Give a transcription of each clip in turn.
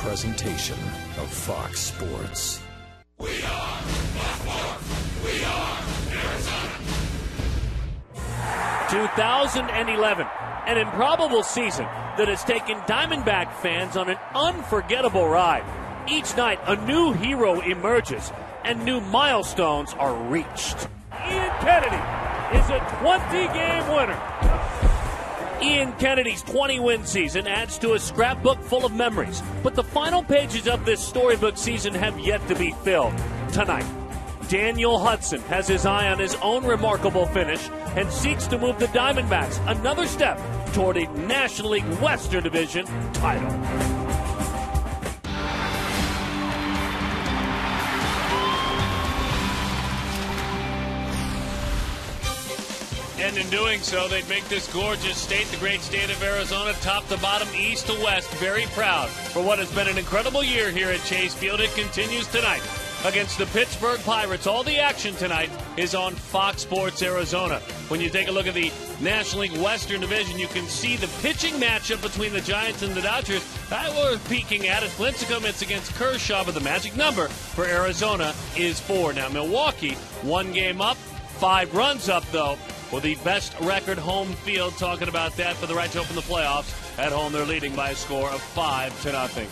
presentation of Fox Sports. We are Fox Sports. We are Arizona. 2011, an improbable season that has taken Diamondback fans on an unforgettable ride. Each night, a new hero emerges and new milestones are reached. Ian Kennedy is a 20-game winner. Ian Kennedy's 20-win season adds to a scrapbook full of memories, but the final pages of this storybook season have yet to be filled. Tonight, Daniel Hudson has his eye on his own remarkable finish and seeks to move the Diamondbacks another step toward a National League Western Division title. And in doing so, they'd make this gorgeous state, the great state of Arizona, top to bottom, east to west, very proud for what has been an incredible year here at Chase Field. It continues tonight against the Pittsburgh Pirates. All the action tonight is on Fox Sports Arizona. When you take a look at the National League Western Division, you can see the pitching matchup between the Giants and the Dodgers. That we're peeking at is Lincecum. It's against Kershaw, but the magic number for Arizona is 4. Now, Milwaukee, 1 game up, 5 runs up, though, with the best record home field. Talking about that for the right to open the playoffs. At home, they're leading by a score of 5-0.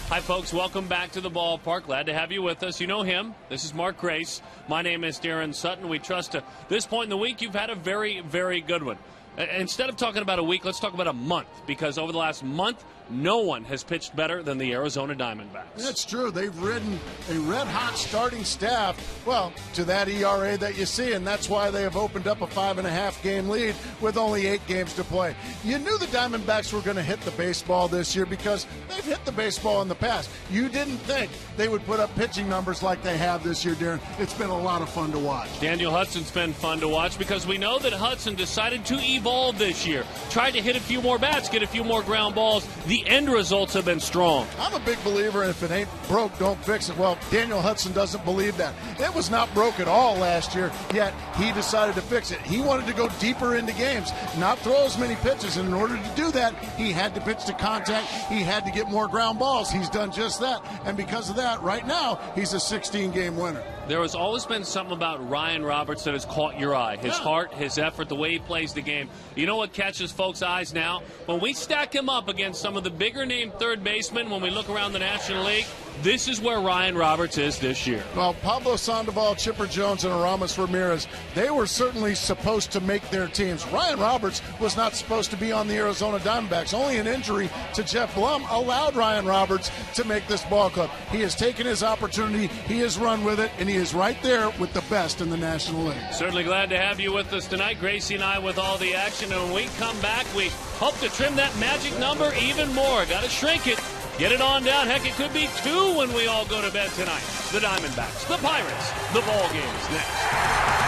Hi, folks. Welcome back to the ballpark. Glad to have you with us. You know him. This is Mark Grace. My name is Darren Sutton. We trust at this point in the week you've had a very, very good one. Instead of talking about a week, let's talk about a month, because over the last month, no one has pitched better than the Arizona Diamondbacks. That's true. They've ridden a red-hot starting staff, well, to that ERA that you see, and that's why they have opened up a 5.5-game lead with only 8 games to play. You knew the Diamondbacks were going to hit the baseball this year because they've hit the baseball in the past. You didn't think they would put up pitching numbers like they have this year, Darren. It's been a lot of fun to watch. Daniel Hudson's been fun to watch because we know that Hudson decided to evolve this year. Tried to hit a few more bats, get a few more ground balls. The end results have been strong. I'm a big believer in if it ain't broke, don't fix it. Well, Daniel Hudson doesn't believe that. It was not broke at all last year, yet he decided to fix it. He wanted to go deeper into games, not throw as many pitches, and in order to do that, he had to pitch to contact. He had to get more ground balls. He's done just that, and because of that, right now, he's a 16-game winner. There has always been something about Ryan Roberts that has caught your eye. His heart, his effort, the way he plays the game. You know what catches folks' eyes now? When we stack him up against some of the bigger-name third basemen, when we look around the National League, this is where Ryan Roberts is this year. Well, Pablo Sandoval, Chipper Jones, and Aramis Ramirez, they were certainly supposed to make their teams. Ryan Roberts was not supposed to be on the Arizona Diamondbacks. Only an injury to Jeff Blum allowed Ryan Roberts to make this ball club. He has taken his opportunity, he has run with it, and he is right there with the best in the National League. Certainly glad to have you with us tonight. Gracie and I with all the action, and when we come back, we hope to trim that magic number even more. Got to shrink it. Get it on down. Heck, it could be 2 when we all go to bed tonight. The Diamondbacks, the Pirates, the ball game's next.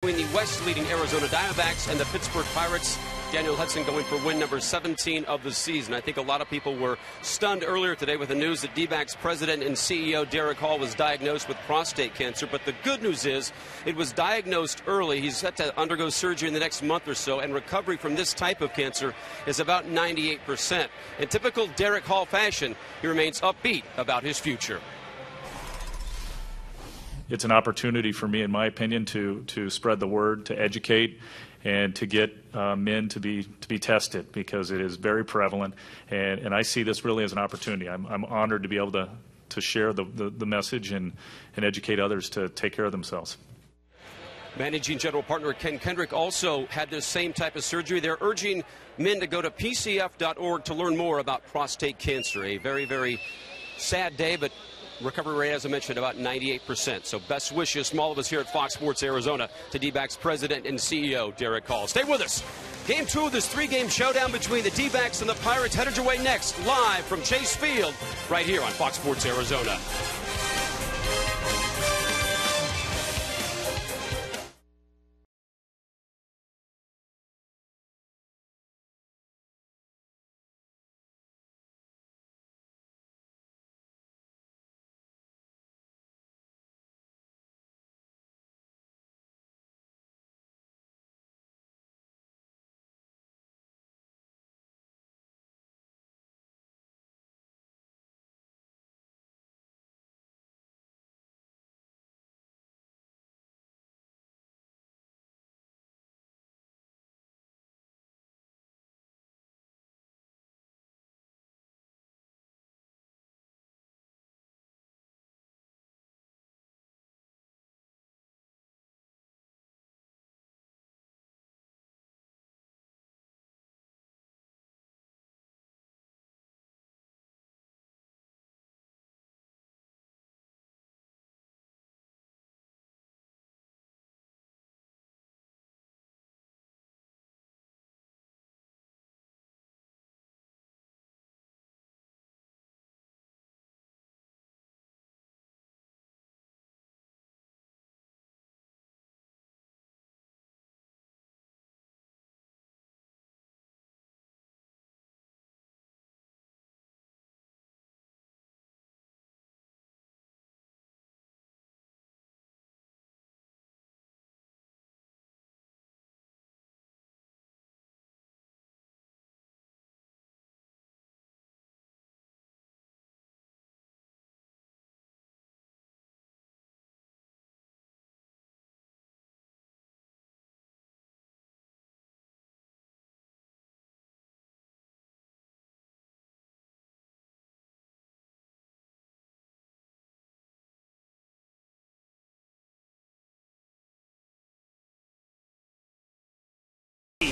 Between the West leading Arizona Diamondbacks and the Pittsburgh Pirates, Daniel Hudson going for win number 17 of the season. I think a lot of people were stunned earlier today with the news that D-backs president and CEO Derek Hall was diagnosed with prostate cancer. But the good news is it was diagnosed early. He's set to undergo surgery in the next month or so, and recovery from this type of cancer is about 98%. In typical Derek Hall fashion, he remains upbeat about his future. It's an opportunity for me, in my opinion, to spread the word, to educate, and to get men to be tested, because it is very prevalent. And I see this really as an opportunity. I'm honored to be able to share the message and educate others to take care of themselves. Managing general partner Ken Kendrick also had this same type of surgery. They're urging men to go to pcf.org to learn more about prostate cancer. A very, very sad day, but recovery rate, as I mentioned, about 98%. So best wishes from all of us here at Fox Sports Arizona to D-backs president and CEO Derek Hall. Stay with us. Game 2 of this three-game showdown between the D-backs and the Pirates headed your way next, live from Chase Field, right here on Fox Sports Arizona.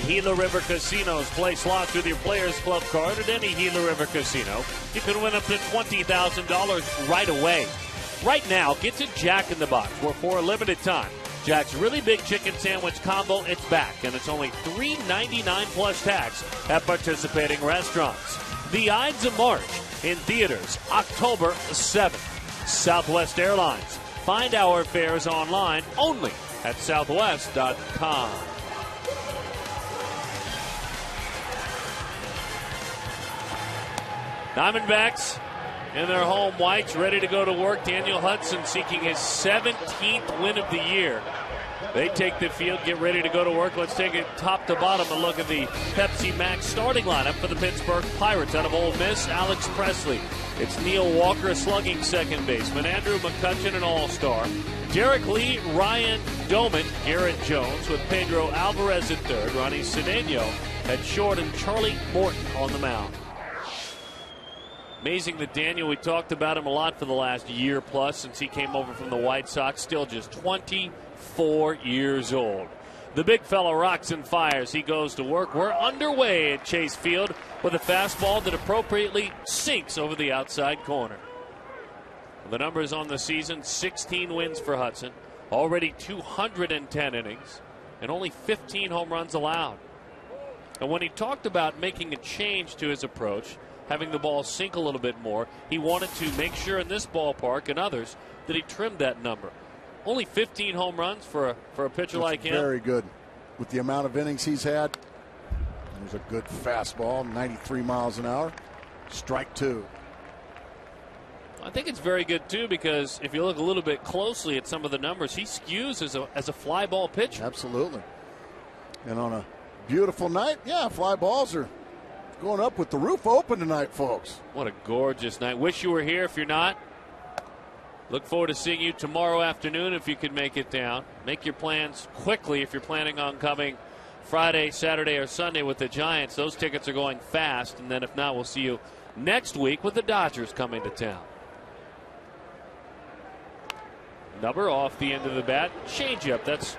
Gila River Casinos. Play slots with your Players Club card at any Gila River Casino. You can win up to $20,000 right away. Right now, get to Jack in the Box, where for a limited time, Jack's Really Big Chicken Sandwich Combo, it's back, and it's only $3.99 plus tax at participating restaurants. The Ides of March in theaters October 7th. Southwest Airlines. Find our fares online only at southwest.com. Diamondbacks in their home whites, ready to go to work. Daniel Hudson seeking his 17th win of the year. They take the field, get ready to go to work. Let's take it top to bottom and look at the Pepsi Max starting lineup for the Pittsburgh Pirates. Out of Ole Miss, Alex Presley. It's Neil Walker, slugging second baseman. Andrew McCutcheon, an all-star. Derek Lee, Ryan Doman, Garrett Jones with Pedro Alvarez at third. Ronnie Cedeno at short, and Charlie Morton on the mound. Amazing that Daniel, we talked about him a lot for the last year plus since he came over from the White Sox, still just 24 years old. The big fella rocks and fires. He goes to work. We're underway at Chase Field with a fastball that appropriately sinks over the outside corner. The numbers on the season, 16 wins for Hudson, already 210 innings, and only 15 home runs allowed. And when he talked about making a change to his approach, having the ball sink a little bit more, he wanted to make sure in this ballpark and others that he trimmed that number. Only 15 home runs for a pitcher like him. Very good. With the amount of innings he's had. There's a good fastball, 93 miles an hour. Strike two. I think it's very good, too, because if you look a little bit closely at some of the numbers, he skews as a fly ball pitcher. Absolutely. And on a beautiful night, yeah, fly balls are going up with the roof open tonight, folks. What a gorgeous night. Wish you were here. If you're not, look forward to seeing you tomorrow afternoon if you can make it down. Make your plans quickly if you're planning on coming Friday, Saturday, or Sunday with the Giants. Those tickets are going fast. And then if not, we'll see you next week with the Dodgers coming to town. Number off the end of the bat. Changeup. That's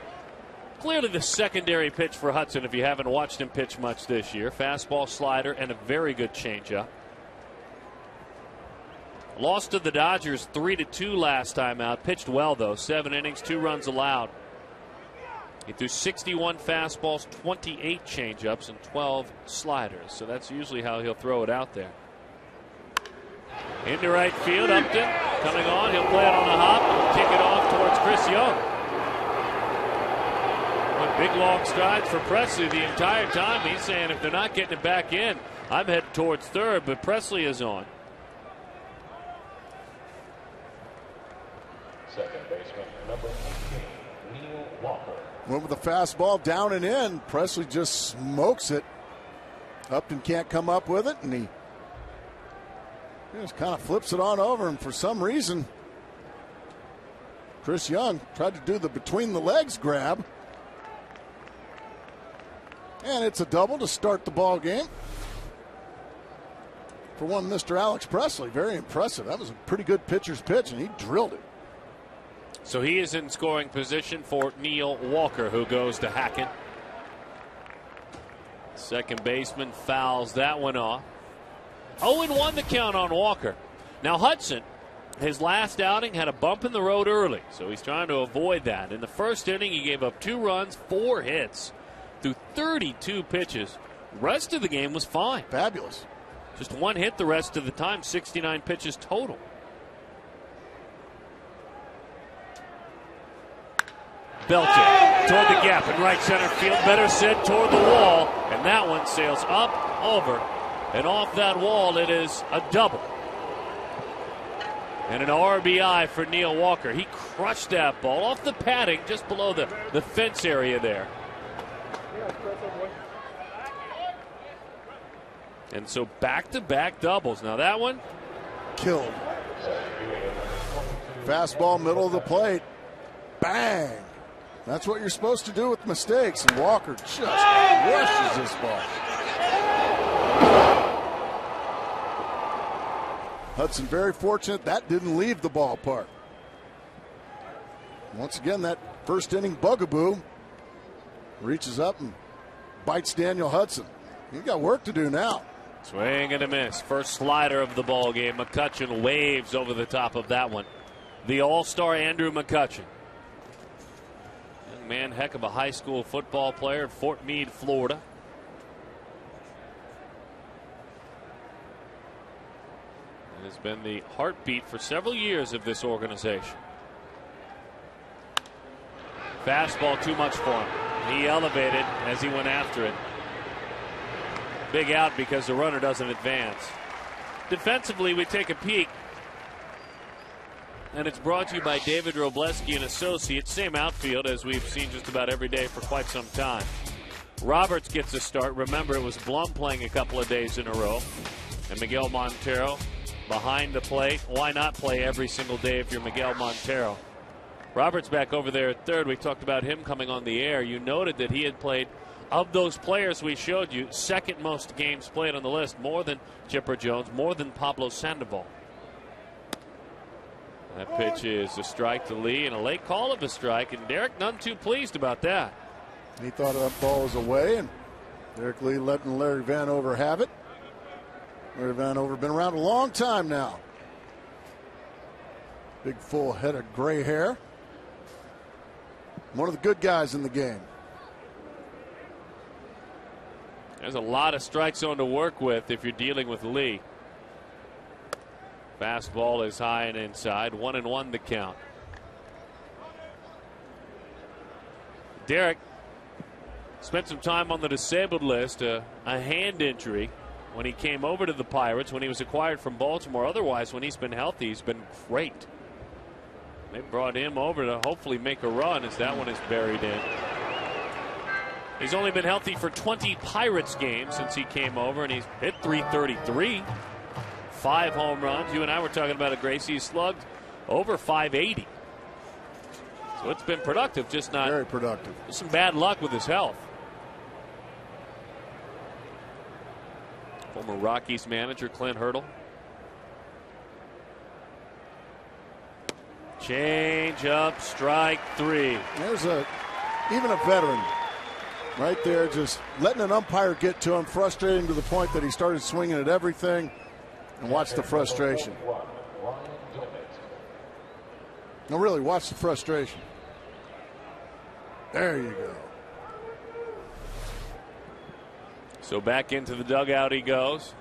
clearly the secondary pitch for Hudson if you haven't watched him pitch much this year. Fastball, slider, and a very good changeup. Lost to the Dodgers 3-2 last time out. Pitched well, though. 7 innings, 2 runs allowed. He threw 61 fastballs, 28 changeups, and 12 sliders. So that's usually how he'll throw it out there. Into right field, Upton coming on. He'll play it on a hop and kick it off towards Chris Young. With big long strides for Presley the entire time. He's saying if they're not getting it back in, I'm headed towards third, but Presley is on. Second baseman, number 18, Neil Walker. Went with the fastball down and in. Presley just smokes it. Upton can't come up with it, and he just kind of flips it on over, and for some reason, Chris Young tried to do the between the legs grab. And it's a double to start the ball game. For one, Mr. Alex Presley, very impressive. That was a pretty good pitcher's pitch, and he drilled it. So he is in scoring position for Neil Walker, who goes to Hackett. Second baseman fouls that one off. 0-1 the count on Walker. Now Hudson, his last outing, had a bump in the road early, so he's trying to avoid that. In the first inning, he gave up 2 runs, 4 hits, through 32 pitches. Rest of the game was fine. Fabulous. Just 1 hit the rest of the time, 69 pitches total. Belted toward the gap in right center field. Better said toward the wall, and that one sails up, over, and off that wall. It is a double. And an RBI for Neil Walker. He crushed that ball off the padding just below the fence area there. And so back-to-back doubles. Now that one Killed. Fastball middle of the plate. Bang. That's what you're supposed to do with mistakes. And Walker just rushes this ball. Hudson very fortunate that didn't leave the ballpark. Once again, that first inning bugaboo reaches up and bites Daniel Hudson. He's got work to do now. Swing and a miss. First slider of the ball game. McCutchen waves over the top of that one. The all-star Andrew McCutchen. Young man, heck of a high school football player at Fort Meade, Florida. And has been the heartbeat for several years of this organization. Fastball too much for him. He elevated as he went after it. Big out because the runner doesn't advance. Defensively, we take a peek. And it's brought to you by David Robleski and Associates. Same outfield as we've seen just about every day for quite some time. Roberts gets a start. Remember, it was Blum playing a couple of days in a row. And Miguel Montero behind the plate. Why not play every single day if you're Miguel Montero? Roberts back over there at third. We talked about him coming on the air. You noted that he had played, of those players we showed you, second most games played on the list, more than Chipper Jones, more than Pablo Sandoval. That pitch is a strike to Lee and a late call of a strike, and Derek none too pleased about that. He thought that ball was away, and Derek Lee letting Larry Vanover have it. Larry Vanover been around a long time now. Big full head of gray hair. One of the good guys in the game. There's a lot of strike zone to work with if you're dealing with Lee. Fastball is high and inside. 1-1 the count. Derek spent some time on the disabled list, a hand injury when he came over to the Pirates when he was acquired from Baltimore. Otherwise, when he's been healthy, he's been great. They brought him over to hopefully make a run as that one is buried in. He's only been healthy for 20 Pirates games since he came over, and he's hit .333. 5 home runs. You and I were talking about it, Gracie. He's slugged over .580. So it's been productive, just not very productive. Some bad luck with his health. Former Rockies manager Clint Hurdle. Change up, strike 3. There's even a veteran right there, just letting an umpire get to him, frustrating to the point that he started swinging at everything. And watch the frustration. No, really, watch the frustration. There you go. So back into the dugout he goes.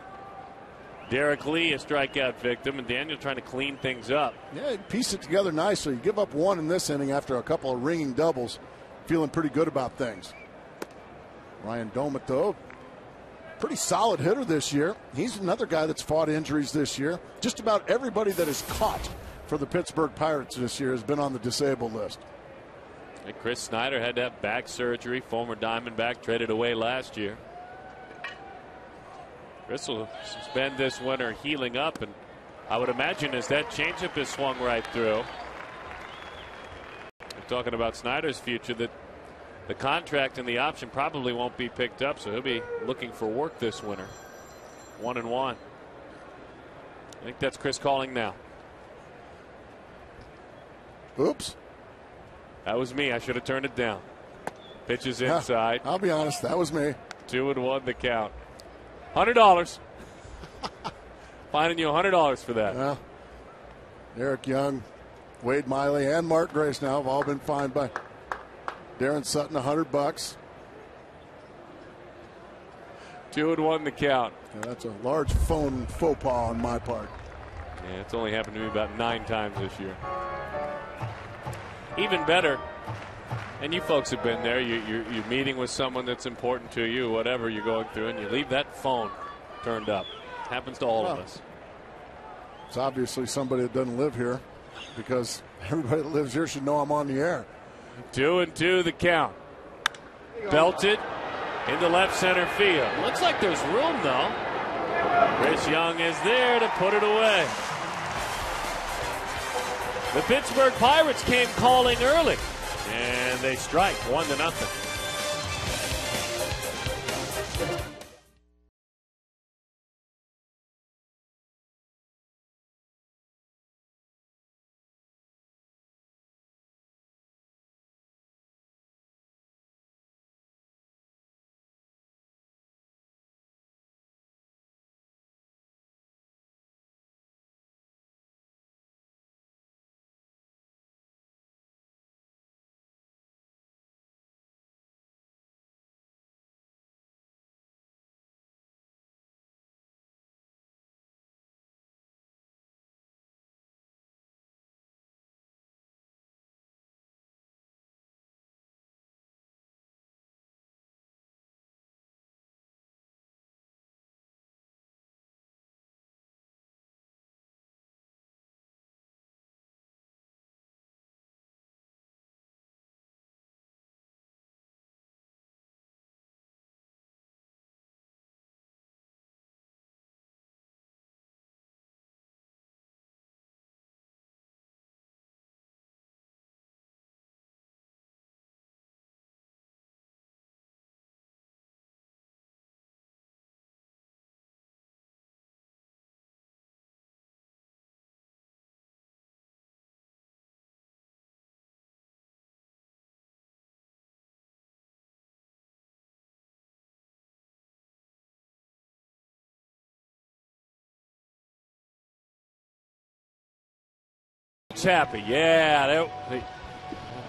Derek Lee, a strikeout victim, and Daniel trying to clean things up. Yeah, he pieced it together nicely. You give up 1 in this inning after a couple of ringing doubles. Feeling pretty good about things. Ryan Doumit, though, pretty solid hitter this year. He's another guy that's fought injuries this year. Just about everybody that is caught for the Pittsburgh Pirates this year has been on the disabled list. And Chris Snyder had to have back surgery. Former Diamondback, traded away last year. Chris will spend this winter healing up, and I would imagine as that changeup is swung right through. We're talking about Snyder's future, that the contract and the option probably won't be picked up, so he'll be looking for work this winter. 1-1. I think that's Chris calling now. Oops. That was me. I should have turned it down. Pitches inside. I'll be honest, that was me. 2-1 the count. $100. Finding you $100 for that. Well, Eric Young, Wade Miley, and Mark Grace now have all been fined by Darren Sutton $100. 2-1 the count. Yeah, that's a large phone faux pas on my part. Yeah, it's only happened to me about 9 times this year. Even better, and you folks have been there, you're meeting with someone that's important to you, whatever you're going through, and you leave that phone turned up. Happens to all of us. It's obviously somebody that doesn't live here, because everybody that lives here should know I'm on the air. 2-2 the count. Belted into left center field. Looks like there's room, though. Chris Young is there to put it away. The Pittsburgh Pirates came calling early, and they strike 1-0. Happy, yeah.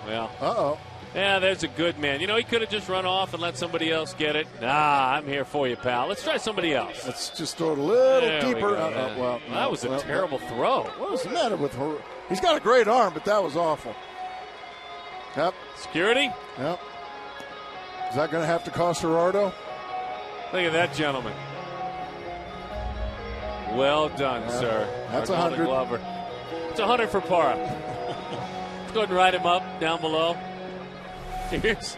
Uh-oh. Yeah, there's a good man. You know, he could have just run off and let somebody else get it. Nah, I'm here for you, pal. Let's try somebody else. Let's just throw it a little There we deeper. go. Well, that was a terrible throw. What was the matter with her? He's got a great arm, but that was awful. Yep. Security? Yep. Is that going to have to cost Gerardo? Look at that gentleman. Well done, sir. That's Our 100. Glover. It's 100 for Parra. Let's go ahead and write him up down below. Here's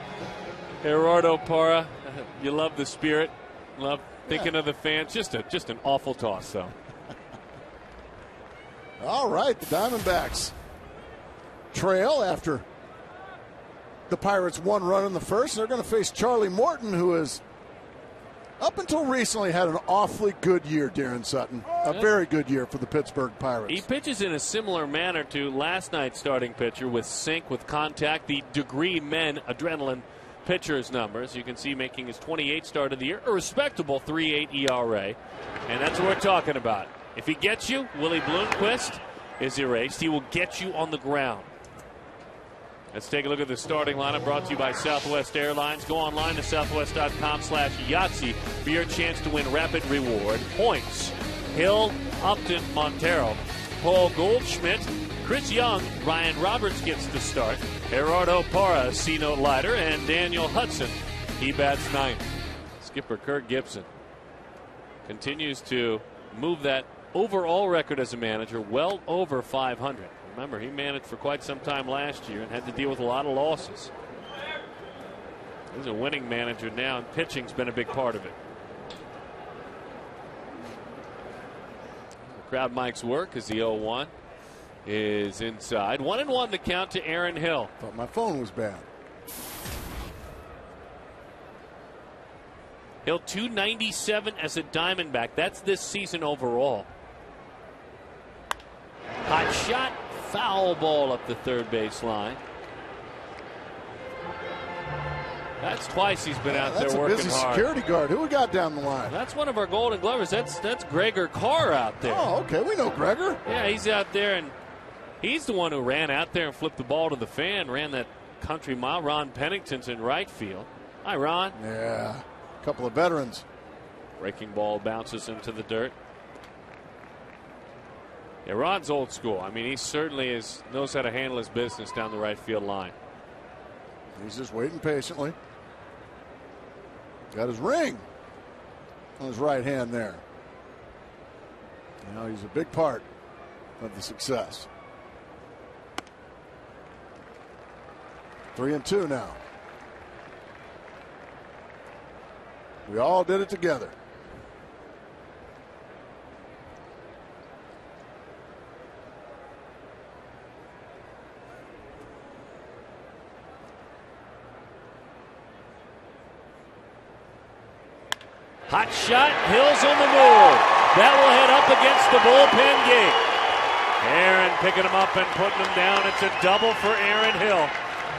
Gerardo Parra. You love the spirit. Love thinking of the fans. Just an awful toss, though. All right, the Diamondbacks trail after the Pirates 1 run in the first. They're going to face Charlie Morton, who has, up until recently, had an awfully good year, Darren Sutton. A very good year for the Pittsburgh Pirates. He pitches in a similar manner to last night's starting pitcher, with sink, with contact, the degree men adrenaline pitcher's numbers. You can see making his 28th start of the year, a respectable 3.8 ERA. And that's what we're talking about. If he gets you, Willie Bloomquist is erased. He will get you on the ground. Let's take a look at the starting lineup, brought to you by Southwest Airlines. Go online to southwest.com/Yahtzee for your chance to win rapid reward points. Hill, Upton, Montero, Paul Goldschmidt, Chris Young, Ryan Roberts gets the start. Gerardo Parra, C-note lighter, and Daniel Hudson, he bats ninth. Skipper Kirk Gibson continues to move that overall record as a manager well over 500. Remember, he managed for quite some time last year and had to deal with a lot of losses. He's a winning manager now, and pitching's been a big part of it. The crowd mic's work as the 0-1 is inside. 1-1 the count to Aaron Hill. Thought my phone was bad. Hill 297 as a Diamondback. That's this season overall. Hot shot, foul ball up the third base line. That's twice he's been out there working hard. That's a busy security guard. Who we got down the line? That's one of our Golden Glovers. That's Gregor Carr out there. Oh, okay. We know Gregor. Yeah, he's out there, and he's the one who ran out there and flipped the ball to the fan, ran that country mile. Ron Pennington's in right field. Hi, Ron. Yeah, a couple of veterans. Breaking ball bounces into the dirt. Yeah, Ron's old school. I mean, he certainly knows how to handle his business down the right field line. He's just waiting patiently. Got his ring on his right hand there. Now he's a big part of the success. 3-2 now. We all did it together. Hot shot, Hill's on the move. That will head up against the bullpen gate. Aaron picking him up and putting him down. It's a double for Aaron Hill.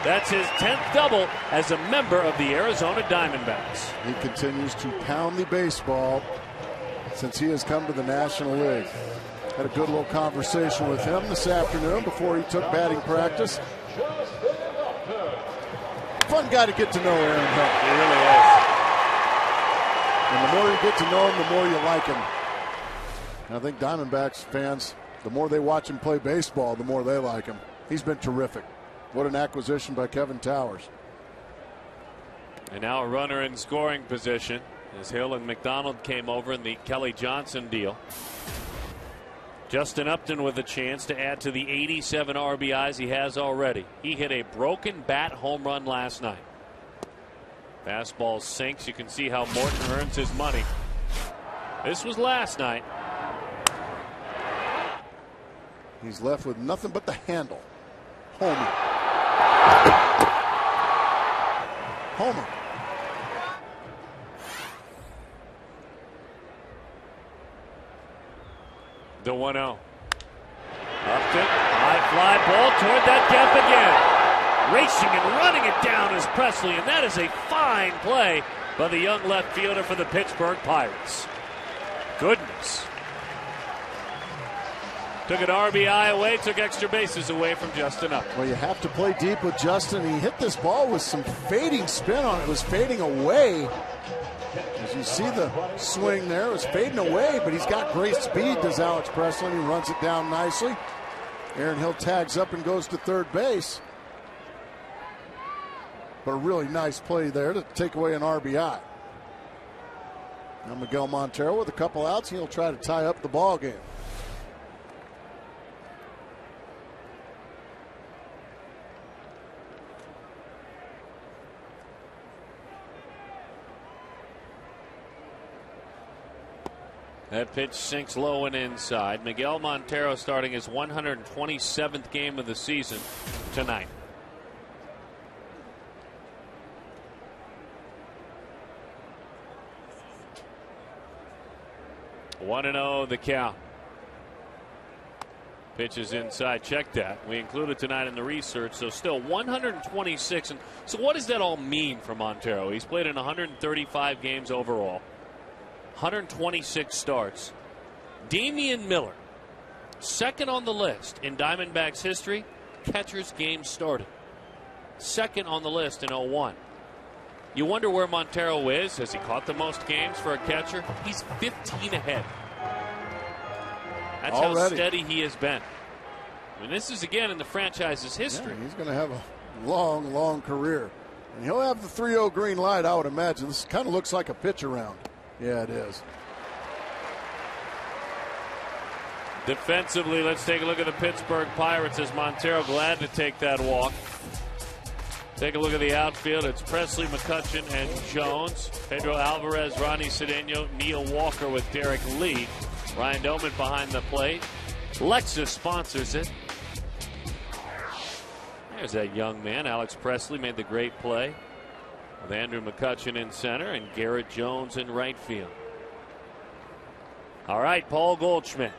That's his 10th double as a member of the Arizona Diamondbacks. He continues to pound the baseball since he has come to the National League. Had a good little conversation with him this afternoon before he took batting practice. Fun guy to get to know, Aaron Hill. He really is. And the more you get to know him, the more you like him. And I think Diamondbacks fans, the more they watch him play baseball, the more they like him. He's been terrific. What an acquisition by Kevin Towers. And now a runner in scoring position as Hill and McDonald came over in the Kelly Johnson deal. Justin Upton with a chance to add to the 87 RBIs he has already. He hit a broken bat home run last night. Fastball sinks. You can see how Morton earns his money. This was last night. He's left with nothing but the handle. Homer. Homer. The 1-0. Upton, high fly ball toward that gap again. Racing and running it down is Presley, and that is a fine play by the young left fielder for the Pittsburgh Pirates. Goodness. Took an RBI away, took extra bases away from Justin Upton. Well, you have to play deep with Justin. He hit this ball with some fading spin on it. It was fading away. As you see the swing there, it was fading away, but he's got great speed, does Alex Presley. He runs it down nicely. Aaron Hill tags up and goes to third base. but a really nice play there to take away an RBI. Now Miguel Montero with a couple outs, he'll try to tie up the ball game. That pitch sinks low and inside. Miguel Montero starting his 127th game of the season tonight. One and 0 the count. Pitches inside. Check that. We included tonight in the research. So still 126. And so what does that all mean for Montero? He's played in 135 games overall. 126 starts. Damian Miller, second on the list in Diamondbacks history, catcher's game started. Second on the list in 01. You wonder where Montero is. Has he caught the most games for a catcher? He's 15 ahead. That's already. How steady he has been. I mean, this is again in the franchise's history. Yeah, he's going to have a long, long career. And he'll have the 3-0 green light, I would imagine. This kind of looks like a pitch around. Yeah, it is. Defensively, let's take a look at the Pittsburgh Pirates as Montero glad to take that walk. Take a look at the outfield. It's Presley, McCutchen, and Jones. Pedro Alvarez, Ronnie Cedeno, Neil Walker with Derek Lee. Ryan Doman behind the plate. Lexus sponsors it. There's that young man. Alex Presley made the great play with Andrew McCutchen in center and Garrett Jones in right field. All right, Paul Goldschmidt.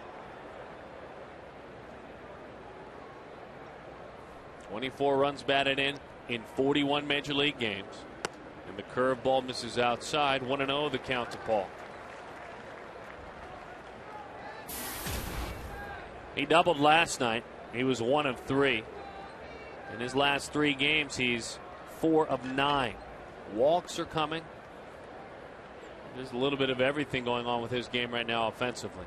24 runs batted in 41 Major League games. And the curveball misses outside. 1-0 the count to Paul. He doubled last night. He was 1 of 3. In his last 3 games, he's 4 of 9. Walks are coming. There's a little bit of everything going on with his game right now offensively.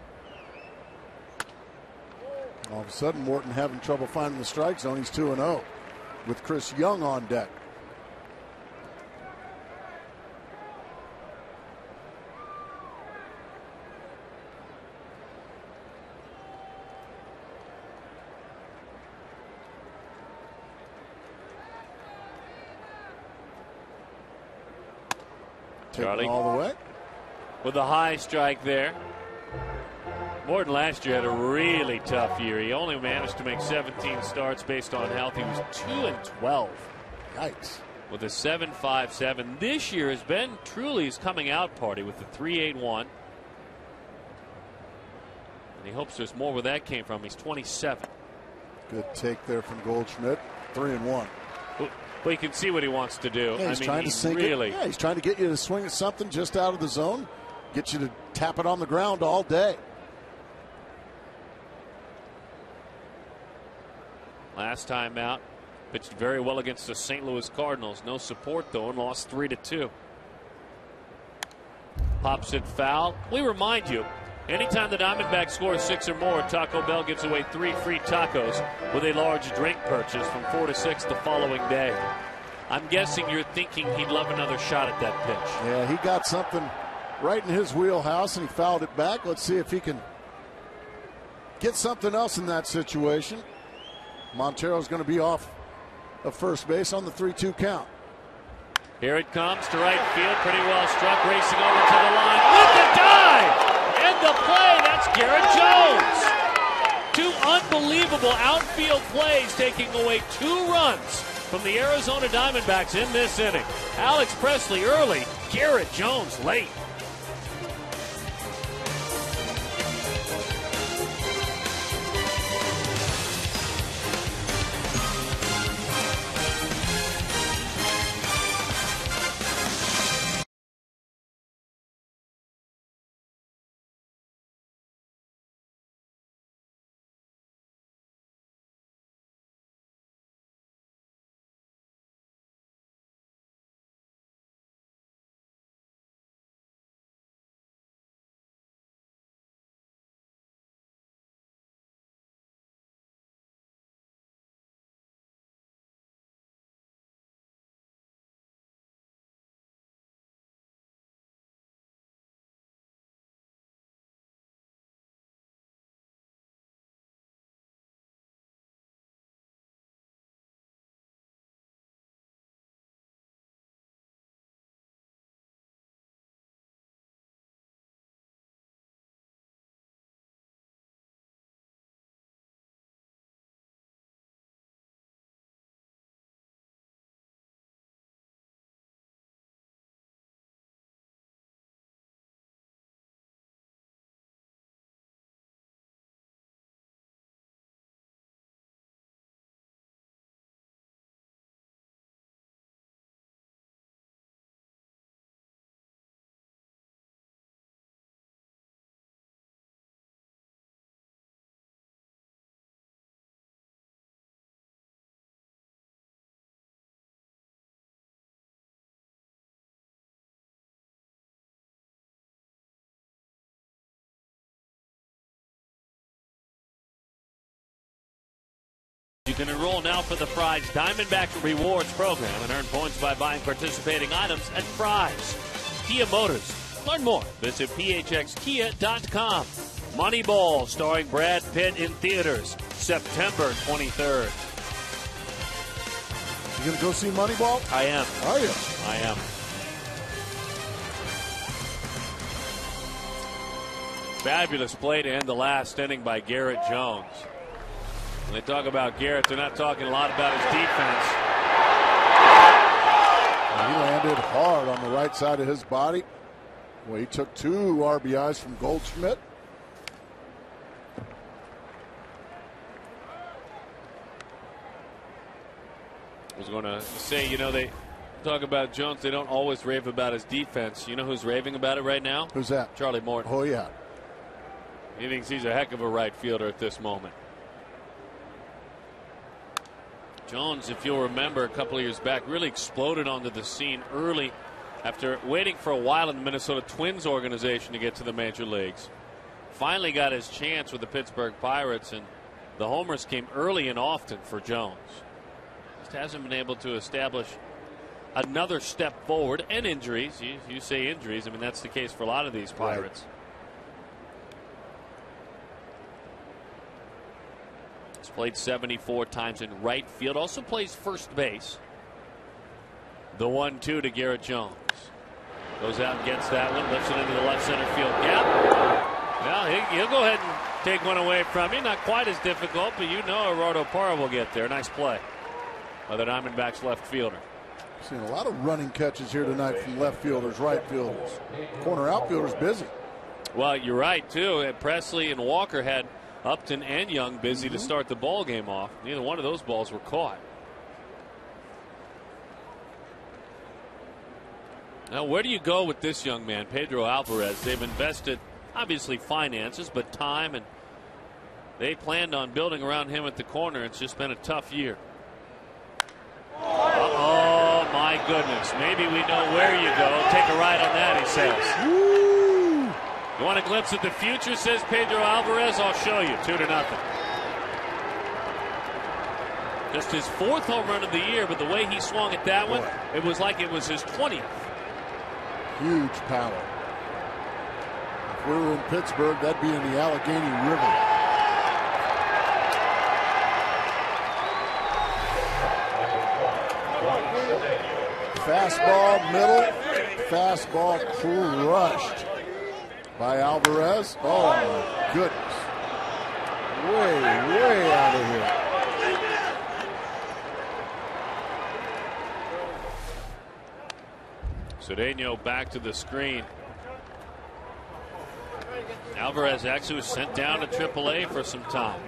All of a sudden, Morton having trouble finding the strike zone. He's 2-0 with Chris Young on deck. Charlie all the way with a high strike there. Morton last year had a really tough year. He only managed to make 17 starts based on health. He was 2-12. Yikes. With a 7.57. This year has been truly his coming out party with the 3.81. And he hopes there's more where that came from. He's 27. Good take there from Goldschmidt. 3-1. But you can see what he wants to do. Yeah, he's trying to sink it. Yeah, he's trying to get you to swing at something just out of the zone, get you to tap it on the ground all day. Last time out, pitched very well against the St. Louis Cardinals. No support though, and lost 3-2. Pops it foul. We remind you, anytime the Diamondbacks score 6 or more, Taco Bell gives away 3 free tacos with a large drink purchase from 4 to 6 the following day. I'm guessing you're thinking he'd love another shot at that pitch. Yeah, he got something right in his wheelhouse and he fouled it back. Let's see if he can get something else in that situation. Montero's going to be off of first base on the 3-2 count. Here it comes to right field. Pretty well struck. Racing over to the line. With the dive! And the play. That's Garrett Jones. 2 unbelievable outfield plays taking away 2 runs from the Arizona Diamondbacks in this inning. Alex Presley early. Garrett Jones late. You can enroll now for the Fry's Diamondback Rewards program and earn points by buying participating items at Fry's. Kia Motors. Learn more. Visit phxkia.com. Moneyball, starring Brad Pitt in theaters, September 23rd. You going to go see Moneyball? I am. Are you? I am. Fabulous play to end the last inning by Garrett Jones. When they talk about Garrett, they're not talking a lot about his defense. He landed hard on the right side of his body. Well, he took 2 RBIs from Goldschmidt. I was going to say, they talk about Jones. They don't always rave about his defense. You know who's raving about it right now? Who's that? Charlie Morton. Oh, yeah. He thinks he's a heck of a right fielder at this moment. Jones, if you'll remember, a couple of years back, really exploded onto the scene early after waiting for a while in the Minnesota Twins organization to get to the major leagues. Finally got his chance with the Pittsburgh Pirates, and the homers came early and often for Jones. Just hasn't been able to establish another step forward, and injuries. You say injuries. I mean, that's the case for a lot of these Pirates. Right. He's played 74 times in right field. Also plays first base. The 1-2 to Garrett Jones. Goes out and gets that one. Lifts it into the left center field gap. Well, he'll go ahead and take one away from you. Not quite as difficult, but Gerardo Parra will get there. Nice play by the Diamondbacks left fielder. Seen a lot of running catches here tonight from left fielders, right fielders. Corner outfielders busy. Well, you're right, too. Presley and Walker had Upton and Young busy to start the ball game off. Neither one of those balls were caught. Now, where do you go with this young man, Pedro Alvarez? They've invested, obviously, finances, but time, and they planned on building around him at the corner. It's just been a tough year. Oh, my goodness. Maybe we know where you go. Take a ride on that, he says. Woo! You want a glimpse at the future, says Pedro Alvarez? I'll show you. 2-0. Just his 4th home run of the year, but the way he swung at that one, it was like it was his 20th. Huge power. If we were in Pittsburgh, that'd be in the Allegheny River. Fastball middle. Fastball crushed by Alvarez. Oh, my goodness. Way out of here. Cedeno back to the screen. Alvarez actually was sent down to AAA for some time.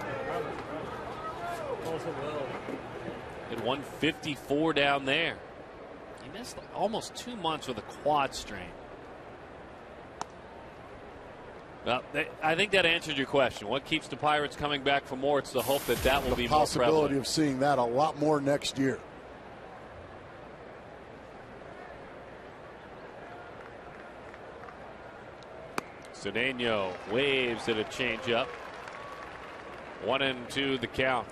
Hit 154 down there. He missed almost 2 months with a quad strain. Well, I think that answered your question. What keeps the Pirates coming back for more? It's the hope that will be more prevalent. The possibility of seeing that a lot more next year. Cedeno waves at a changeup. 1-2 the count.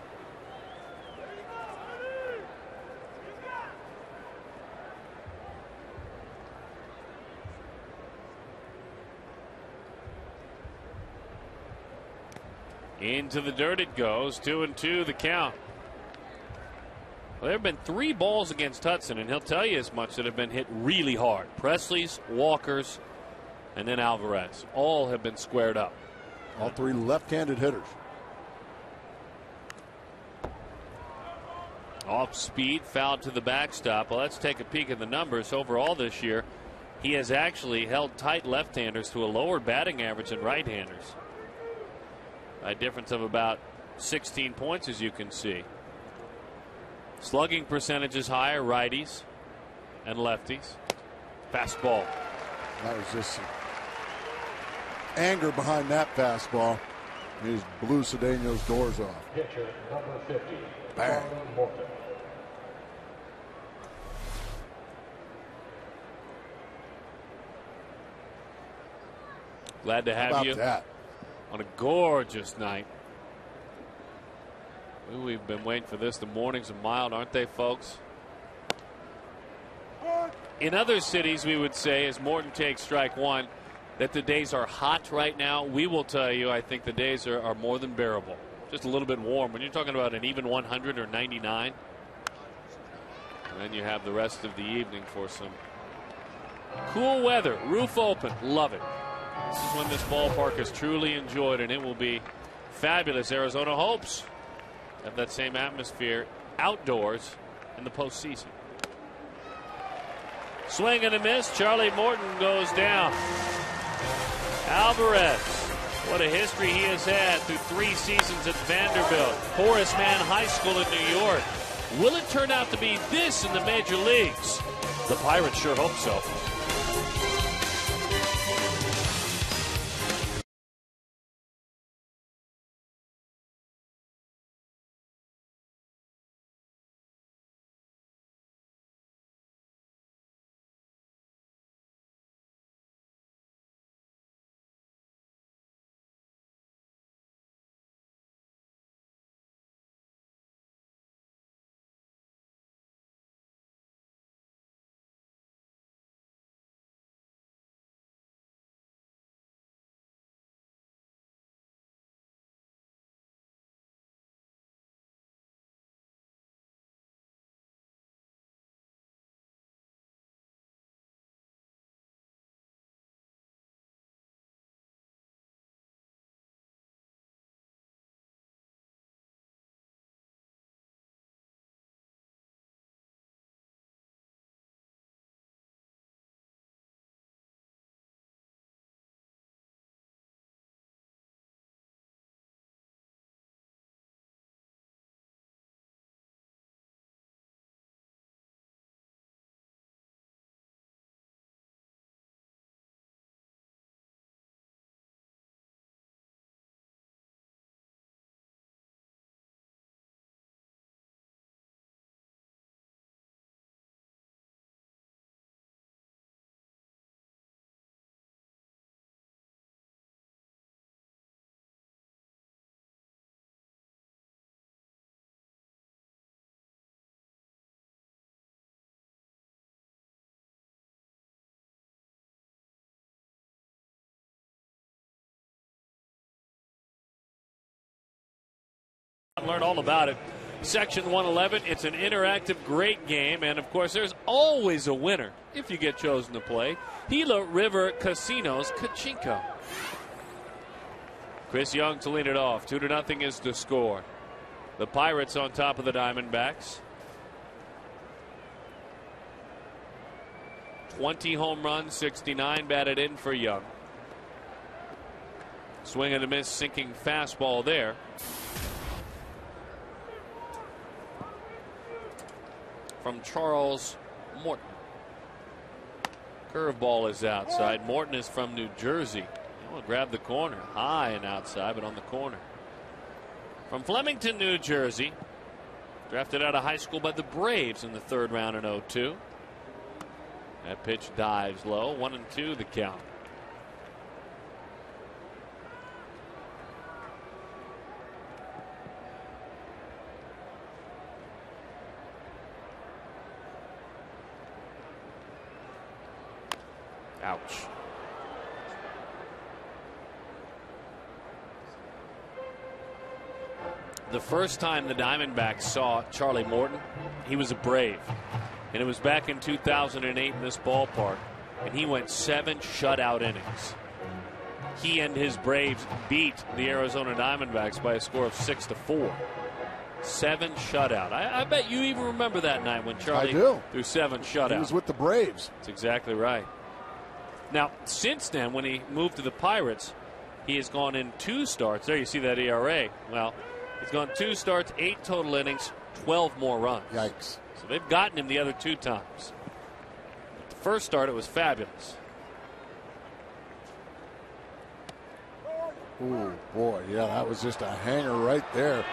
Into the dirt it goes. 2-2 the count. Well, there have been 3 balls against Hudson, and he'll tell you as much, that have been hit really hard. Presley's, Walker's, and then Alvarez. All have been squared up. All 3 left-handed hitters. Off speed, fouled to the backstop. Well, let's take a peek at the numbers. Overall this year, he has actually held tight left-handers to a lower batting average than right-handers. A difference of about 16 points, as you can see. Slugging percentage is higher, righties and lefties. Fastball. That was just some anger behind that fastball. He just blew Cedeno's doors off. Pitcher number 50. Bang. Morton. Glad to have How about you that? on a gorgeous night. We've been waiting for this. The mornings are mild, aren't they, folks? In other cities, we would say, as Morton takes strike one, that the days are hot right now. We will tell you, I think the days are more than bearable. Just a little bit warm. When you're talking about an even 100 or 99, and then you have the rest of the evening for some cool weather. Roof open. Love it. This is when this ballpark is truly enjoyed, and it will be fabulous. Arizona hopes to have that same atmosphere outdoors in the postseason. Swing and a miss. Charlie Morton goes down. Alvarez, what a history he has had through 3 seasons at Vanderbilt, Horace Mann High School in New York. Will it turn out to be this in the major leagues? The Pirates sure hope so. Learn all about it. Section 111, it's an interactive, great game, and of course there's always a winner if you get chosen to play. Gila River Casinos Kachinko. Chris Young to lead it off. 2-0 is the score. The Pirates on top of the Diamondbacks. 20 home runs, 69 batted in for Young. Swing and a miss, sinking fastball there. From Charles Morton. Curveball is outside. Morton is from New Jersey. He'll grab the corner. High and outside, but on the corner. From Flemington, New Jersey. Drafted out of high school by the Braves in the 3rd round in 2002. That pitch dives low. 1-2 the count. Ouch. The first time the Diamondbacks saw Charlie Morton, he was a Brave. And it was back in 2008 in this ballpark. And he went 7 shutout innings. He and his Braves beat the Arizona Diamondbacks by a score of 6-4. 7 shutout. I bet you even remember that night when Charlie threw 7 shutouts. He was with the Braves. That's exactly right. Now, since then, when he moved to the Pirates, he has gone in 2 starts. There you see that ERA. Well, he's gone 2 starts, 8 total innings, 12 more runs. Yikes. So they've gotten him the other 2 times. But the first start, it was fabulous. Ooh, boy, yeah, that was just a hanger right there.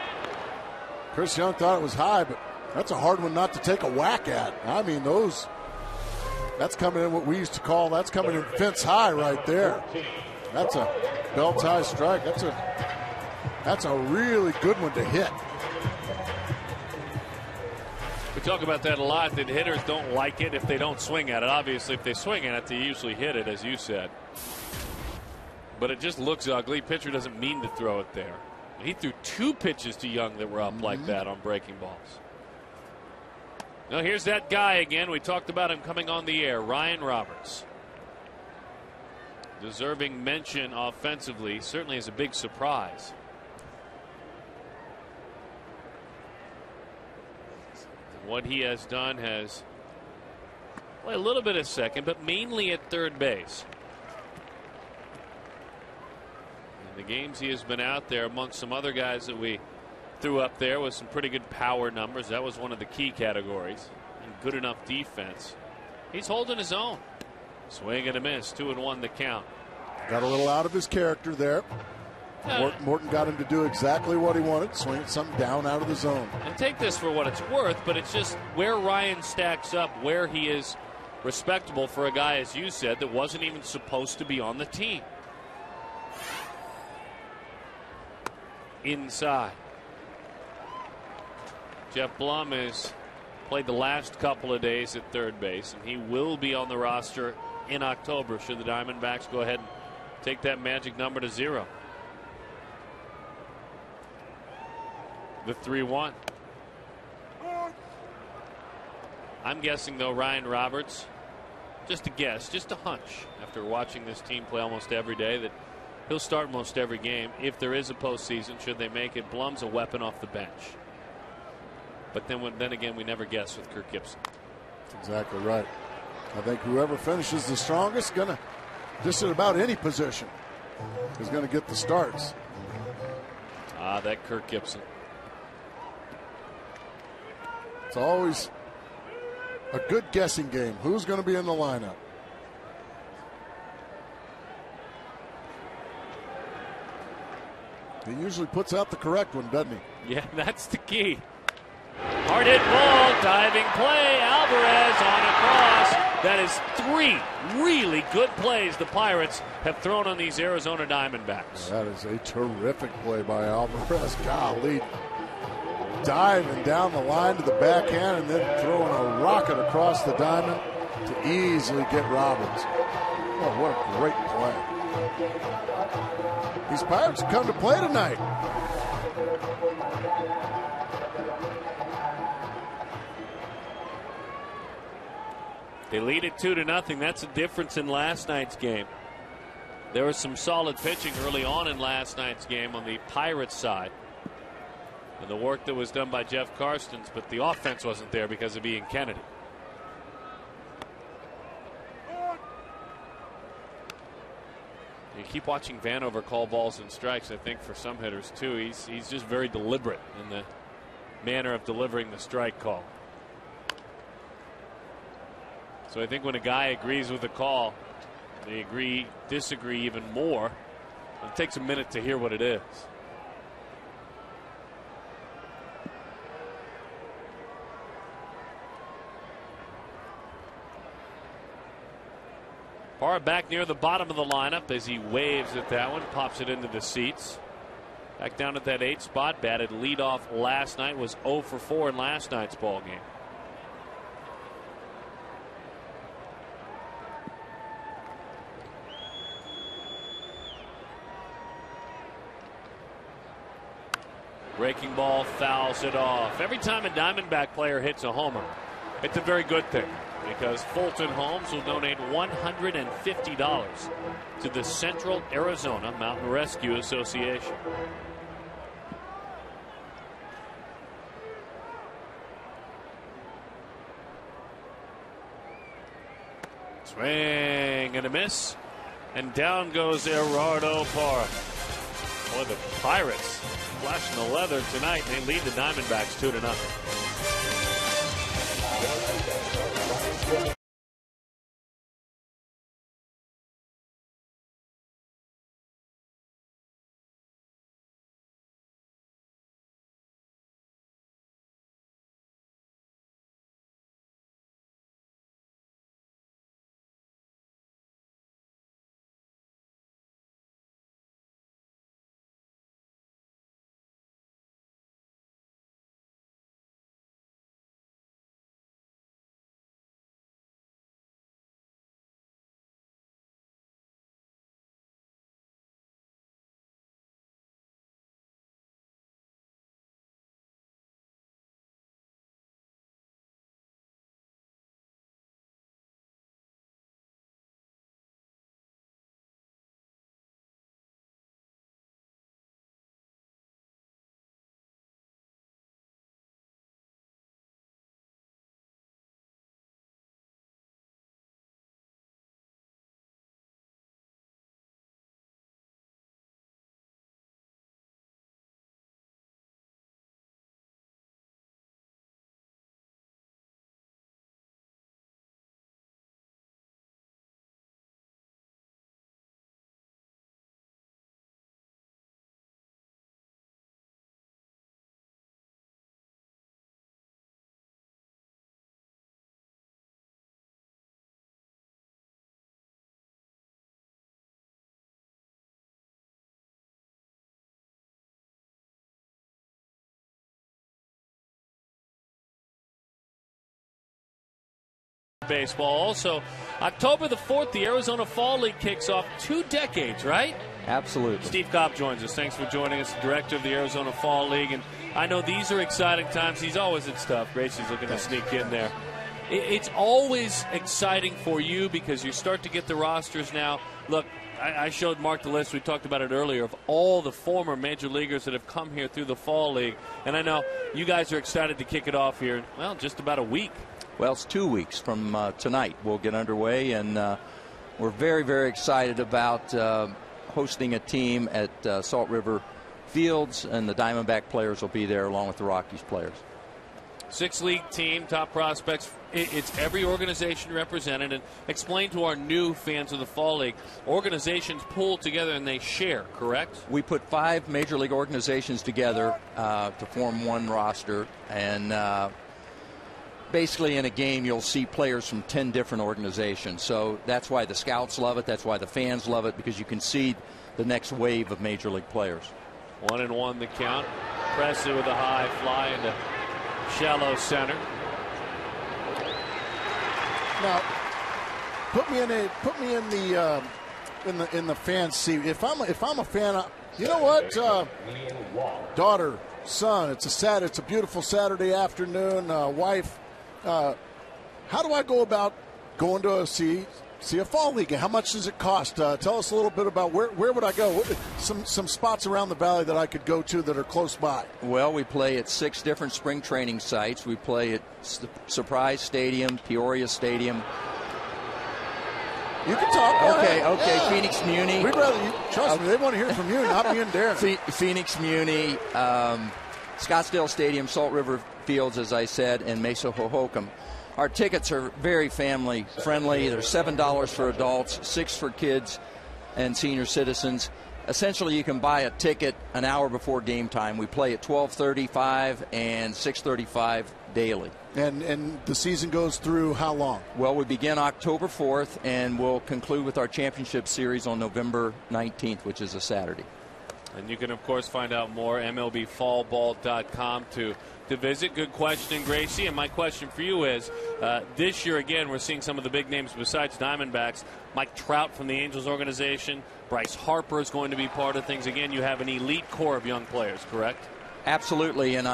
Chris Young thought it was high, but that's a hard one not to take a whack at. I mean, that's coming in what we used to call, that's coming in fence high right there. That's a belt high strike. That's a really good one to hit. talk about that a lot, that hitters don't like it if they don't swing at it. Obviously, if they swing at it, they usually hit it, as you said. But it just looks ugly. Pitcher doesn't mean to throw it there. He threw 2 pitches to Young that were up like that on breaking balls. Now here's that guy again. We talked about him coming on the air, Ryan Roberts. Deserving mention offensively, certainly is a big surprise. What he has done has played a little bit of second, but mainly at third base. In the games he has been out there, amongst some other guys that we threw up there with some pretty good power numbers, that was one of the key categories, and good enough defense. He's holding his own. Swing and a miss, 2-1 the count. Got a little out of his character there. Morton got him to do exactly what he wanted, swing something down out of the zone. And take this for what it's worth, but it's just where Ryan stacks up, where he is respectable for a guy, as you said, that wasn't even supposed to be on the team. Inside. Jeff Blum has played the last couple of days at third base, and he will be on the roster in October should the Diamondbacks go ahead and take that magic number to 0. The 3-1. I'm guessing, though, Ryan Roberts, just a guess, just a hunch, after watching this team play almost every day, that he'll start most every game if there is a postseason, should they make it. Blum's a weapon off the bench. But then again, we never guess with Kirk Gibson. That's exactly right. I think whoever finishes the strongest, gonna, just at about any position, is going to get the starts. That Kirk Gibson. It's always a good guessing game. Who's going to be in the lineup? He usually puts out the correct one, doesn't he? Yeah, that's the key. Hard hit ball, diving play. Alvarez on a cross. That is 3 really good plays the Pirates have thrown on these Arizona Diamondbacks. That is a terrific play by Alvarez. Golly. Diving down the line to the backhand and then throwing a rocket across the diamond to easily get Roberts. Oh, what a great play. These Pirates have come to play tonight. They lead it 2-0. That's a difference in last night's game. There was some solid pitching early on in last night's game on the Pirates side. And the work that was done by Jeff Karstens, but the offense wasn't there because of Ian Kennedy. You keep watching Vanover call balls and strikes, I think, for some hitters, too. He's just very deliberate in the manner of delivering the strike call. So I think when a guy agrees with a call, they disagree even more. It takes a minute to hear what it is. Parra back near the bottom of the lineup as he waves at that one, pops it into the seats. Back down at that 8 spot, batted leadoff last night, was 0 for 4 in last night's ball game. Breaking ball fouls it off. Every time a Diamondback player hits a homer, it's a very good thing, because Fulton Homes will donate $150 to the Central Arizona Mountain Rescue Association. Swing and a miss, and down goes Gerardo Parra. Boy, the Pirates flashing the leather tonight. They lead the Diamondbacks 2-0. baseball. Also, October the 4th, the Arizona Fall League kicks off 2 decades, right? Absolutely. Steve Cobb joins us. Thanks for joining us, director of the Arizona Fall League. And I know these are exciting times. He's always at stuff. Gracie's looking to sneak in there. It's always exciting for you because you start to get the rosters now. Look, I showed Mark the list. We talked about it earlier of all the former major leaguers that have come here through the Fall League. And I know you guys are excited to kick it off here in, well, just about a week. Well, it's 2 weeks from tonight. We'll get underway, and we're very, very excited about hosting a team at Salt River Fields, and the Diamondback players will be there along with the Rockies players. 6-league team, top prospects. It's every organization represented. And explain to our new fans of the Fall League, organizations pool together and they share, correct? We put 5 major league organizations together to form one roster, and basically in a game you'll see players from 10 different organizations. So that's why the scouts love it. That's why the fans love it, because you can see the next wave of major league players. 1-1 the count. Presley with a high fly into shallow center. Now, put me in the fan seat. If I'm a fan, you know what, daughter, son, it's a beautiful Saturday afternoon. Wife, how do I go about going to see a Fall League? How much does it cost? Tell us a little bit about where would I go? Some spots around the valley that I could go to that are close by. Well, we play at 6 different spring training sites. We play at Surprise Stadium, Peoria Stadium. You can talk. Okay. Phoenix Muni. We'd rather trust me. They want to hear from you, not me and Darren. Phoenix Muni, Scottsdale Stadium, Salt River Fields, as I said, and Mesa Hohokam. Our tickets are very family friendly. They're $7 for adults, $6 for kids and senior citizens. Essentially, you can buy a ticket an hour before game time. We play at 12:35 and 6:35 daily. And the season goes through how long? Well, we begin October 4th, and we'll conclude with our championship series on November 19th, which is a Saturday. And you can, of course, find out more MLBfallball.com to visit. Good question, Gracie. And my question for you is, this year, again, we're seeing some of the big names besides Diamondbacks. Mike Trout from the Angels organization. Bryce Harper is going to be part of things. Again, you have an elite core of young players, correct? Absolutely. And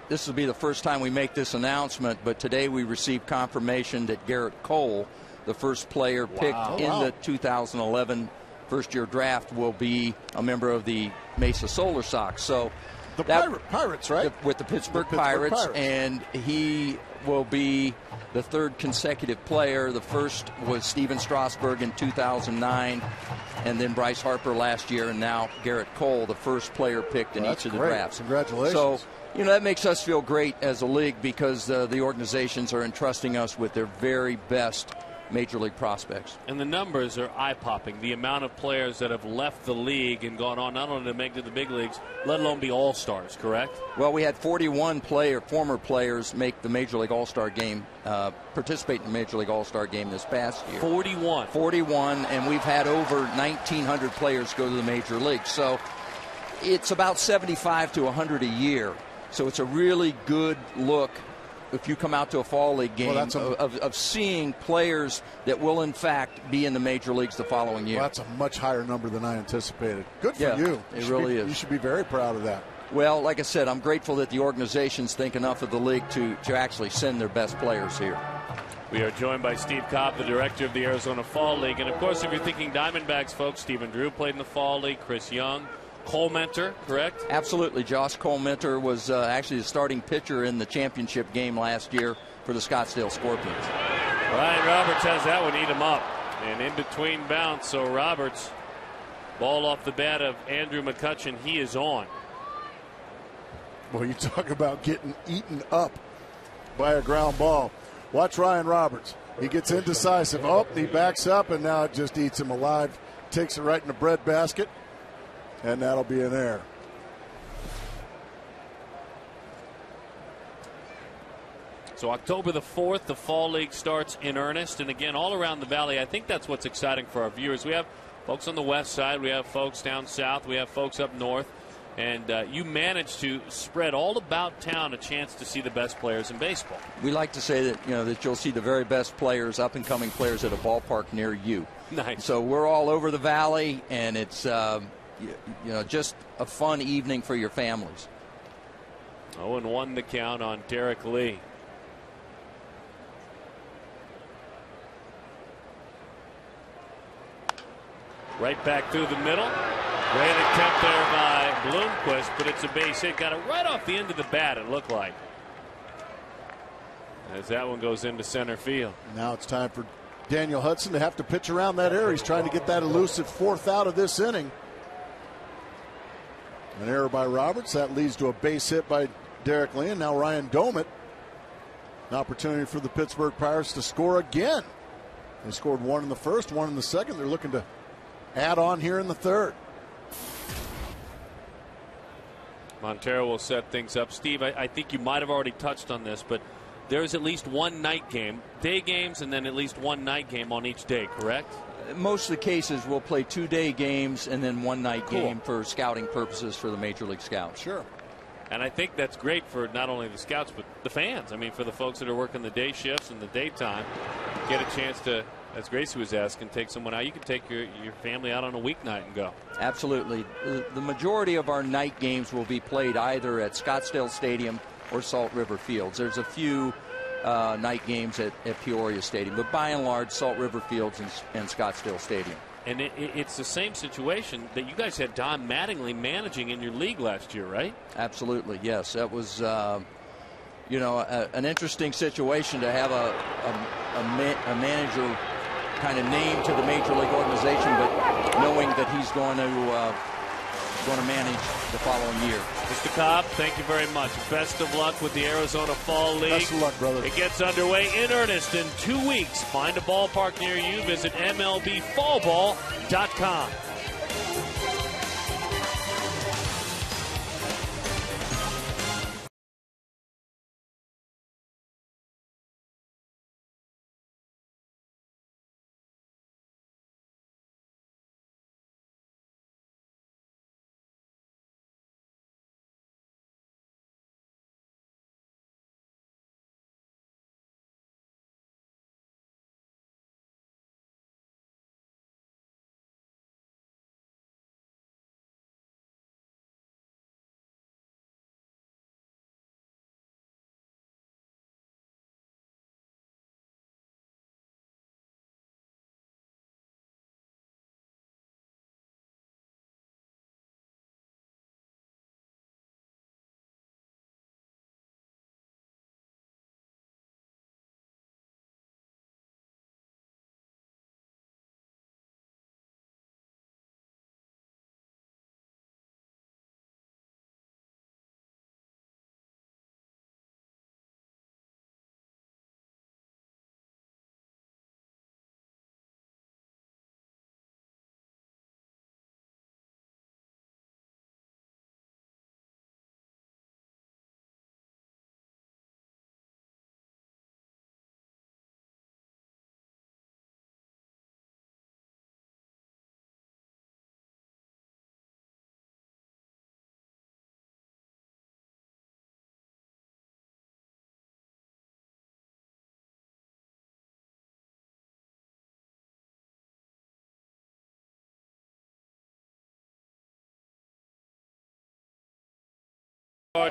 this will be the first time we make this announcement, but today we received confirmation that Garrett Cole, the first player picked in the 2011 first-year draft, will be a member of the Mesa Solar Sox. So the Pirates, right? With the Pittsburgh Pirates, and he will be the 3rd consecutive player. The first was Steven Strasburg in 2009, and then Bryce Harper last year, and now Garrett Cole, the first player picked in each of the drafts. Congratulations. So, that makes us feel great as a league because the organizations are entrusting us with their very best major league prospects. And the numbers are eye-popping. The amount of players that have left the league and gone on not only to make it to the big leagues, let alone be all-stars, correct? Well, we had 41 former players make the Major League All-Star game, participate in the Major League All-Star game this past year. 41, and we've had over 1,900 players go to the Major League. So it's about 75 to 100 a year. So it's a really good look if you come out to a Fall League game of seeing players that will, in fact, be in the major leagues the following year. Well, that's a much higher number than I anticipated. Good for you. It really is. You should be very proud of that. Well, like I said, I'm grateful that the organizations think enough of the league to actually send their best players here. We are joined by Steve Cobb, the director of the Arizona Fall League. And, of course, if you're thinking Diamondbacks, folks, Stephen Drew played in the Fall League, Chris Young, Cole Mentor, correct? Absolutely. Josh Cole Mentor was actually the starting pitcher in the championship game last year for the Scottsdale Scorpions. Ryan Roberts has that one, eat him up. And in between bounce, so Roberts, ball off the bat of Andrew McCutchen, he is on. Well, you talk about getting eaten up by a ground ball. Watch Ryan Roberts. He gets indecisive. Oh, he backs up, and now it just eats him alive. Takes it right in the bread basket. And that'll be an error. So October the 4th, the Fall League starts in earnest. And again, all around the valley, I think that's what's exciting for our viewers. We have folks on the west side. We have folks down south. We have folks up north. And you managed to spread all about town a chance to see the best players in baseball. We like to say that that you'll see the very best players, up and coming players, at a ballpark near you. Nice. So we're all over the valley, and it's just a fun evening for your families. 0-1 the count on Derek Lee. Right back through the middle. Great attempt there by Bloomquist, but it's a base hit. Got it right off the end of the bat, it looked like. As that one goes into center field. Now it's time for Daniel Hudson to have to pitch around that area. He's trying to get that elusive 4th out of this inning. An error by Roberts. That leads to a base hit by Derek Lee. And now Ryan Domit. An opportunity for the Pittsburgh Pirates to score again. They scored 1 in the first, 1 in the second. They're looking to add on here in the third. Montero will set things up. Steve, I think you might have already touched on this, but there's at least one night game, day games, and then at least one night game on each day, correct? Most of the cases we'll play 2-day games and then one night game for scouting purposes for the Major League Scouts. Sure. And I think that's great for not only the scouts, but the fans. I mean, for the folks that are working the day shifts and the daytime, get a chance to, as Gracie was asking, take someone out. You can take your family out on a weeknight and go. Absolutely. The majority of our night games will be played either at Scottsdale Stadium or Salt River Fields. There's a few night games at Peoria Stadium, but by and large, Salt River Fields and Scottsdale Stadium. And it's the same situation that you guys had Don Mattingly managing in your league last year, right? Absolutely, yes. That was, an interesting situation to have a manager kind of named to the Major League organization, but knowing that he's going to manage the following year. Mr. Cobb, thank you very much. Best of luck with the Arizona Fall League. Best of luck, brother. It gets underway in earnest in 2 weeks. Find a ballpark near you. Visit MLBfallball.com.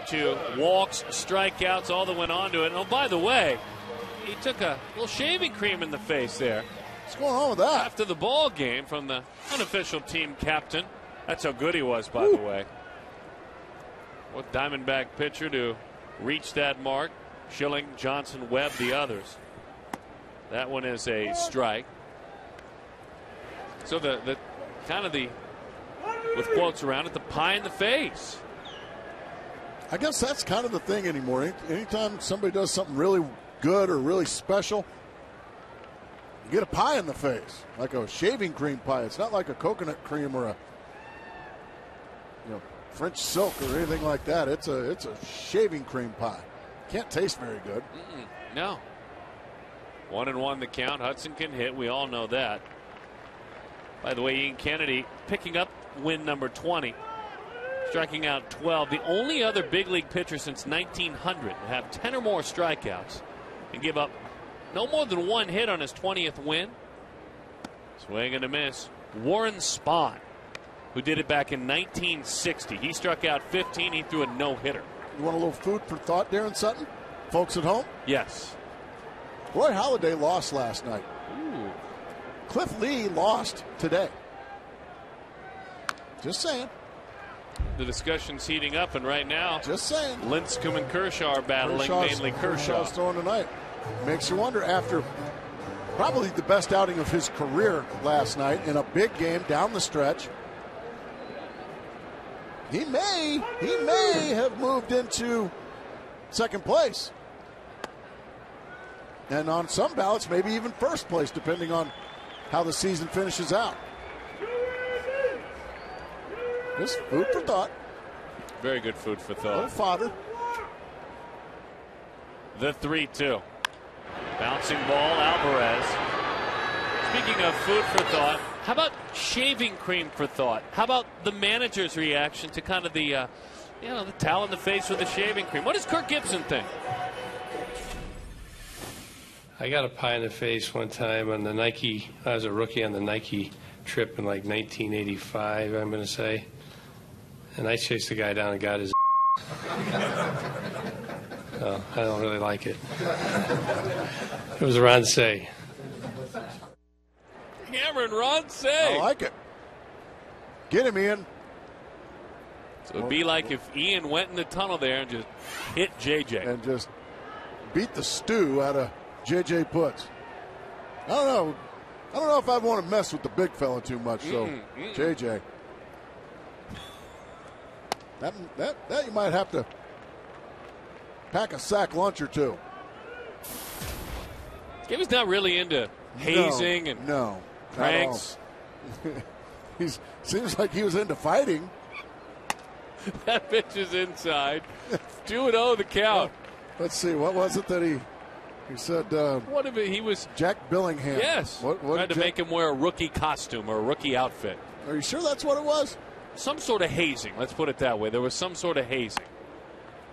To walks, strikeouts, all that went on to it. And oh, by the way, he took a little shaving cream in the face there. What's going on with that? After the ball game from the unofficial team captain. That's how good he was, by the way. What Diamondback pitcher to reach that mark? Schilling, Johnson, Webb, the others. That one is a strike. So the kind of the, with quotes around it, the pie in the face. I guess that's kind of the thing anymore. Anytime somebody does something really good or really special, you get a pie in the face, like a shaving cream pie. It's not like a coconut cream or a French silk or anything like that. It's a shaving cream pie. Can't taste very good. No. 1-1 the count. Hudson can hit. We all know that. By the way, Ian Kennedy picking up win number 20. striking out 12. The only other big league pitcher since 1900 to have 10 or more strikeouts and give up no more than one hit on his 20th win. Swing and a miss. Warren Spahn, who did it back in 1960. He struck out 15. He threw a no-hitter. You want a little food for thought, Darren Sutton? Folks at home? Yes. Roy Halladay lost last night. Ooh. Cliff Lee lost today. Just saying. The discussion's heating up, and right now, just saying, Lincecum and Kershaw are battling, mainly Kershaw. Kershaw's throwing tonight. Makes you wonder, after probably the best outing of his career last night in a big game down the stretch, he may have moved into second place. And on some ballots, maybe even first place, depending on how the season finishes out. Just food for thought. Very good food for thought. Little fodder. The 3-2. Bouncing ball, Alvarez. Speaking of food for thought, how about shaving cream for thought? How about the manager's reaction to kind of the towel in the face with the shaving cream? What does Kirk Gibson think? I got a pie in the face one time on the Nike. I was a rookie on the Nike trip in like 1985, I'm going to say. And I chased the guy down and got his so I don't really like it. It was Ronce. Cameron Ronce. I like it. Get him, Ian. So it would be like if Ian went in the tunnel there and just hit JJ. And just beat the stew out of JJ Putz. I don't know if I want to mess with the big fella too much, so JJ. That you might have to pack a sack lunch or two. He was not really into hazing and pranks. He seems like he was into fighting. That pitch is inside. 2-0 the count. Let's see, what was it that he said? What if he was Jack Billingham? Yes. What tried to make him wear a rookie costume or a rookie outfit. Are you sure that's what it was? Some sort of hazing. Let's put it that way. There was some sort of hazing.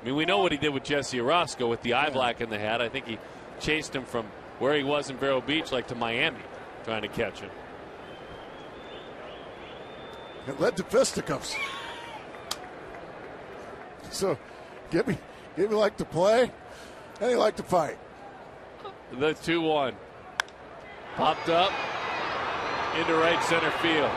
I mean, we know what he did with Jesse Orozco with the eye black in the hat. I think he chased him from where he was in Vero Beach like to Miami, trying to catch him. It led to fisticuffs. So, Gibby liked to play, and he liked to fight. The 2-1. Popped up into right center field.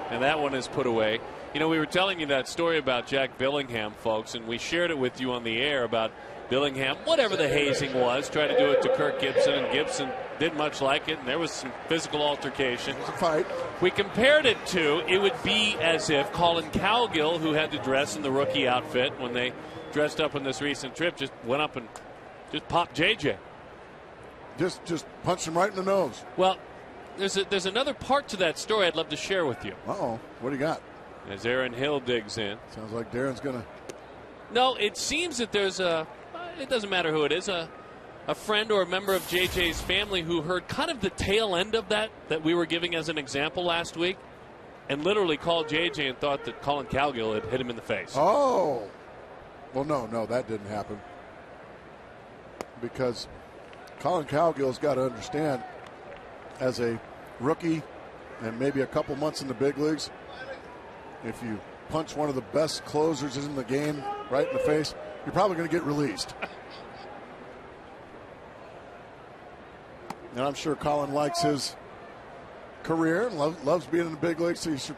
And that one is put away. You know, we were telling you that story about Jack Billingham, folks, and we shared it with you on the air about Billingham, whatever the hazing was, tried to do it to Kirk Gibson, and Gibson didn't much like it, and there was some physical altercation. It was a fight. We compared it to, it would be as if Colin Cowgill, who had to dress in the rookie outfit when they dressed up on this recent trip, just went up and just popped JJ. Just punched him right in the nose. Well, there's another part to that story I'd love to share with you. Uh-oh. What do you got? As Aaron Hill digs in. Sounds like Darren's going to... No, it seems that there's it doesn't matter who it is, a friend or a member of JJ's family who heard kind of the tail end of that we were giving as an example last week and literally called JJ and thought that Colin Cowgill had hit him in the face. Oh. Well, no, that didn't happen. Because Colin Cowgill's got to understand, as a rookie and maybe a couple months in the big leagues, if you punch one of the best closers in the game right in the face, you're probably going to get released. And I'm sure Colin likes his career and loves being in the big leagues, so you should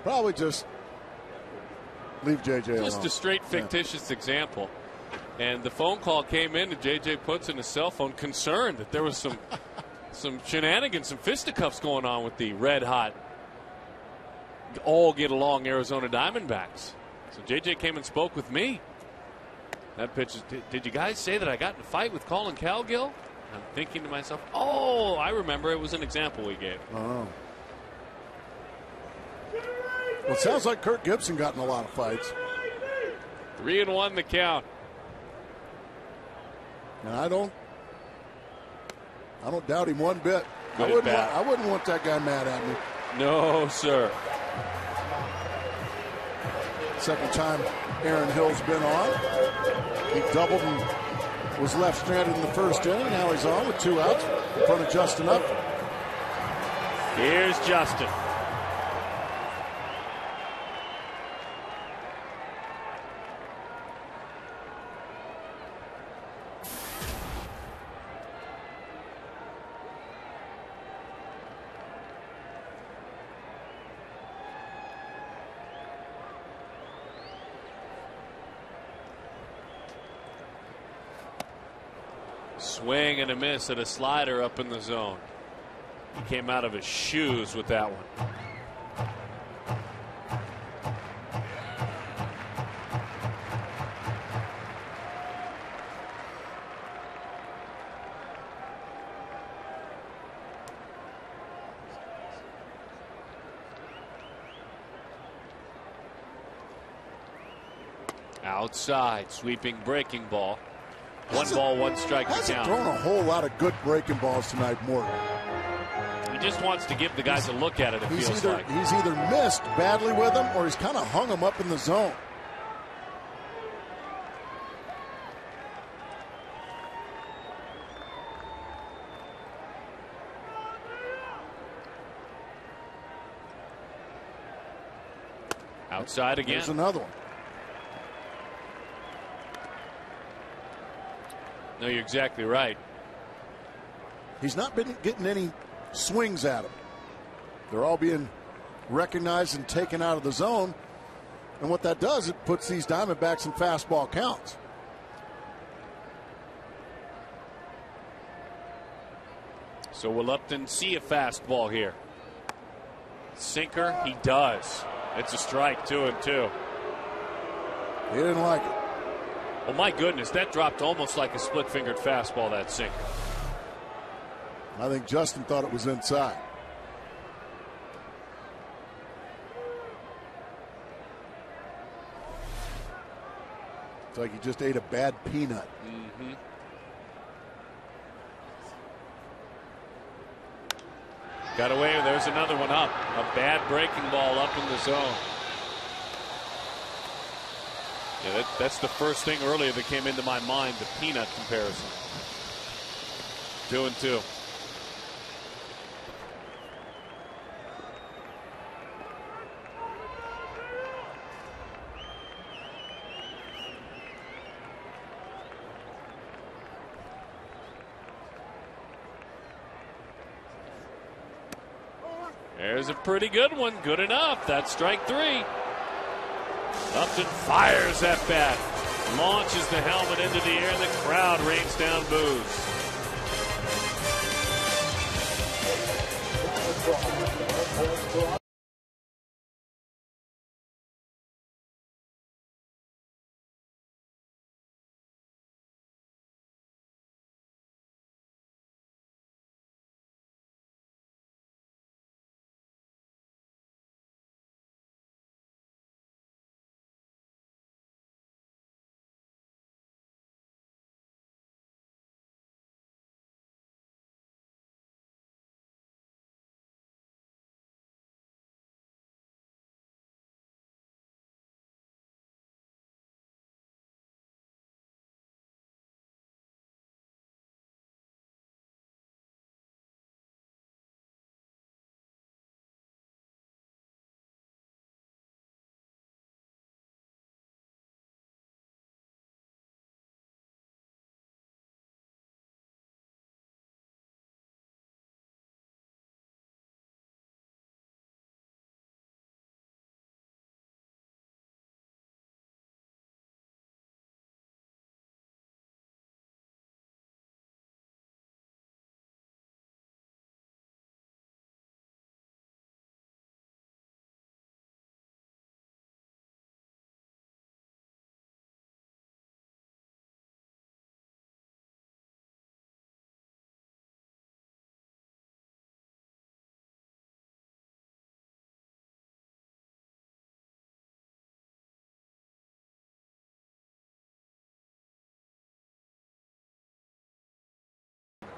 probably just leave JJ alone. Just a straight fictitious example. And the phone call came in, and JJ puts in his cell phone, concerned that there was some shenanigans, some fisticuffs going on with the red-hot, all-get-along Arizona Diamondbacks. So JJ came and spoke with me. That pitch is, did you guys say that I got in a fight with Colin Cowgill? I'm thinking to myself, oh, I remember. It was an example we gave. Oh. Well, it sounds like Kirk Gibson got in a lot of fights. 3-1 the count. And I don't doubt him one bit. I wouldn't want that guy mad at me. No, sir. Second time Aaron Hill's been on. He doubled and was left stranded in the first inning. Now he's on with 2 outs in front of Justin Upton. Here's Justin. Swing and a miss at a slider up in the zone. He came out of his shoes with that one. Outside, sweeping breaking ball. 1 ball, 1 strike to count. Hasn't thrown a whole lot of good breaking balls tonight, Morton. He just wants to give the guys a look at it, it feels like. He's either missed badly with them or he's kind of hung them up in the zone. Outside again. There's another one. No, you're exactly right. He's not been getting any swings at him. They're all being recognized and taken out of the zone. And what that does, it puts these Diamondbacks in fastball counts. So will Upton see a fastball here? Sinker, he does. It's a strike, 2-2. He didn't like it. Well, my goodness, that dropped almost like a split-fingered fastball, that sinker. I think Justin thought it was inside. It's like he just ate a bad peanut. Mm-hmm. Got away. There's another one up. A bad breaking ball up in the zone. Yeah, that's the first thing earlier that came into my mind, the peanut comparison. 2-2. There's a pretty good one. Good enough. That's strike 3. Upton fires that bat, launches the helmet into the air, and the crowd rains down boos.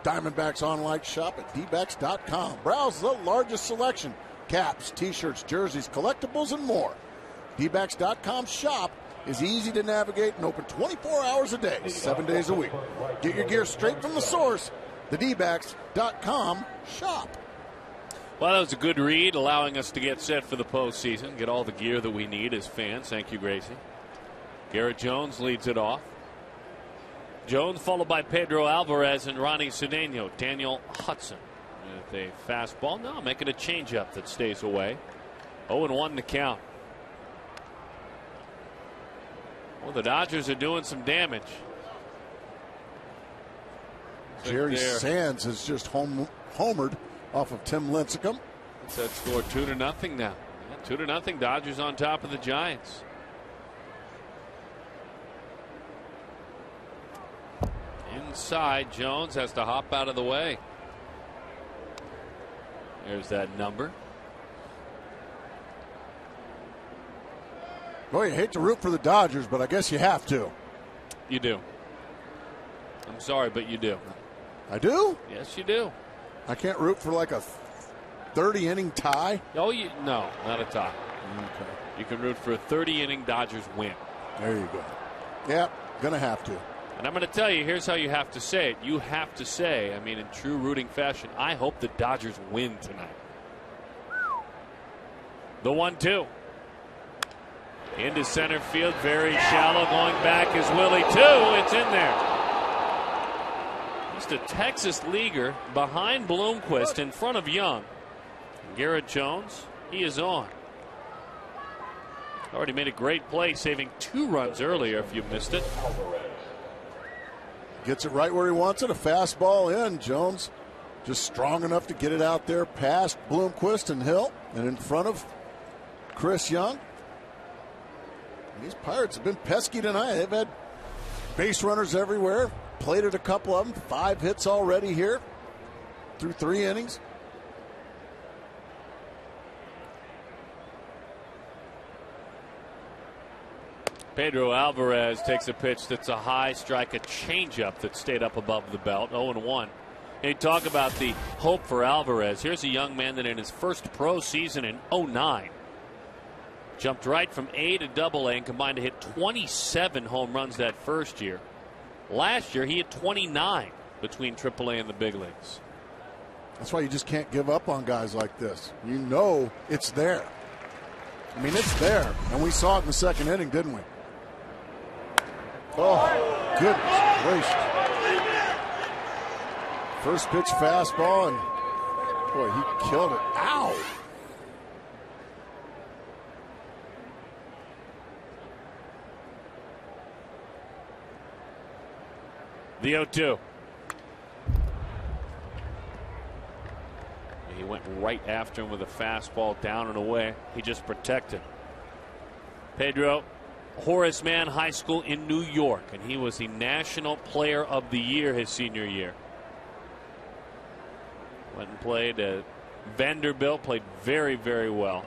Diamondbacks online shop at dbacks.com. Browse the largest selection: caps, t-shirts, jerseys, collectibles, and more. DBacks.com shop is easy to navigate and open 24 hours a day, 7 days a week. Get your gear straight from the source, the DBacks.com shop. Well, that was a good read, allowing us to get set for the postseason, get all the gear that we need as fans. Thank you, Gracie. Garrett Jones leads it off. Jones followed by Pedro Alvarez and Ronnie Cedeno. Daniel Hudson with a fastball. No, making a changeup that stays away. 0-1 to count. Well, the Dodgers are doing some damage. Jerry Sands has just homered off of Tim Lincecum. It's that score 2-0 now. 2-0. Dodgers on top of the Giants. Inside, Jones has to hop out of the way. There's that number. Boy, you hate to root for the Dodgers, but I guess you have to. You do. I'm sorry, but you do. I do? Yes, you do. I can't root for like a 30-inning tie? Oh, no, not a tie. Okay. You can root for a 30-inning Dodgers win. There you go. Yep, gonna have to. And I'm going to tell you, here's how you have to say it. You have to say, I mean, in true rooting fashion, I hope the Dodgers win tonight. The 1-2. Into center field, very shallow. Going back is Willie, too. It's in there. Just a Texas leaguer behind Bloomquist in front of Young. Garrett Jones, he is on. Already made a great play, saving 2 runs earlier if you missed it. Gets it right where he wants it. A fastball in. Jones just strong enough to get it out there past Bloomquist and Hill and in front of Chris Young. And these Pirates have been pesky tonight. They've had base runners everywhere. Plated a couple of them. 5 hits already here through 3 innings. Pedro Alvarez takes a pitch that's a high strike, a changeup that stayed up above the belt. 0-1. And you talk about the hope for Alvarez. Here's a young man that in his first pro season in 2009 jumped right from A to AA and combined to hit 27 home runs that first year. Last year he had 29 between AAA and the big leagues. That's why you just can't give up on guys like this. You know it's there. I mean, it's there. And we saw it in the second inning, didn't we? Oh, goodness gracious. First pitch fastball, and boy, he killed it. Ow! The 0-2. He went right after him with a fastball down and away. He just protected. Pedro, Horace Mann High School in New York, and he was the National Player of the Year his senior year. Went and played at Vanderbilt, played very, very well.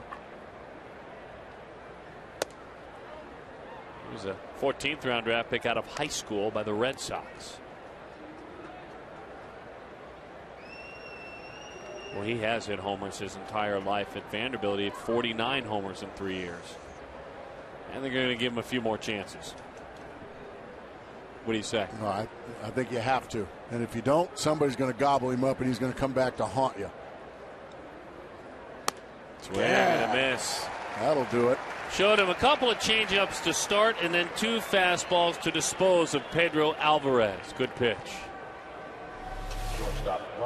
He was a 14th round draft pick out of high school by the Red Sox. Well, he has hit homers his entire life at Vanderbilt. He had 49 homers in 3 years. And they're going to give him a few more chances. What do you say? No, I think you have to. And if you don't, somebody's going to gobble him up and he's going to come back to haunt you. Swing and a miss. That'll do it. Showed him a couple of changeups to start and then 2 fastballs to dispose of Pedro Alvarez. Good pitch.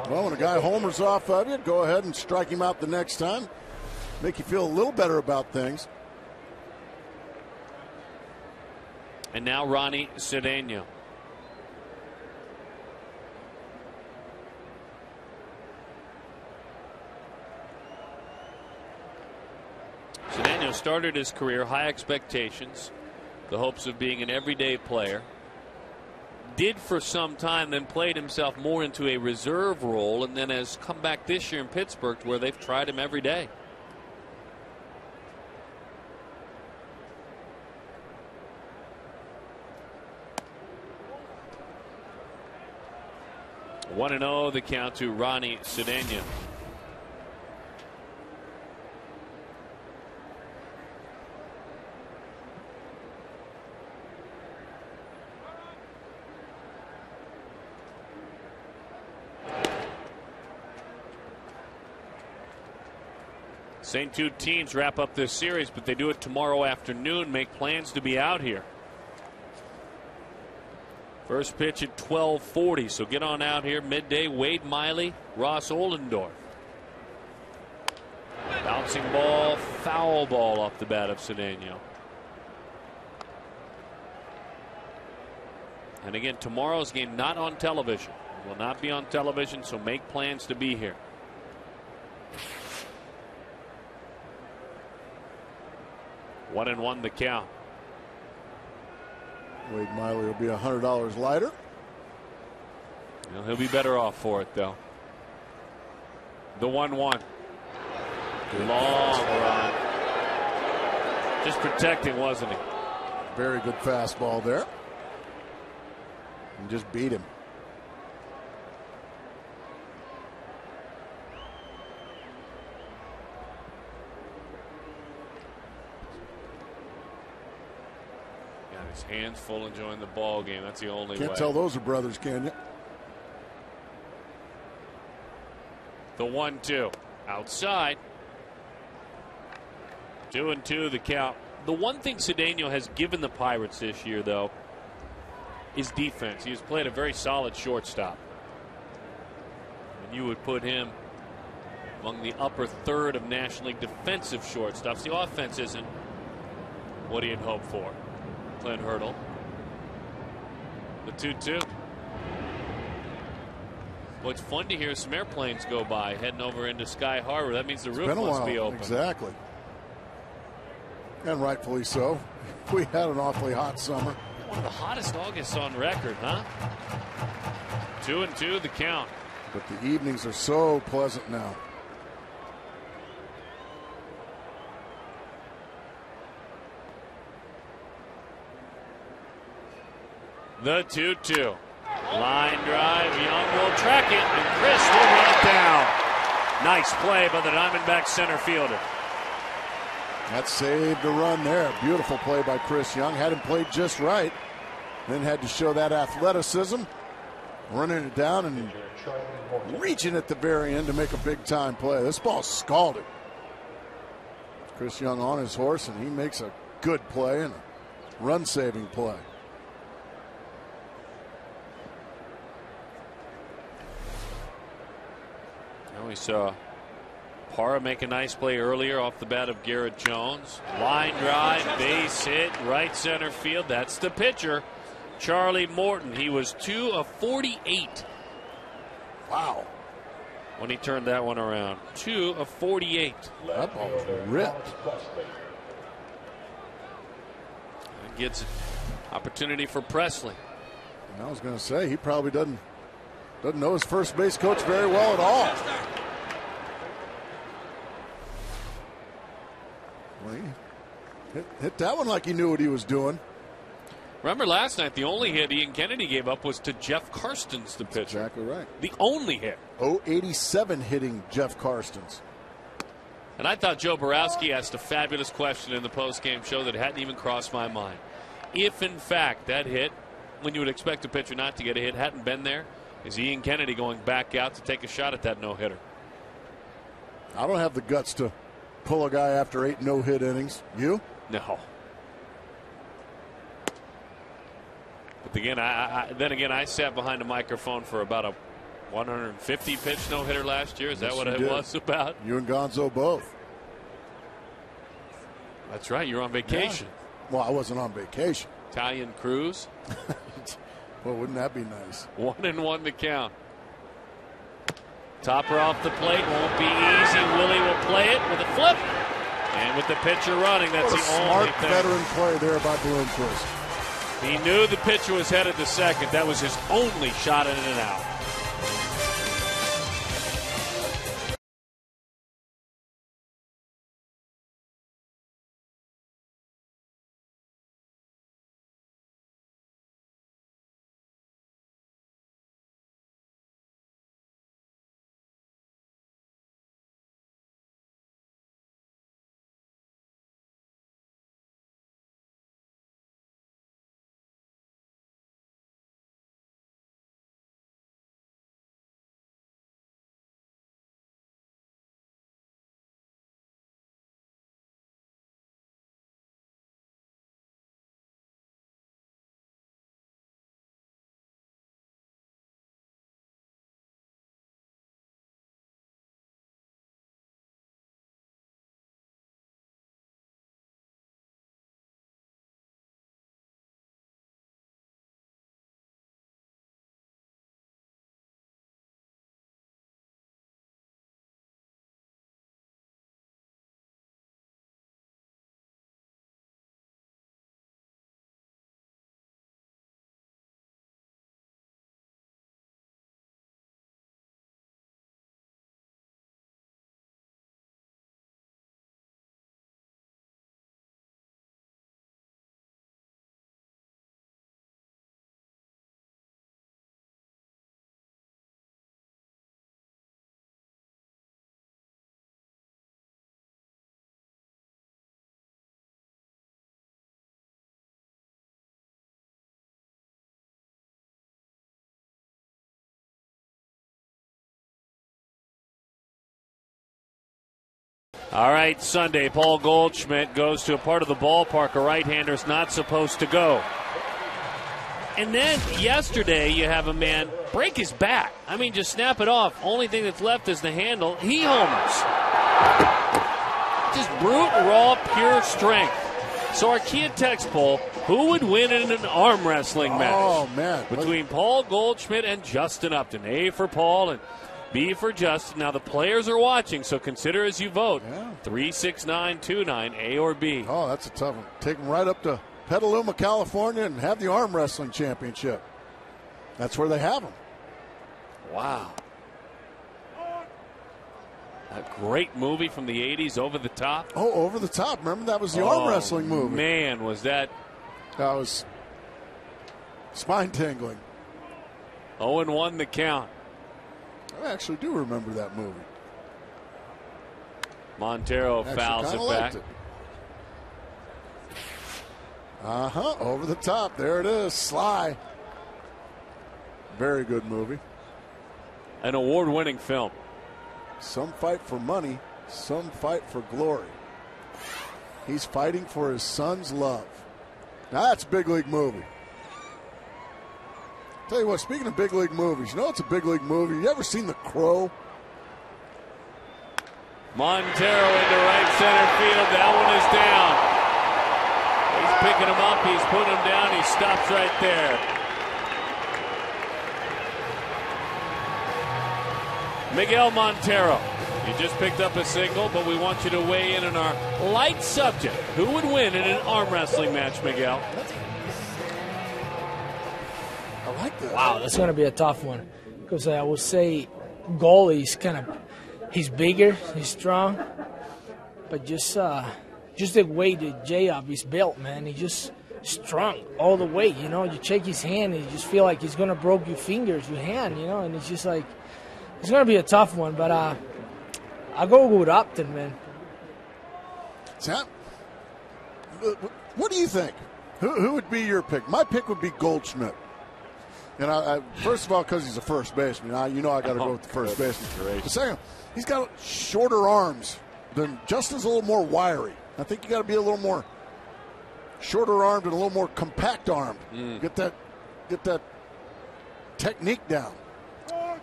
Well, when a guy homers off of you, go ahead and strike him out the next time. Make you feel a little better about things. And now Ronnie Cedeno. Cedeno started his career high expectations, the hopes of being an everyday player. Did for some time, then played himself more into a reserve role, and then has come back this year in Pittsburgh where they've tried him every day. One and 0 the count to Ronnie Cedeno. Same two teams wrap up this series, but they do it tomorrow afternoon. Make plans to be out here. First pitch at 12:40, so get on out here midday. Wade Miley, Ross Oldendorf. Bouncing ball, foul ball off the bat of Cedeno. And again, tomorrow's game not on television. It will not be on television, so make plans to be here. One and one the count. Wade Miley will be $100 lighter. Well, he'll be better off for it, though. The 1-1. Long run. Just protecting, wasn't he? Very good fastball there. And just beat him. Got his hands full enjoying the ball game. That's the only way. Can't tell those are brothers, can you? The 1-2. Outside. 2-2 the count. The one thing Cedeno has given the Pirates this year, though, is defense. He has played a very solid shortstop. And you would put him among the upper third of National League defensive shortstops. The offense isn't what he had hoped for. Clint Hurdle. The 2-2. Well, it's fun to hear some airplanes go by heading over into Sky Harbor. That means the roof must be open. Exactly. And rightfully so. We had an awfully hot summer. One of the hottest Augusts on record, huh? 2-2 the count. But the evenings are so pleasant now. The 2-2. Line drive. Young will track it, and Chris will run it down. Nice play by the Diamondback center fielder. That saved a run there. Beautiful play by Chris Young. Had him played just right. Then had to show that athleticism. Running it down and reaching at the very end to make a big time play. This ball's scalded. Chris Young on his horse, and he makes a good play and a run saving play. We saw Parra make a nice play earlier off the bat of Garrett Jones. Line drive, base hit, right center field. That's the pitcher, Charlie Morton. He was 2 of 48. Wow. When he turned that one around. 2 of 48. That ball was ripped. That gets opportunity for Presley. And I was going to say, he probably doesn't know his first base coach very well at all. Well, he hit that one like he knew what he was doing. Remember last night, the only hit Ian Kennedy gave up was to Jeff Karstens, the pitcher. Exactly right. The only hit. 087 hitting Jeff Karstens. And I thought Joe Borowski asked a fabulous question in the postgame show that hadn't even crossed my mind. If, in fact, that hit, when you would expect a pitcher not to get a hit, hadn't been there, is Ian Kennedy going back out to take a shot at that no-hitter? I don't have the guts to pull a guy after 8 no-hit innings. You? No. But again, I sat behind a microphone for about a 150 pitch no-hitter last year. Is that what it was about? You and Gonzo both. That's right. You're on vacation. Yeah. Well, I wasn't on vacation. Italian cruise. Well, wouldn't that be nice? 1-1 to count. Topper off the plate. Won't be easy. Willie will play it with a flip. And with the pitcher running, that's the only thing. Smart veteran play there by Bloomquist. He knew the pitcher was headed to second. That was his only shot in and out. All right, Sunday, Paul Goldschmidt goes to a part of the ballpark a right-hander's not supposed to go. And then yesterday you have a man break his back. I mean, just snap it off. Only thing that's left is the handle. He homers. Just brute, raw, pure strength. So our key text poll, who would win in an arm wrestling match? Oh, man. Between Paul Goldschmidt and Justin Upton. A for Paul and B for Justin. Now the players are watching, so consider as you vote. Yeah. 36929, A or B. Oh, that's a tough one. Take them right up to Petaluma, California, and have the arm wrestling championship. That's where they have them. Wow. A great movie from the 80s, Over the Top. Oh, Over the Top. Remember, that was the arm wrestling movie. Man, was that. That was spine-tingling. 0-1 the count. I actually do remember that movie. Montero fouls it back. Over the Top. There it is. Sly. Very good movie. An award-winning film. Some fight for money, some fight for glory. He's fighting for his son's love. Now that's a big league movie. Tell you what, speaking of big league movies, you know it's a big league movie? You ever seen The Crow? Montero into right center field. That one is down. He's picking him up. He's putting him down. He stops right there. Miguel Montero. You just picked up a single, but we want you to weigh in on our light subject. Who would win in an arm wrestling match, Miguel? I like that. Wow, that's going to be a tough one. Because I would say goalie's he's bigger, he's strong. But just the way that J-Up is built, man, he's just strong all the way. You know, you shake his hand and you just feel like he's going to break your fingers, your hand, you know, and it's just like, it's going to be a tough one, but I'll go with Upton, man. Sam, what do you think? Who would be your pick? My pick would be Goldschmidt. And I first of all, because he's a first baseman. I got to go with the first baseman. The second, he's got shorter arms than Justin's a little more wiry. I think you got to be a little more shorter armed and a little more compact armed. Get that technique down.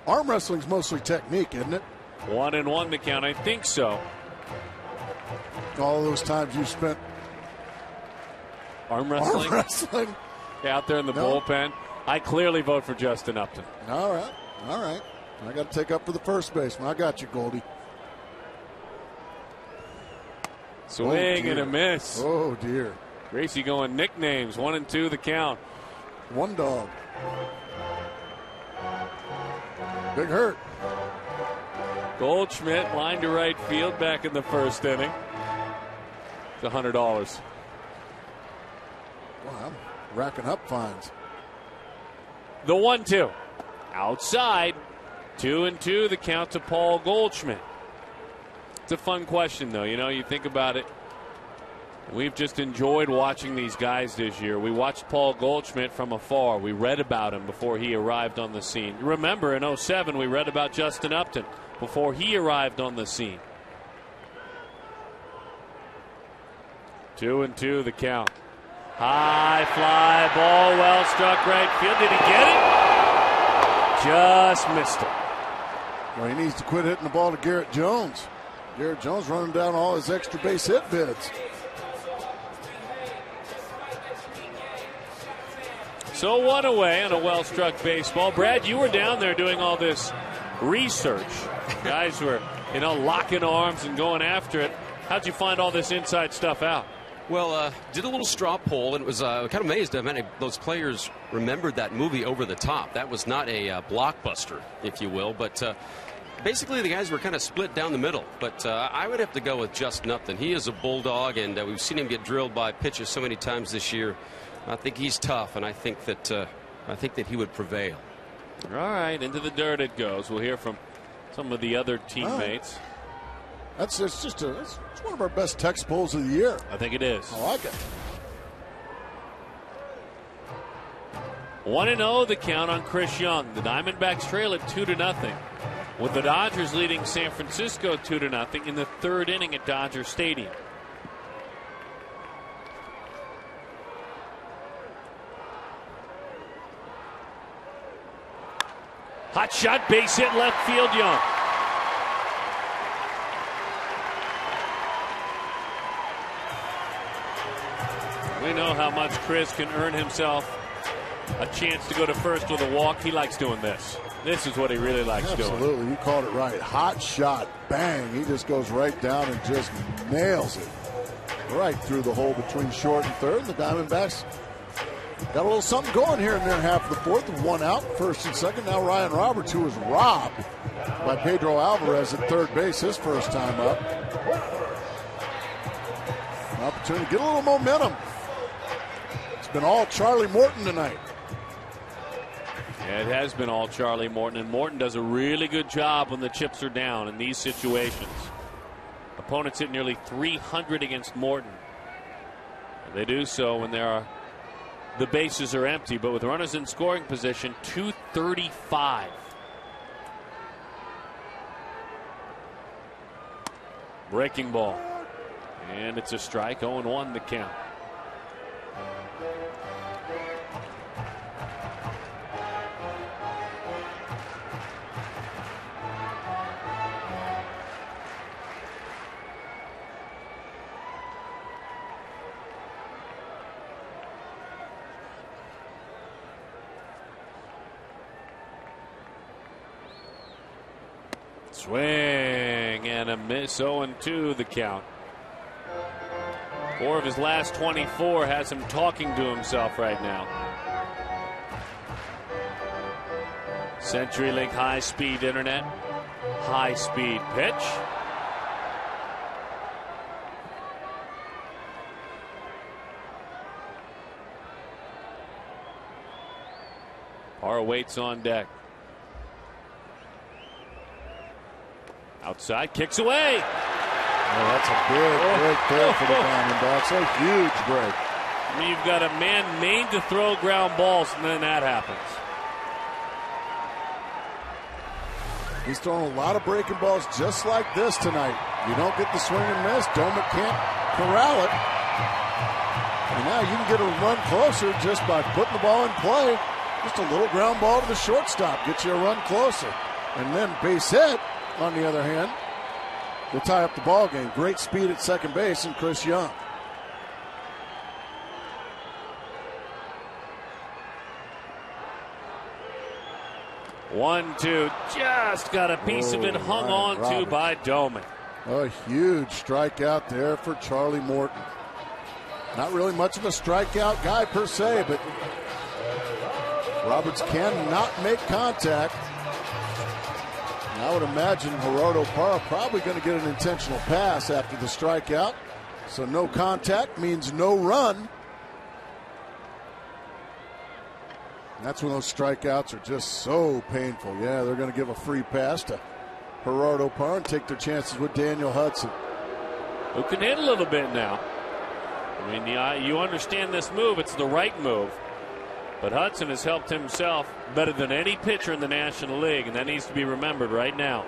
Arm wrestling's mostly technique, isn't it? 1-1 to count. I think so. All those times you spent arm wrestling? Out there in the bullpen. I clearly vote for Justin Upton. All right. I got to take up for the first baseman. I got you, Goldie. Swing and a miss. Oh, dear. Gracie going nicknames. 1-2 the count. One dog. Big hurt. Goldschmidt line to right field back in the first inning. It's $100. Well, I'm racking up fines. The 1-2. Outside. 2-2 the count to Paul Goldschmidt. It's a fun question, though. You know, you think about it. We've just enjoyed watching these guys this year. We watched Paul Goldschmidt from afar. We read about him before he arrived on the scene. Remember, in 2007, we read about Justin Upton before he arrived on the scene. 2-2 the count. High fly ball, well struck right field. Did he get it? Just missed it. Well, he needs to quit hitting the ball to Garrett Jones. Garrett Jones running down all his extra base hit bids. So one away on a well-struck baseball. Brad, you were down there doing all this research. Guys were, locking arms and going after it. How'd you find all this inside stuff out? Well, did a little straw poll, and it was kind of amazed how many of those players remembered that movie Over the Top. That was not a blockbuster, if you will, but basically the guys were kind of split down the middle. But I would have to go with Justin Upton. He is a bulldog, and we've seen him get drilled by pitches so many times this year. I think he's tough, and I think that he would prevail. All right, into the dirt it goes. We'll hear from some of the other teammates. It's one of our best text polls of the year. I think it is. I like it. 1-0 the count on Chris Young. The Diamondbacks trail at 2-0. with the Dodgers leading San Francisco 2-0 in the third inning at Dodger Stadium. Hot shot, base hit, left field, Young. We know how much Chris can earn himself a chance to go to first with a walk. He likes doing this. This is what he really likes doing. Absolutely, you called it right. Hot shot, bang. He just goes right down and just nails it right through the hole between short and third. And the Diamondbacks got a little something going here in their half of the fourth. One out, first and second. Now Ryan Roberts, who was robbed by Pedro Alvarez at third base his first time up. An opportunity to get a little momentum. It's been all Charlie Morton tonight. Yeah, it has been all Charlie Morton, and Morton does a really good job when the chips are down in these situations. Opponents hit nearly 300 against Morton. They do so when the bases are empty, but with runners in scoring position, 235. Breaking ball. And it's a strike, 0-1 the count. Swing and a miss, 0-2 the count. 4 of his last 24 has him talking to himself right now. CenturyLink high-speed internet, high-speed pitch. Parr waits on deck. Outside, kicks away. Oh, that's a big break there for the Diamondbacks. A huge break. I mean, you've got a man made to throw ground balls, and then that happens. He's throwing a lot of breaking balls just like this tonight. You don't get the swing and miss. Domek can't corral it. And now you can get a run closer just by putting the ball in play. Just a little ground ball to the shortstop. Gets you a run closer. And then base hit, on the other hand, will tie up the ball game. Great speed at second base, and Chris Young. One, two, just got a piece of it hung on to by Domek. A huge strikeout there for Charlie Morton. Not really much of a strikeout guy per se, but Roberts cannot make contact. And I would imagine Gerardo Parra probably going to get an intentional pass after the strikeout. So no contact means no run. And that's when those strikeouts are just so painful. Yeah, they're going to give a free pass to Gerardo Parra and take their chances with Daniel Hudson. Who can hit a little bit now. I mean, you understand this move. It's the right move. But Hudson has helped himself better than any pitcher in the National League, and that needs to be remembered right now.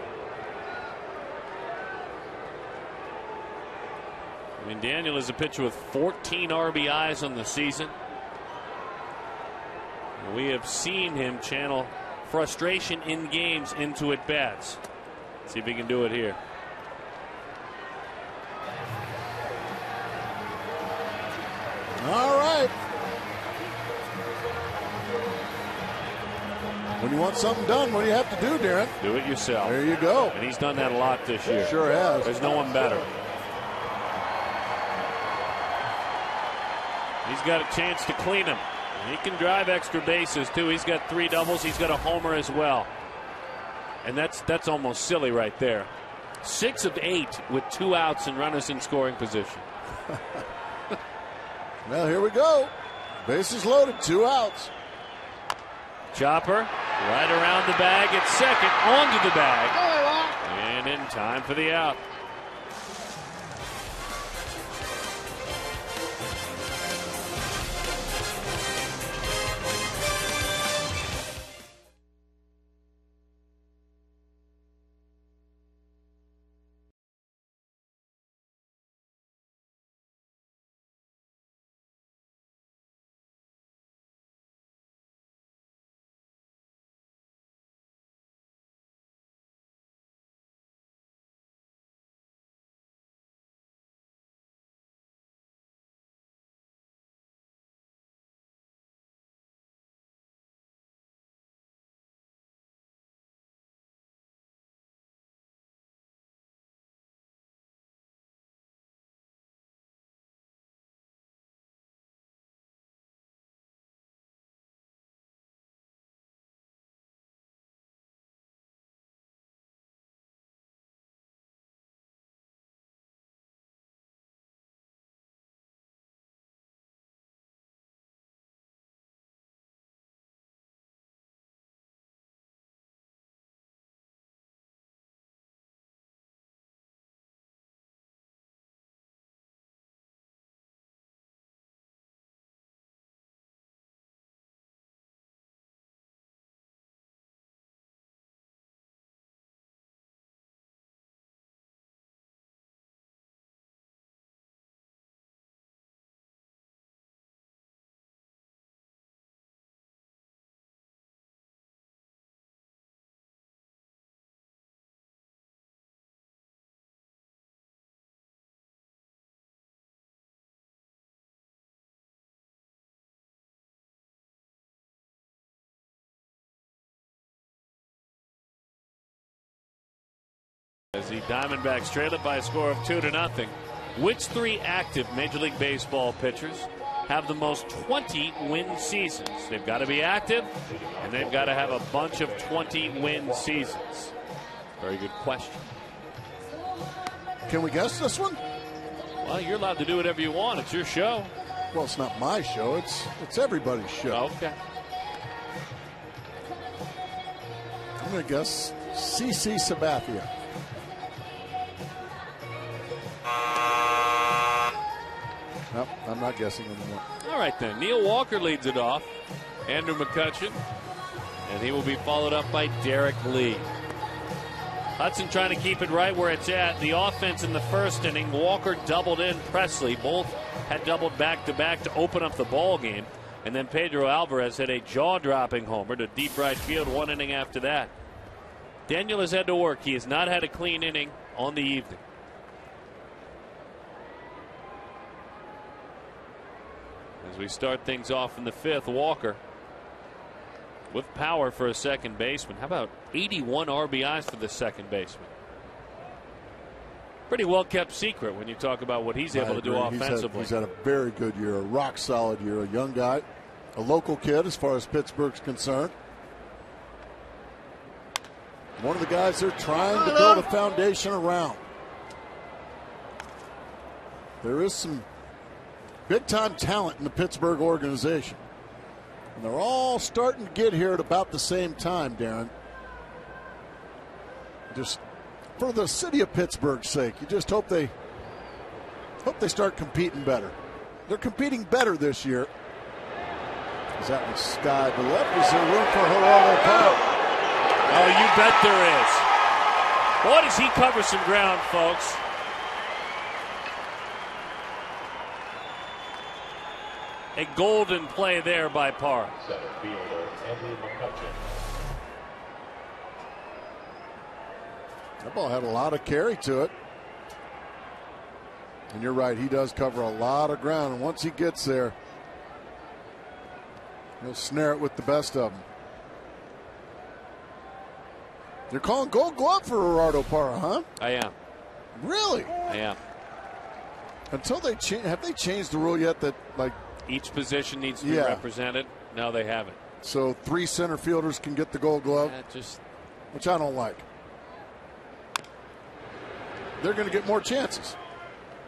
I mean, Daniel is a pitcher with 14 RBIs on the season. And we have seen him channel frustration in games into at-bats. See if he can do it here. All right. When you want something done, what do you have to do, Darren? Do it yourself. There you go. And he's done that a lot this year. Sure has. There's no one better. He's got a chance to clean him. He can drive extra bases, too. He's got 3 doubles. He's got a homer as well. And that's almost silly right there. 6 of 8 with 2 outs and runners in scoring position. Well, here we go. Bases loaded, 2 outs. Chopper right around the bag at second, onto the bag, and in time for the out. As the Diamondbacks trail it by a score of 2-0. Which three active Major League Baseball pitchers have the most 20-win seasons? They've got to be active, and they've got to have a bunch of 20-win seasons. Very good question. Can we guess this one? Well, you're allowed to do whatever you want. It's your show. Well, it's not my show. It's everybody's show. Okay. I'm going to guess CC Sabathia. Nope, I'm not guessing anymore. All right, then. Neil Walker leads it off. Andrew McCutchen. And he will be followed up by Derek Lee. Hudson trying to keep it right where it's at. The offense in the first inning, Walker doubled in Presley. Both had doubled back-to-back to open up the ball game. And then Pedro Alvarez hit a jaw-dropping homer to deep right field 1 inning after that. Daniel has had to work. He has not had a clean inning on the evening. As we start things off in the fifth, Walker with power for a second baseman. How about 81 RBIs for the second baseman? Pretty well kept secret when you talk about what he's able to do offensively. He's had a very good year, a rock solid year, a young guy, a local kid as far as Pittsburgh's concerned. One of the guys they're trying to build a foundation around. There is some big-time talent in the Pittsburgh organization. And they're all starting to get here at about the same time, Darren. Just for the city of Pittsburgh's sake, you just hope they start competing better. They're competing better this year. Is that one sky to left? Is there room for Geraldo Parra? Oh, you bet there is. Boy, does he cover some ground, folks. A golden play there by Parra. Center fielder Andrew McCutchen. That ball had a lot of carry to it. And you're right, he does cover a lot of ground. And once he gets there, he'll snare it with the best of them. You're calling Gold Glove for Geraldo Parra, huh? I am. Really? I am. Until they have they changed the rule yet that like each position needs to be represented? No, they haven't. So 3 center fielders can get the Gold Glove, which I don't like. They're going to get more chances.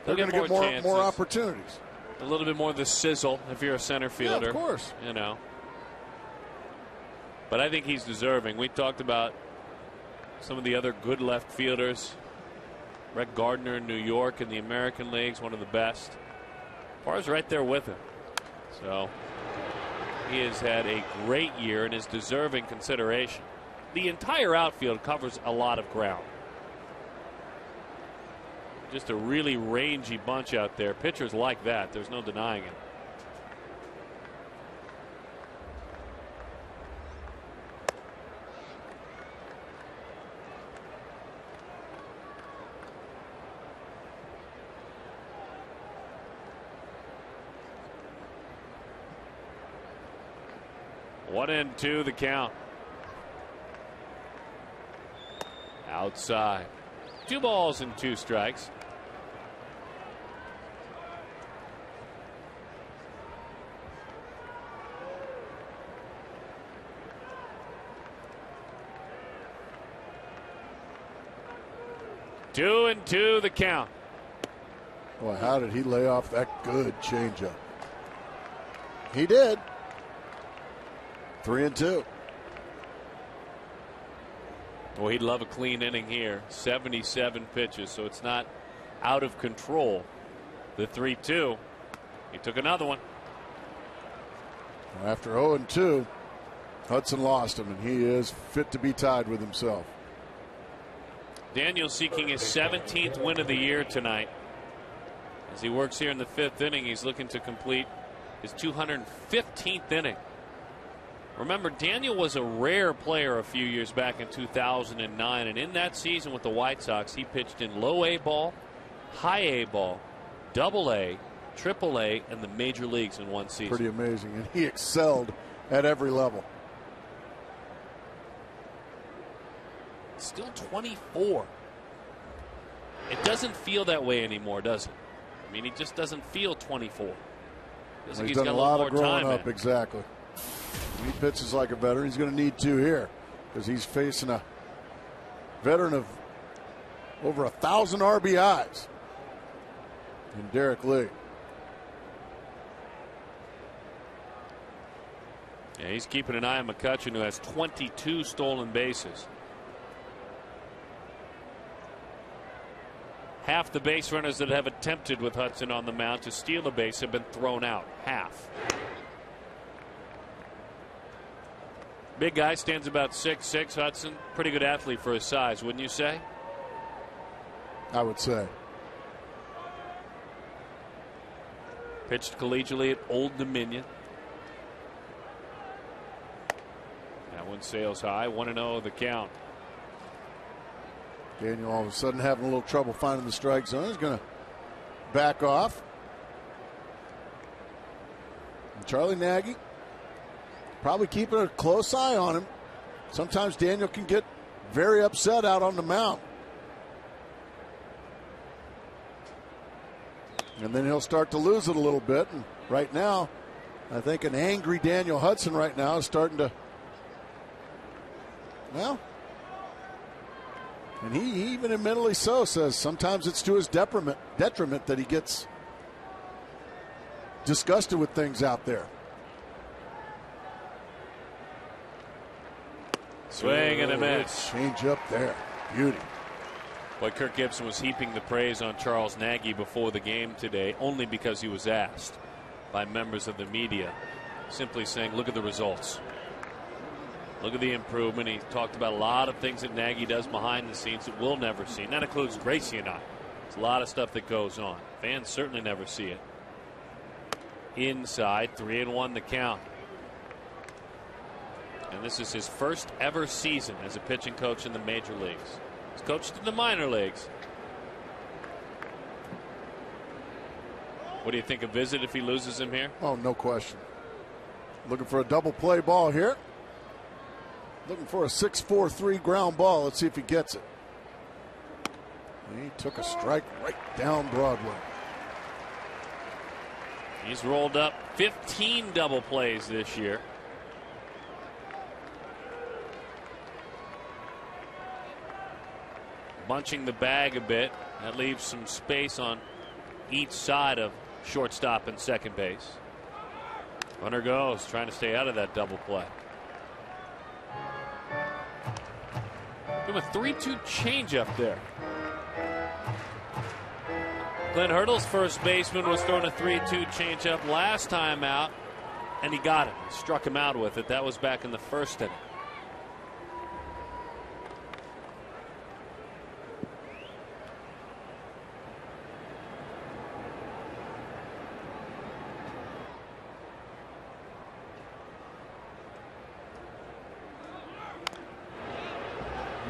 They're going to get more opportunities. A little bit more of the sizzle if you're a center fielder. Yeah, of course. You know. But I think he's deserving. We talked about some of the other good left fielders. Brett Gardner in New York in the American Leagues, one of the best. Parra's right there with him. So he has had a great year and is deserving consideration. The entire outfield covers a lot of ground. Just a really rangy bunch out there. Pitchers like that. There's no denying it. One and two, the count. Outside. 2 balls and 2 strikes. Two and two, the count. Boy, how did he lay off that good changeup? He did. 3 and 2. Well, he'd love a clean inning here. 77 pitches, so it's not out of control. The 3-2. He took another one. After 0 and 2, Hudson lost him, and he is fit to be tied with himself. Daniel seeking his 17th win of the year tonight. As he works here in the 5th inning, he's looking to complete his 215th inning. Remember, Daniel was a rare player a few years back in 2009, and in that season with the White Sox, he pitched in low A ball, high A ball, double A, triple A, and the major leagues in one season. Pretty amazing, and he excelled at every level. Still 24. It doesn't feel that way anymore, does it? I mean, he just doesn't feel 24. He's done a lot of growing up, exactly. He pitches like a veteran. He's going to need to here because he's facing a veteran of over 1,000 RBIs in Derek Lee. Yeah, he's keeping an eye on McCutchen, who has 22 stolen bases. Half the base runners that have attempted with Hudson on the mound to steal a base have been thrown out. Half. Big guy, stands about 6'6", Hudson. Pretty good athlete for his size, wouldn't you say? I would say. Pitched collegiately at Old Dominion. That one sails high. 1-0 the count. Daniel all of a sudden having a little trouble finding the strike zone. He's going to back off. And Charlie Nagy probably keeping a close eye on him. Sometimes Daniel can get very upset out on the mound. And then he'll start to lose it a little bit. And right now, I think an angry Daniel Hudson right now is starting to, well, and he even admittedly so says sometimes it's to his detriment that he gets disgusted with things out there. Swing and a miss. Change up there. Beauty. Boy, Kirk Gibson was heaping the praise on Charles Nagy before the game today, only because he was asked by members of the media, simply saying, look at the results. Look at the improvement. He talked about a lot of things that Nagy does behind the scenes that we'll never see. And that includes Gracie and I. There's a lot of stuff that goes on. Fans certainly never see it. Inside, 3-1 the count. And this is his first ever season as a pitching coach in the major leagues. He's coached in the minor leagues. What do you think, a visit if he loses him here? Oh, no question. Looking for a double play ball here. Looking for a 6-4-3 ground ball. Let's see if he gets it. He took a strike right down Broadway. He's rolled up 15 double plays this year. Bunching the bag a bit. That leaves some space on each side of shortstop and second base. Runner goes, trying to stay out of that double play. A 3-2 changeup there. Glenn Hurdle's first baseman was throwing a 3-2 changeup last time out, and he got it. He struck him out with it. That was back in the first inning.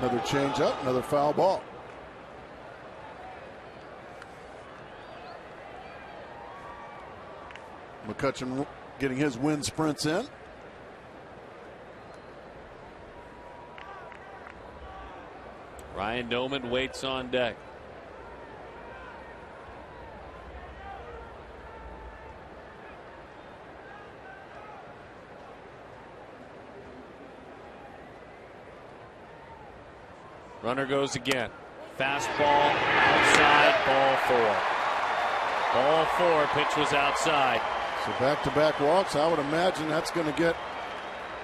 Another changeup, another foul ball. McCutchen getting his wind sprints in. Ryan Doman waits on deck. Runner goes again. Fastball outside, ball four. Ball four, pitch was outside. So back-to-back walks. I would imagine that's going to get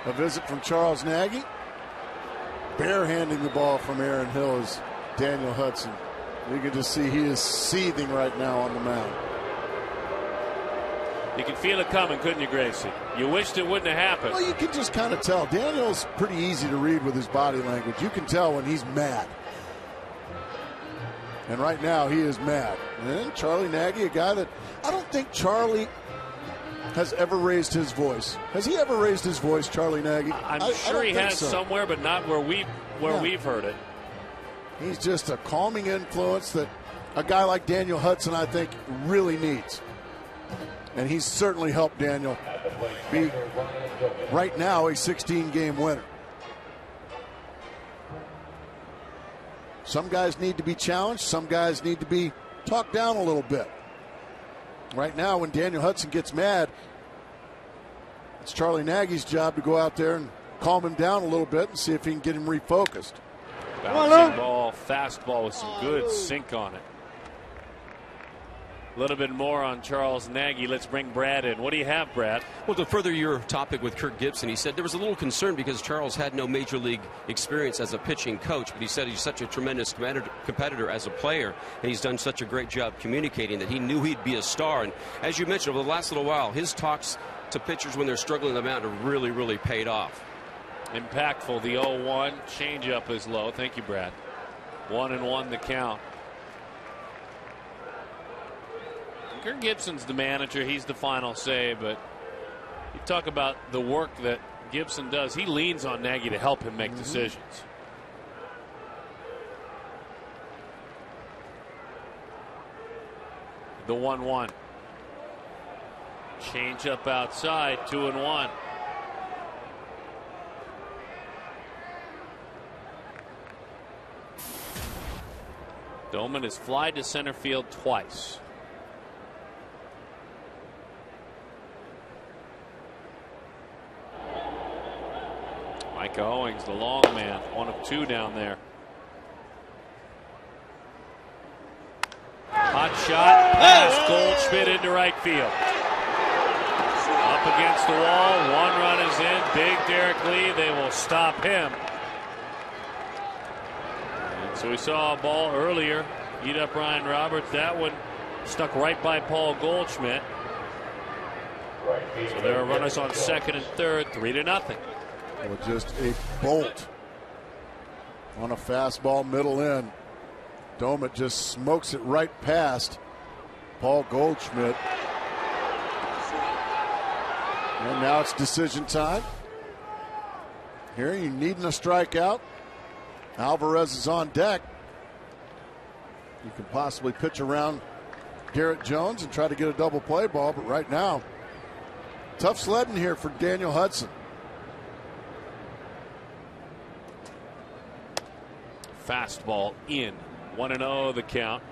a visit from Charles Nagy. Barehanding the ball from Aaron Hill is Daniel Hudson. You can just see he is seething right now on the mound. You can feel it coming, couldn't you, Gracie? You wished it wouldn't have happened. Well, you can just kind of tell. Daniel's pretty easy to read with his body language. You can tell when he's mad. And right now he is mad. And then Charlie Nagy, a guy that I don't think Charlie has ever raised his voice. Has he ever raised his voice, Charlie Nagy? I'm sure he has somewhere, but not where we've heard it. He's just a calming influence that a guy like Daniel Hudson, I think, really needs. And he's certainly helped Daniel be, right now, a 16-game winner. Some guys need to be challenged. Some guys need to be talked down a little bit. Right now, when Daniel Hudson gets mad, it's Charlie Nagy's job to go out there and calm him down a little bit and see if he can get him refocused. Bouncing ball, fastball with some good sink on it. A little bit more on Charles Nagy. Let's bring Brad in. What do you have, Brad? Well, to further your topic with Kirk Gibson, he said there was a little concern because Charles had no major league experience as a pitching coach, but he said he's such a tremendous competitor as a player, and he's done such a great job communicating that he knew he'd be a star. And as you mentioned, over the last little while, his talks to pitchers when they're struggling on the mound have really, really paid off. Impactful. The 0-1 changeup is low. Thank you, Brad. 1-1 the count. Kirk Gibson's the manager. He's the final say, but you talk about the work that Gibson does. He leans on Nagy to help him make decisions. The 1-1. Change up outside, 2-1. Doman has flied to center field twice. Micah Owings, the long man, 1 of 2 down there. Hot shot, pass Goldschmidt into right field. Up against the wall, 1 run is in. Big Derek Lee, they will stop him. And so we saw a ball earlier, eat up Ryan Roberts. That one stuck right by Paul Goldschmidt. So there are runners on second and third, 3-0. Well, just a bolt on a fastball middle in. Doman just smokes it right past Paul Goldschmidt. And now it's decision time. Here you needing a strikeout. Alvarez is on deck. You can possibly pitch around Garrett Jones and try to get a double play ball, but right now, tough sledding here for Daniel Hudson. Fastball in. 1-0 the count.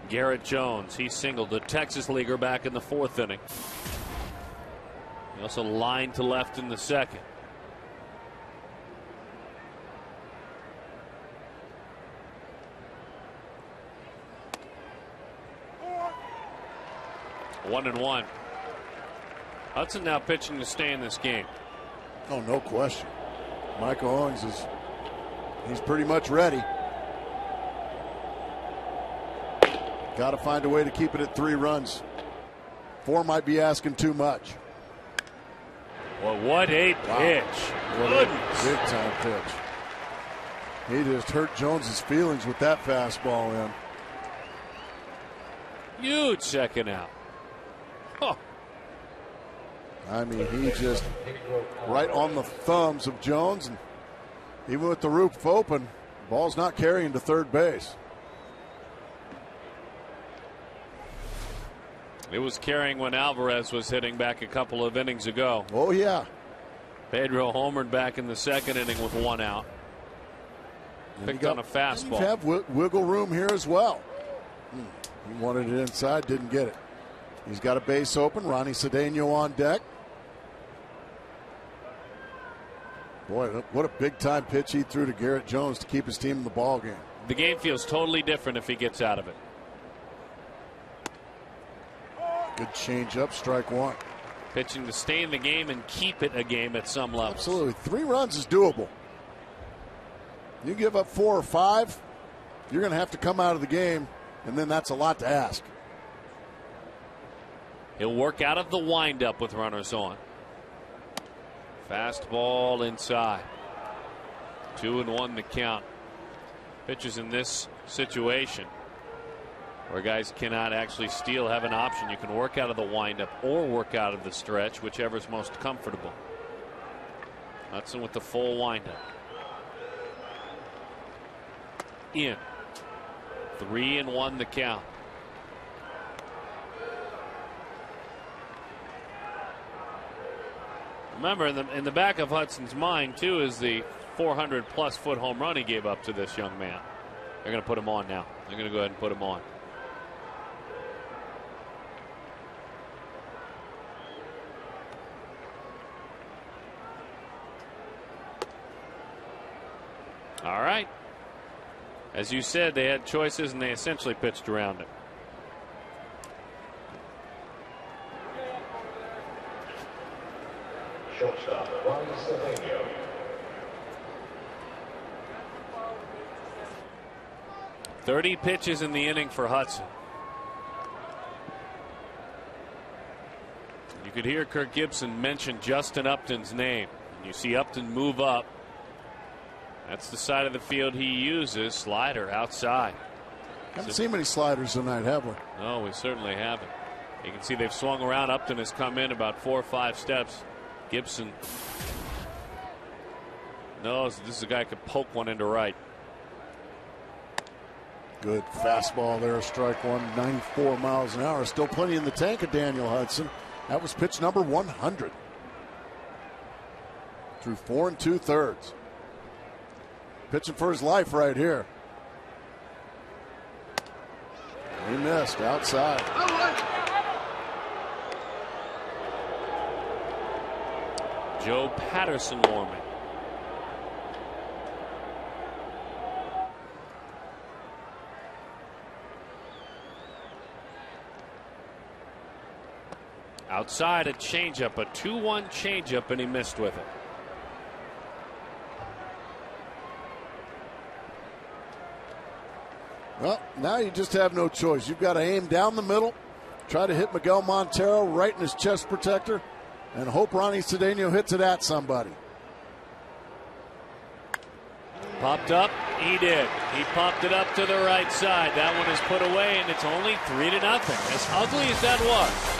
Garrett Jones, he singled the Texas leaguer back in the 4th inning. He also lined to left in the 2nd. One and one. Hudson now pitching to stay in this game. Oh, no question. Michael Owings he's pretty much ready. Got to find a way to keep it at 3 runs. 4 might be asking too much. Well, what a pitch. Goodness. Big time pitch. He just hurt Jones's feelings with that fastball in. Huge second out. Huh. I mean, he just right on the thumbs of Jones, and even with the roof open, ball's not carrying to third base. It was carrying when Alvarez was hitting back a couple of innings ago. Oh, yeah. Pedro homered back in the 2nd inning with 1 out. Picked on a fastball. You have wiggle room here as well. He wanted it inside, didn't get it. He's got a base open. Ronnie Cedeno on deck. Boy, what a big-time pitch he threw to Garrett Jones to keep his team in the ball game. The game feels totally different if he gets out of it. Good change-up, strike 1. Pitching to stay in the game and keep it a game at some level. Absolutely. 3 runs is doable. You give up 4 or 5, you're going to have to come out of the game, and then that's a lot to ask. He'll work out of the windup with runners on. Fastball inside. 2-1 the count. Pitches in this situation where guys cannot actually steal have an option. You can work out of the windup or work out of the stretch, whichever's most comfortable. Hudson with the full windup. In. 3-1 the count. Remember, in the back of Hudson's mind, too, is the 400-plus foot home run he gave up to this young man. They're going to put him on now. They're going to go ahead and put him on. All right. As you said, they had choices, and they essentially pitched around it. Shortstop, Ronnie Stefano. "30 pitches in the inning for Hudson." You could hear Kirk Gibson mention Justin Upton's name. You see Upton move up. That's the side of the field he uses. Slider outside. Haven't seen many sliders tonight, have we? No, we certainly haven't. You can see they've swung around. Upton has come in about 4 or 5 steps. Gibson knows this is a guy who could poke one into right. Good fastball there, strike one, 94 miles an hour. Still plenty in the tank of Daniel Hudson. That was pitch number 100. Through 4 2/3. Pitching for his life right here. He missed outside. Joe Patterson warming. Outside, a changeup, a 2-1 changeup, and he missed with it. Well, now you just have no choice. You've got to aim down the middle, try to hit Miguel Montero right in his chest protector, and hope Ronnie Cedeno hits it at somebody. Popped up, he did. He popped it up to the right side. That one is put away, and it's only 3-0. As ugly as that was.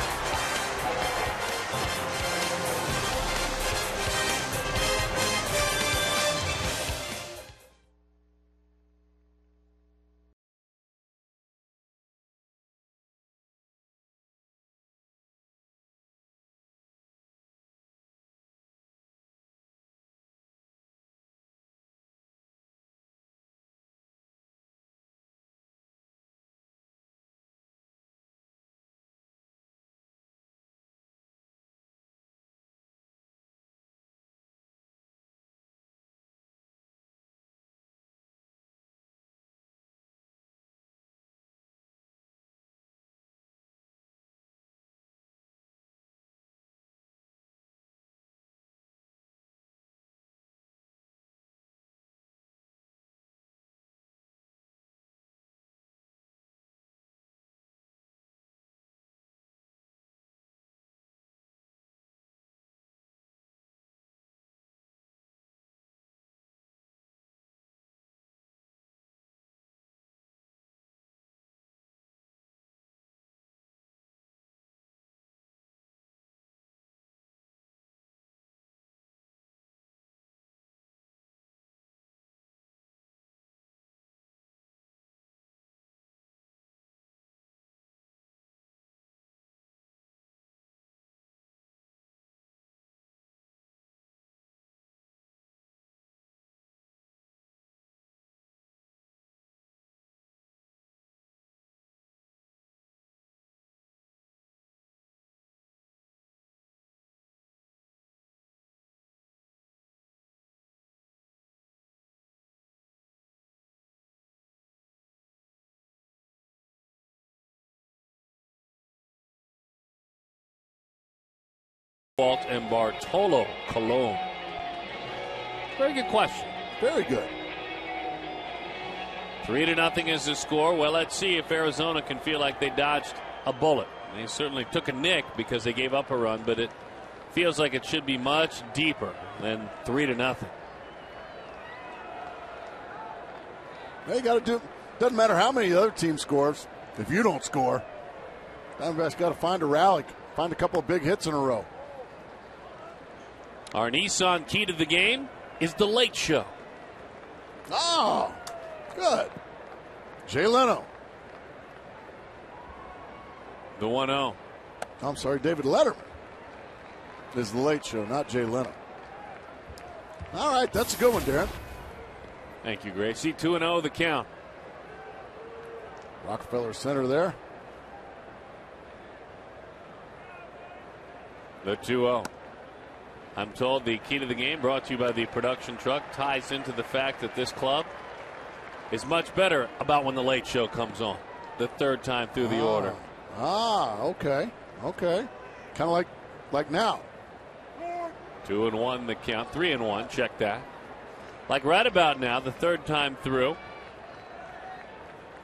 Walt and Bartolo Colon. Very good question. Very good. 3-0 is the score. Well, let's see if Arizona can feel like they dodged a bullet. They certainly took a nick because they gave up a run, but it feels like it should be much deeper than 3-0. Well, you got to do. Doesn't matter how many other team scores. If you don't score, Diamondbacks got to find a rally, find a couple of big hits in a row. Our Nissan key to the game is the Late Show. Oh, good. Jay Leno. The 1-0. I'm sorry, David Letterman is the Late Show, not Jay Leno. All right, that's a good one, Darren. Thank you, Gracie. 2-0 the count. Rockefeller Center there. The 2-0. I'm told the key to the game, brought to you by the production truck, ties into the fact that this club is much better about when the late show comes on. The third time through the order. Okay. Okay. Kind of like now. 2-1 the count. 3-1. Check that. Like right about now, the third time through.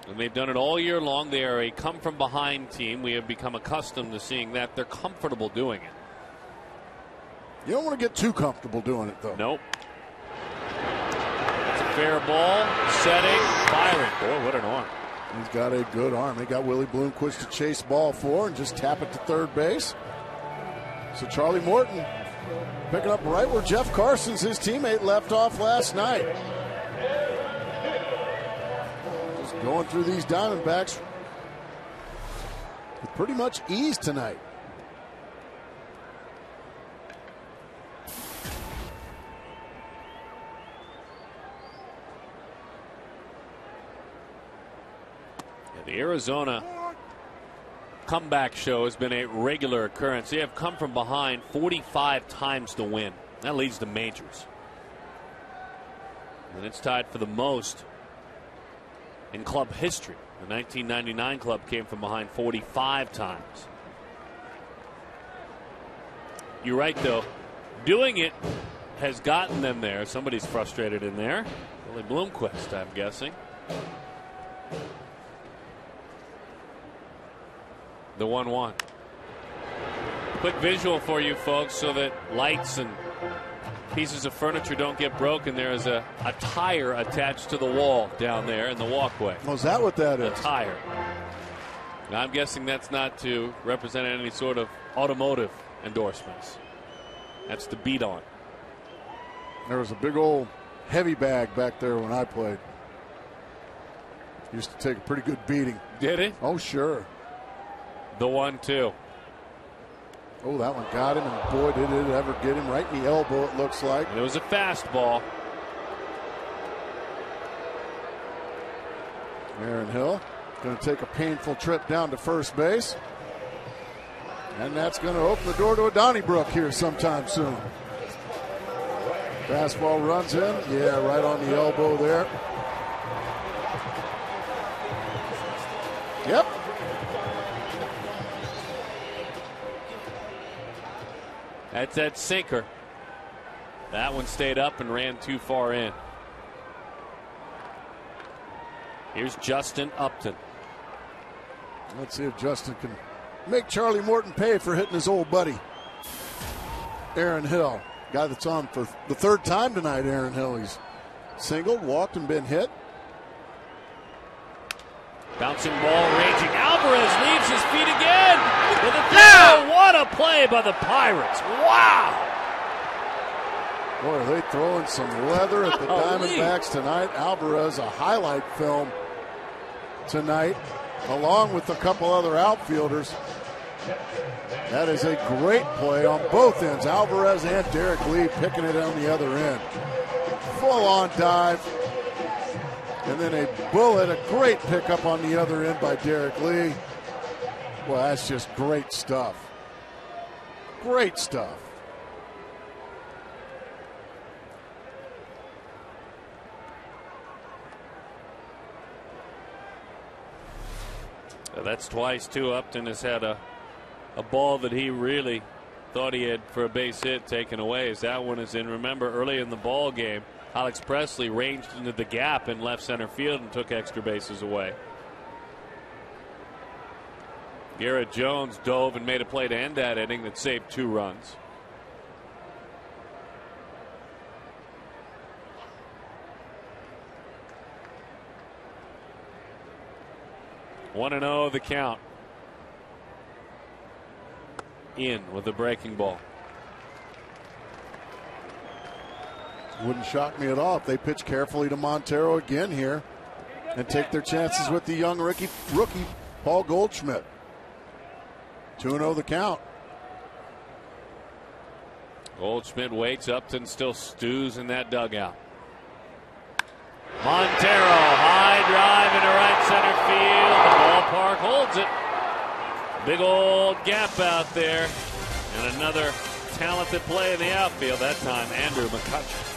And they've done it all year long. They are a come-from-behind team. We have become accustomed to seeing that. They're comfortable doing it. You don't want to get too comfortable doing it, though. Nope. It's a fair ball. Setting. Firing. Boy, what an arm. He's got a good arm. They got Willie Bloomquist to chase ball 4 and just tap it to third base. So Charlie Morton picking up right where Jeff Carson's, his teammate, left off last night. Just going through these Diamondbacks with pretty much ease tonight. The Arizona comeback show has been a regular occurrence. They have come from behind 45 times to win. That leads to majors. And it's tied for the most in club history. The 1999 club came from behind 45 times. You're right, though. Doing it has gotten them there. Somebody's frustrated in there. Willie Bloomquist, I'm guessing. The 1-1. Quick visual for you folks so that lights and pieces of furniture don't get broken. There is a tire attached to the wall down there in the walkway. Oh, is that what that is? A tire. Now, I'm guessing that's not to represent any sort of automotive endorsements. That's the beat on. There was a big old heavy bag back there when I played. Used to take a pretty good beating. Did it? Oh, sure. The 1-2. Oh, that one got him, and boy, did it ever get him right in the elbow, it looks like. It was a fastball. Aaron Hill going to take a painful trip down to first base. And that's going to open the door to a Donnybrook here sometime soon. Fastball runs in. Yeah, right on the elbow there. Yep. That's that sinker. That one stayed up and ran too far in. Here's Justin Upton. Let's see if Justin can make Charlie Morton pay for hitting his old buddy, Aaron Hill. Guy that's on for the third time tonight, Aaron Hill. He's singled, walked, and been hit. Bouncing ball raging. Alvarez leaves his feet again. With a throw. What a play by the Pirates. Wow. Boy, are they throwing some leather at the Diamondbacks tonight. Alvarez, a highlight film tonight, along with a couple other outfielders. That is a great play on both ends. Alvarez and Derek Lee picking it on the other end. Full-on dive. And then a bullet, a great pickup on the other end by Derek Lee. Well, that's just great stuff. Great stuff. That's twice, too. Upton has had a ball that he really thought he had for a base hit taken away. As that one is in. Remember, early in the ball game, Alex Presley ranged into the gap in left center field and took extra bases away. Garrett Jones dove and made a play to end that inning that saved 2 runs. One and 0 the count. In with the breaking ball. Wouldn't shock me at all if they pitch carefully to Montero again here and take their chances with the young rookie Paul Goldschmidt. 2-0 the count. Goldschmidt waits. Upton still stews in that dugout. Montero, high drive into right center field. The ballpark holds it. Big old gap out there. And another talented play in the outfield, that time Andrew McCutcheon.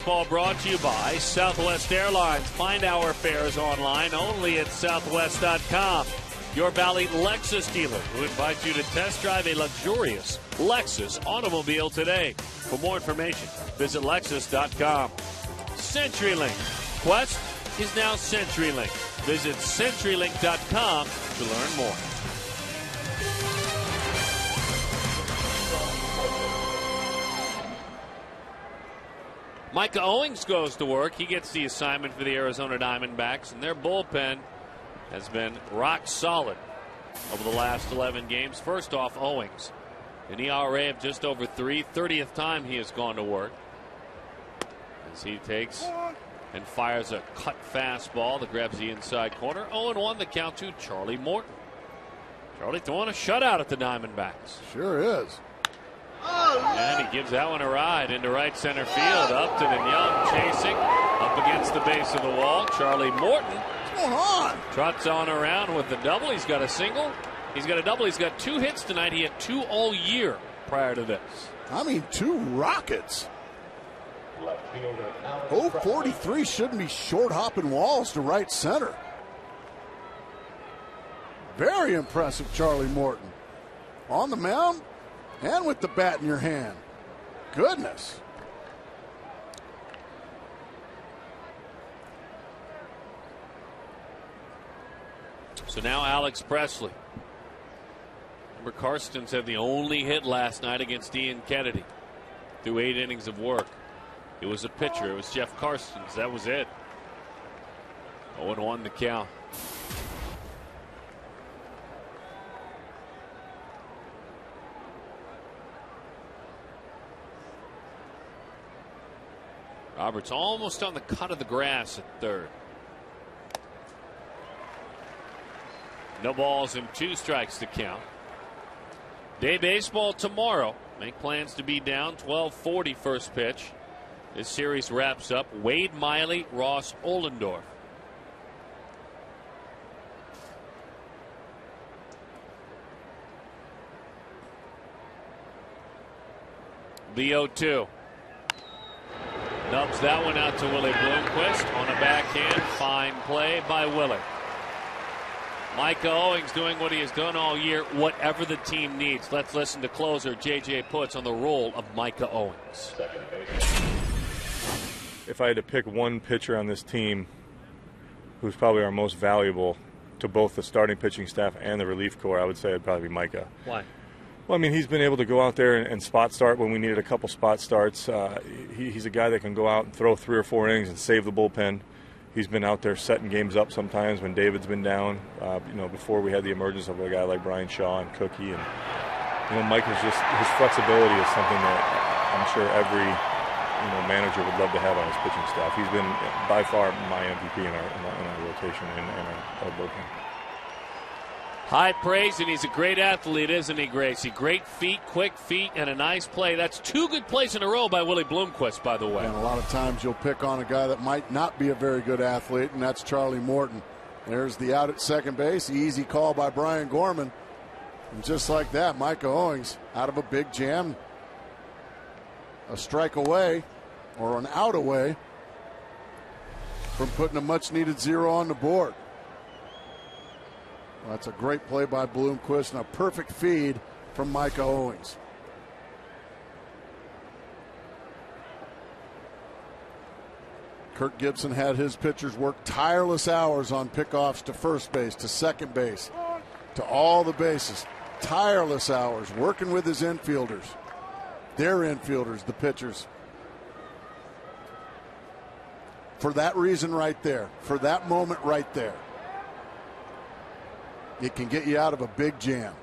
Ball brought to you by Southwest Airlines. Find our fares online only at southwest.com. Your Valley Lexus dealer who invites you to test drive a luxurious Lexus automobile today. For more information, visit lexus.com. CenturyLink. Quest is now CenturyLink. Visit CenturyLink.com to learn more. Micah Owings goes to work. He gets the assignment for the Arizona Diamondbacks, and their bullpen has been rock solid over the last 11 games. First off, Owings, an ERA of just over 3, 30th time he has gone to work. As he takes and fires a cut fastball that grabs the inside corner. 0-1 the count to Charlie Morton. Charlie throwing a shutout at the Diamondbacks. Sure is. And he gives that one a ride into right center field. Upton and Young chasing up against the base of the wall. Charlie Morton. What's going on? Trots on around with the double. He's got a single. He's got a double. He's got 2 hits tonight. He had 2 all year prior to this. I mean, 2 rockets. Left fielder Alex 043 shouldn't be short hopping walls to right center. Very impressive, Charlie Morton. On the mound and with the bat in your hand. Goodness. So now Alex Presley. Remember, Karstens had the only hit last night against Ian Kennedy through 8 innings of work. It was a pitcher. It was Jeff Karstens. That was it. 0-1 the count. Roberts almost on the cut of the grass at third. No balls and 2 strikes to count. Day baseball tomorrow. Make plans to be down 12:40 first pitch. This series wraps up. Wade Miley, Ross Ollendorf. The 0-2. Nubs that one out to Willie Bloomquist on a backhand. Fine play by Willie. Micah Owings doing what he has done all year, whatever the team needs. Let's listen to closer J.J. Putz on the role of Micah Owings. If I had to pick one pitcher on this team who's probably our most valuable to both the starting pitching staff and the relief corps, I would say it'd probably be Micah. Why? Well, I mean, he's been able to go out there and spot start when we needed a couple spot starts. He's a guy that can go out and throw 3 or 4 innings and save the bullpen. He's been out there setting games up sometimes when David's been down. Before we had the emergence of a guy like Brian Shaw and Cookie, and Mike is just, his flexibility is something that I'm sure every manager would love to have on his pitching staff. He's been by far my MVP in our rotation and our bullpen. High praise, and he's a great athlete, isn't he, Gracie? Great feet, quick feet, and a nice play. That's 2 good plays in a row by Willie Bloomquist, by the way. And a lot of times you'll pick on a guy that might not be a very good athlete, and that's Charlie Morton. There's the out at second base, easy call by Brian Gorman. And just like that, Micah Owings out of a big jam, a strike away or an out away from putting a much-needed 0 on the board. Well, that's a great play by Bloomquist and a perfect feed from Micah Owings. Kirk Gibson had his pitchers work tireless hours on pickoffs to first base, to second base, to all the bases. Tireless hours working with his infielders. Their infielders, the pitchers. For that reason right there, for that moment right there, it can get you out of a big jam.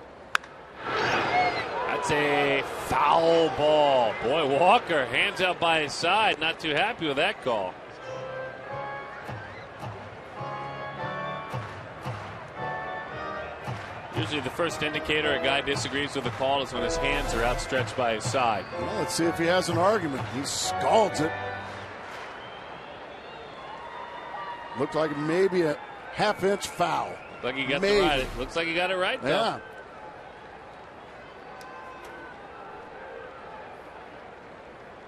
That's a foul ball. Boy, Walker, hands out by his side, not too happy with that call. Usually the first indicator a guy disagrees with a call is when his hands are outstretched by his side. Well, let's see if he has an argument. He scalds it. Looked like maybe a half-inch foul. Like he got it. Looks like he got it right, though. Yeah.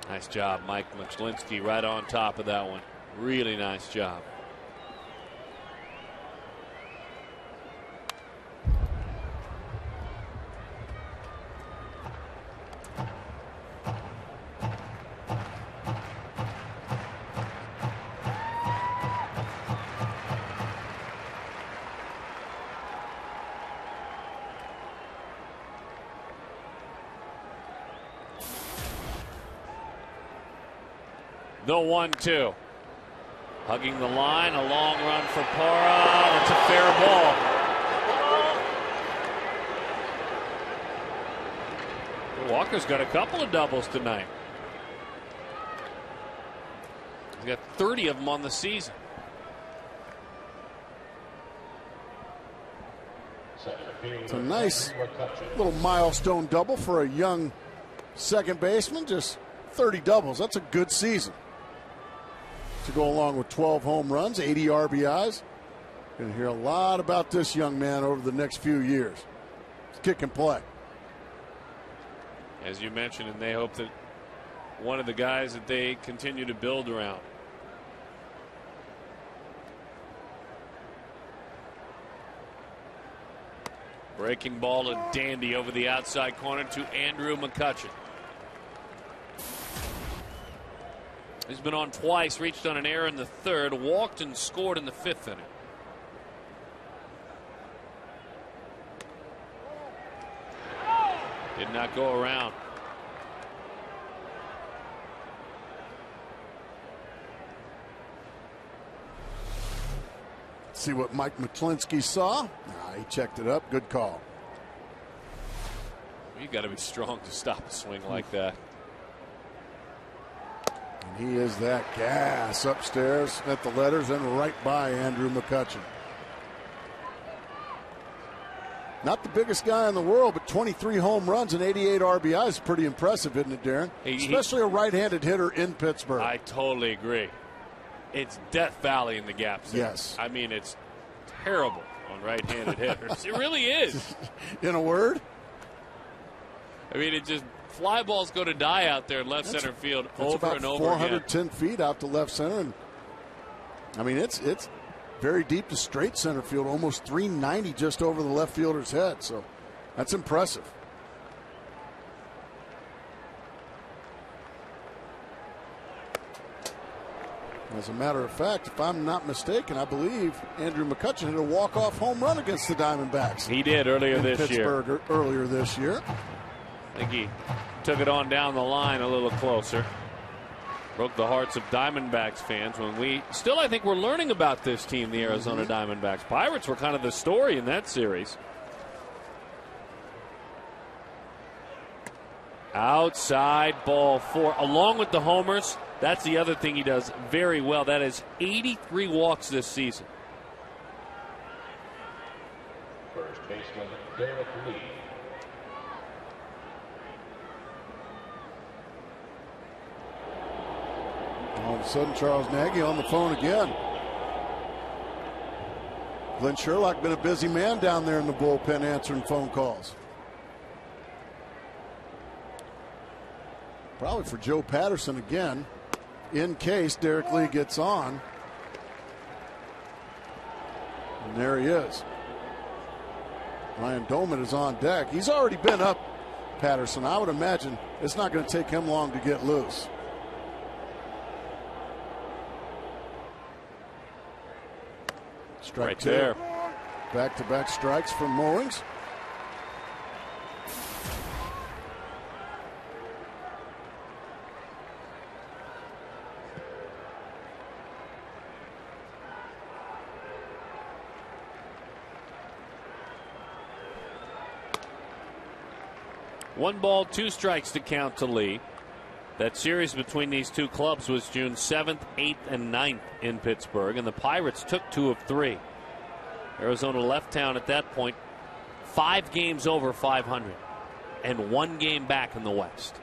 Nice job, Mike Machlinski, right on top of that one. Really nice job. The 1-2. Hugging the line, a long run for Parra. That's a fair ball. Walker's got a couple of doubles tonight. He's got 30 of them on the season. It's a nice little milestone double for a young second baseman. Just 30 doubles. That's a good season. To go along with 12 home runs, 80 RBIs. Going to hear a lot about this young man over the next few years. It's kick and play. As you mentioned, and they hope that one of the guys that they continue to build around. Breaking ball, a dandy over the outside corner to Andrew McCutchen. He's been on twice, reached on an error in the third, walked and scored in the 5th inning. Did not go around. See what Mike Machlinski saw. He checked it up. Good call. You got to be strong to stop a swing like that. And he is that gas upstairs at the letters and right by Andrew McCutchen. Not the biggest guy in the world, but 23 home runs and 88 RBIs is pretty impressive, isn't it, Darren? Especially a right-handed hitter in Pittsburgh. I totally agree. It's Death Valley in the gap zone. Yes. I mean, it's terrible on right-handed hitters. It really is. In a word? I mean, it just fly balls go to die out there in left center field over and over 410 feet out to left center. And I mean, it's very deep to straight center field, almost 390 just over the left fielder's head. So that's impressive. As a matter of fact, if I'm not mistaken, I believe Andrew McCutchen hit a walk-off home run against the Diamondbacks. He did earlier this Pittsburgh year. Earlier this year. I think he took it on down the line a little closer. Broke the hearts of Diamondbacks fans when I think we're learning about this team, the Arizona Diamondbacks. Pirates were kind of the story in that series. Outside ball 4, along with the homers. That's the other thing he does very well. That is 83 walks this season. First baseman, Derek Lee. All of a sudden, Charles Nagy on the phone again. Glenn Sherlock been a busy man down there in the bullpen answering phone calls. Probably for Joe Patterson again, in case Derek Lee gets on. And there he is. Ryan Doman is on deck. He's already been up, Patterson. I would imagine it's not going to take him long to get loose. Strike right 2. there. Back-to-back strikes from Mullings. One ball, 2 strikes to count to Lee. That series between these two clubs was June 7th, 8th, and 9th in Pittsburgh, and the Pirates took 2 of 3. Arizona left town at that point 5 games over 500 and 1 game back in the West.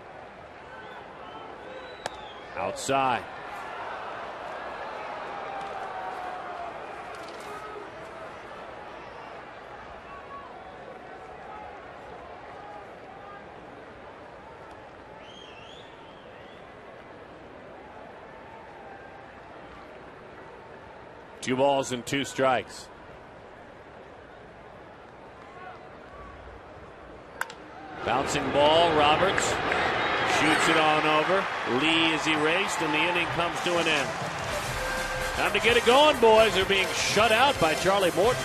Outside. Two balls and 2 strikes. Bouncing ball, Roberts shoots it on over. Lee is erased and the inning comes to an end. Time to get it going, boys. They're being shut out by Charlie Morton.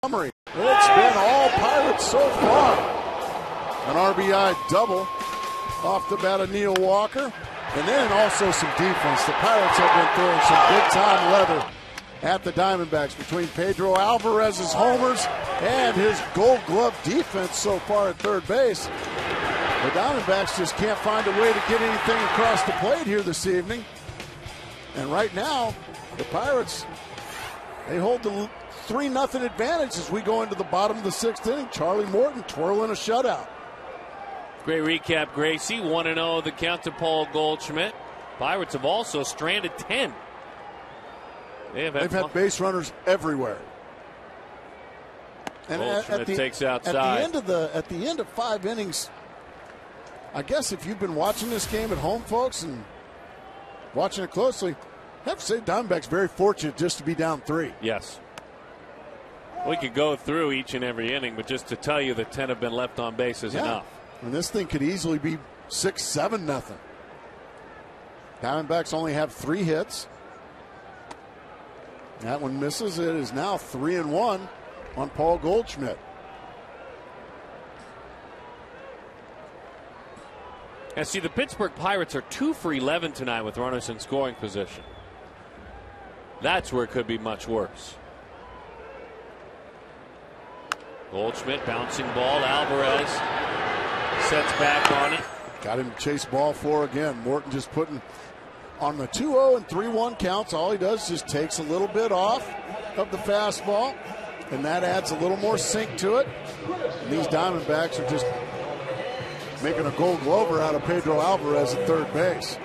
It's been all Pirates so far. An RBI double off the bat of Neil Walker. And then also some defense. The Pirates have been throwing some big-time leather at the Diamondbacks between Pedro Alvarez's homers and his Gold Glove defense so far at third base. The Diamondbacks just can't find a way to get anything across the plate here this evening. And right now, the Pirates, they hold the 3-0 advantage as we go into the bottom of the 6th inning. Charlie Morton twirling a shutout. Great recap, Gracie. 1-0 the count to Paul Goldschmidt. Pirates have also stranded 10. They've had base runners everywhere. And takes outside. At the end of 5 innings, I guess if you've been watching this game at home, folks, and watching it closely, I have to say Diamondbacks very fortunate just to be down 3. Yes. We could go through each and every inning, but just to tell you that 10 have been left on base is enough. And this thing could easily be 6-7-0. Diamondbacks only have 3 hits. That one misses. It is now 3-1 on Paul Goldschmidt. And see, the Pittsburgh Pirates are 2 for 11 tonight with runners in scoring position. That's where it could be much worse. Goldschmidt bouncing ball. Alvarez sets back on it. Got him to chase ball 4 again. Morton just putting on the 2-0 and 3-1 counts. All he does is just takes a little bit off of the fastball, and that adds a little more sink to it. And these Diamondbacks are just making a Gold Glover out of Pedro Alvarez at third base.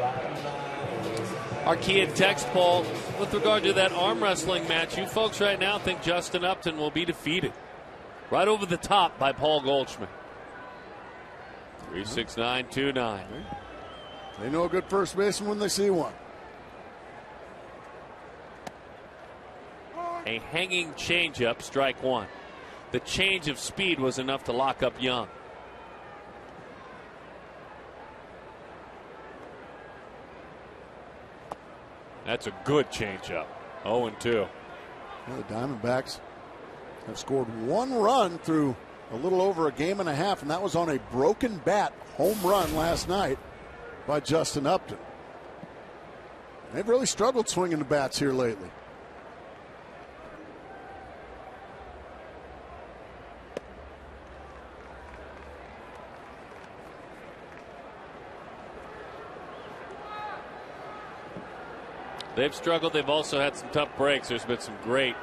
Our key in text, Paul, with regard to that arm wrestling match, you folks right now think Justin Upton will be defeated. Right over the top by Paul Goldschmidt. 3-6-9-2-9. They know a good first baseman when they see one. A hanging changeup, strike 1. The change of speed was enough to lock up Young. That's a good changeup. 0-2. Well, the Diamondbacks have scored 1 run through a little over a game and a half, and that was on a broken bat home run last night by Justin Upton. They've really struggled swinging the bats here lately. They've struggled. They've also had some tough breaks. There's been some great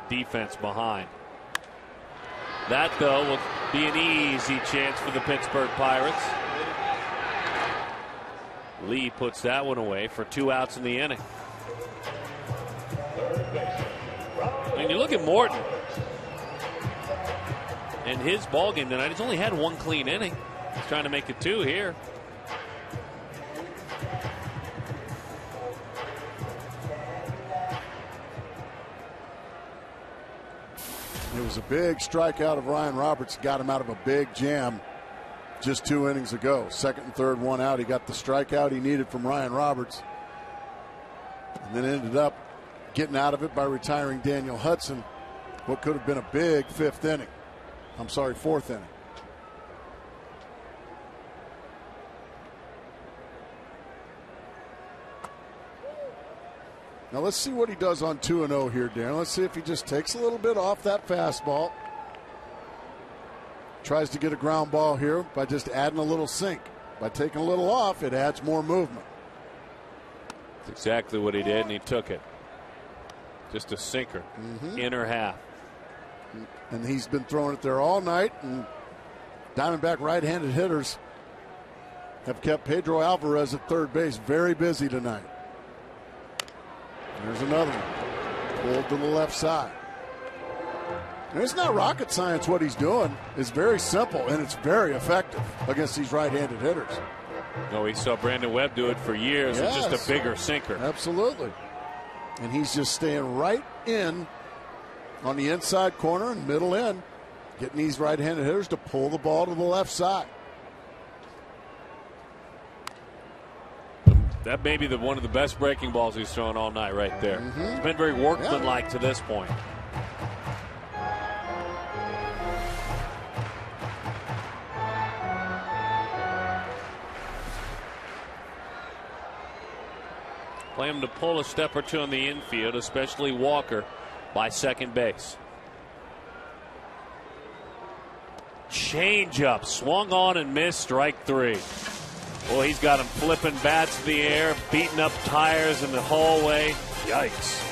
defense behind. That, though, will be an easy chance for the Pittsburgh Pirates. Lee puts that one away for 2 outs in the inning. And you look at Morton and his ballgame tonight. He's only had 1 clean inning. He's trying to make it 2 here. It was a big strikeout of Ryan Roberts. Got him out of a big jam just 2 innings ago. Second and third, 1 out. He got the strikeout he needed from Ryan Roberts. And then ended up getting out of it by retiring Daniel Hudson. What could have been a big 4th inning. Now let's see what he does on 2-0 here, Darren. Let's see if he just takes a little bit off that fastball. Tries to get a ground ball here by just adding a little sink. By taking a little off, it adds more movement. That's exactly what he did, and he took it. Just a sinker, inner half. And he's been throwing it there all night, and Diamondback right-handed hitters have kept Pedro Alvarez at third base very busy tonight. There's another one. Pulled to the left side. And it's not rocket science what he's doing. It's very simple, and it's very effective against these right-handed hitters. No, we saw Brandon Webb do it for years with just a bigger sinker. Absolutely. And he's just staying right in on the inside corner and middle end, getting these right-handed hitters to pull the ball to the left side. That may be one of the best breaking balls he's thrown all night right there. It's been very workmanlike to this point. Play him to pull a step or 2 in the infield, especially Walker by second base. Change up, swung on and missed, strike 3. Well, he's got him flipping bats in the air, beating up tires in the hallway. Yikes.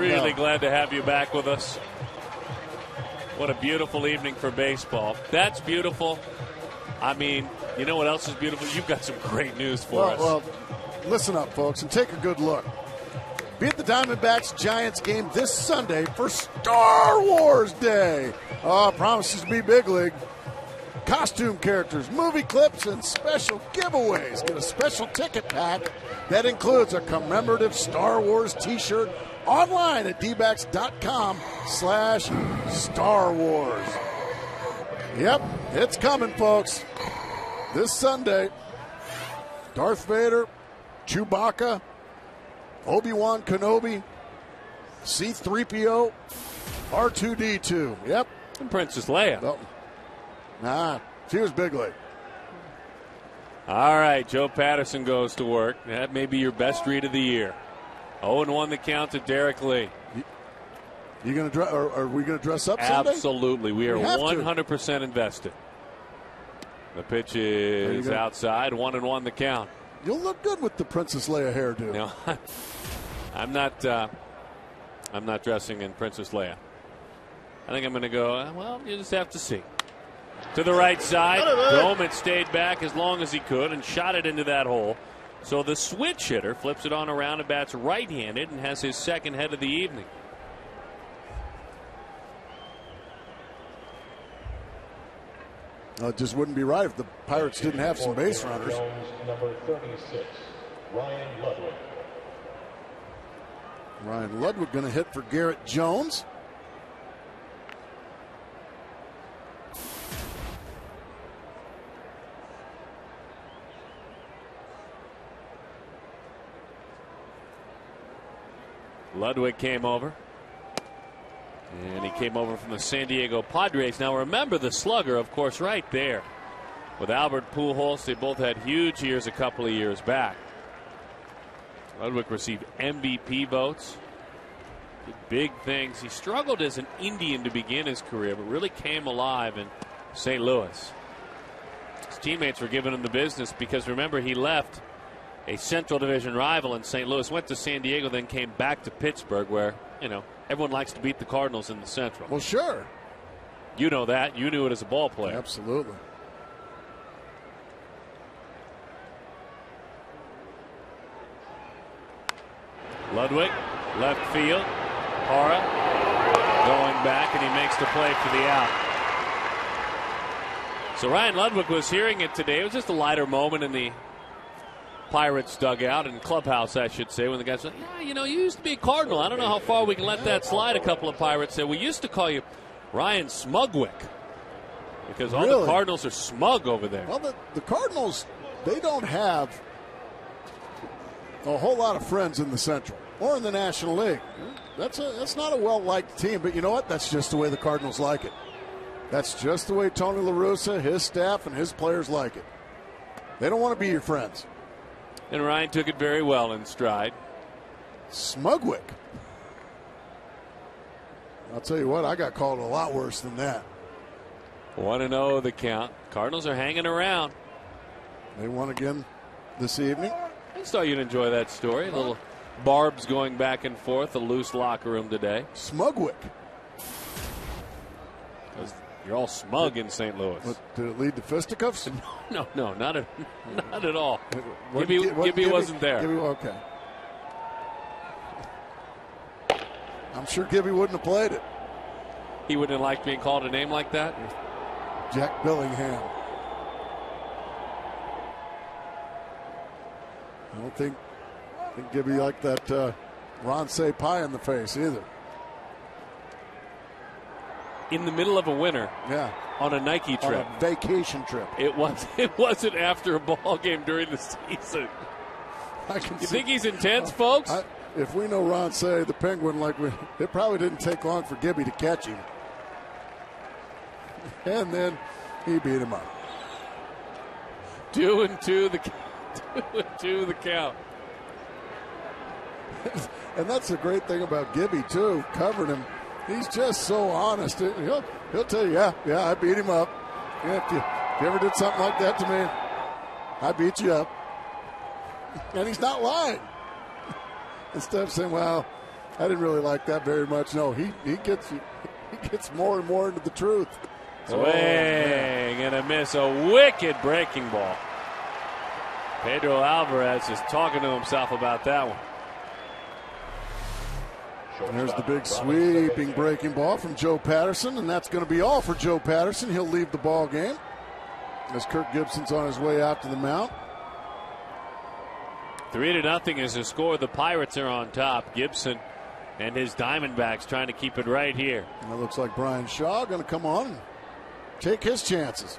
Really glad to have you back with us. What a beautiful evening for baseball. That's beautiful. I mean, you know what else is beautiful? You've got some great news for us. Well, listen up, folks, and take a good look. Be at the Diamondbacks-Giants game this Sunday for Star Wars Day. Oh, promises to be big league. Costume characters, movie clips, and special giveaways. Get a special ticket pack that includes a commemorative Star Wars t-shirt online at dbacks.com/Star Wars. Yep, it's coming, folks. This Sunday, Darth Vader, Chewbacca, Obi-Wan Kenobi, C-3PO, R2-D2. Yep. And Princess Leia. Oh. Nah, she was big league. All right, Joe Patterson goes to work. That may be your best read of the year. 0-1 the count to Derek Lee. You gonna are we gonna dress up Sunday? Absolutely, we are 100% invested. The pitch is outside. 1-1 the count. You'll look good with the Princess Leia hairdo. No, I'm not dressing in Princess Leia. I think I'm going to go. Well, you just have to see. To the right side, Bowman stayed back as long as he could and shot it into that hole. So the switch hitter flips it on around and bats right-handed and has his second hit of the evening. It just wouldn't be right if the Pirates didn't have some base runners. Number 36, Ryan Ludwig. Ryan Ludwig going to hit for Garrett Jones. Ludwig came over. And he came over from the San Diego Padres. Now remember the slugger, of course, right there. With Albert Pujols, they both had huge years a couple of years back. Ludwig received MVP votes. Did big things. He struggled as an Indian to begin his career, but really came alive in St. Louis. His teammates were giving him the business because, remember, he left a Central Division rival in St. Louis, went to San Diego, then came back to Pittsburgh where, you know, everyone likes to beat the Cardinals in the Central. Well, sure. You know that. You knew it as a ball player. Absolutely. Ludwig, left field. Hara going back, and he makes the play for the out. So Ryan Ludwig was hearing it today. It was just a lighter moment in the Pirates dugout and clubhouse, I should say, when the guy said, yeah, you know, you used to be a Cardinal. I don't know how far we can let that slide. A couple of Pirates said, we used to call you Ryan Smugwick because all the Cardinals are smug over there. Well, the Cardinals, they don't have a whole lot of friends in the Central or in the National League. That's not a well-liked team, but you know what? That's just the way the Cardinals like it. That's just the way Tony La Russa, his staff, and his players like it. They don't want to be your friends. And Ryan took it very well in stride. Smugwick. I'll tell you what, I got called a lot worse than that. 1-0 the count. Cardinals are hanging around. They won again this evening. I just thought you'd enjoy that story. A little barbs going back and forth, a loose locker room today. Smugwick. You're all smug in St. Louis. Did it lead to fisticuffs? No, not at all. Gibby wasn't there. Gibby, okay. I'm sure Gibby wouldn't have played it. He wouldn't have liked being called a name like that? Jack Billingham. I don't think Gibby liked that Ron Say pie in the face either. In the middle of a winter, on a Nike trip, on a vacation trip. It wasn't after a ball game during the season. You think he's intense, folks? If we know Ron Say, the Penguin, it probably didn't take long for Gibby to catch him, and then he beat him up. 2-2 the count. And that's the great thing about Gibby too, covering him. He's just so honest. He'll tell you, yeah, I beat him up. Yeah, if you ever did something like that to me, I beat you up. And he's not lying. Instead of saying, well, I didn't really like that very much. No, he gets more and more into the truth. Swing and a miss. A wicked breaking ball. Pedro Alvarez is talking to himself about that one. And there's the big sweeping breaking ball from Joe Patterson, and that's going to be all for Joe Patterson. He'll leave the ball game as Kirk Gibson's on his way out to the mound. 3-0 is the score. The Pirates are on top. Gibson and his Diamondbacks trying to keep it right here. And it looks like Brian Shaw going to come on and take his chances.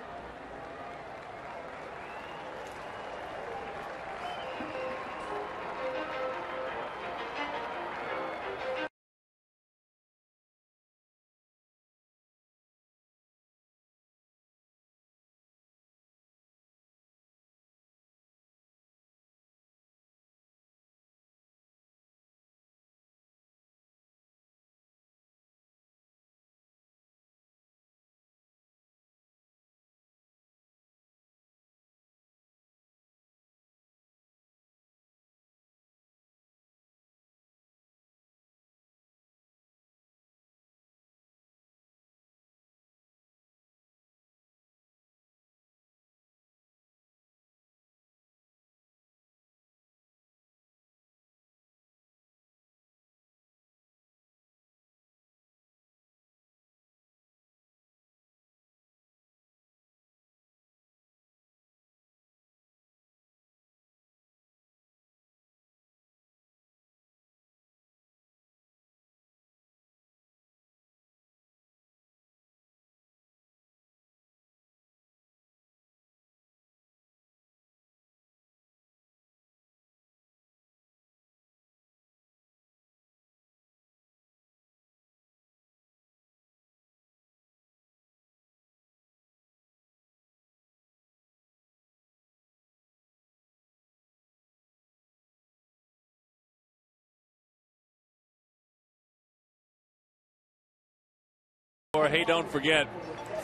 Hey, don't forget,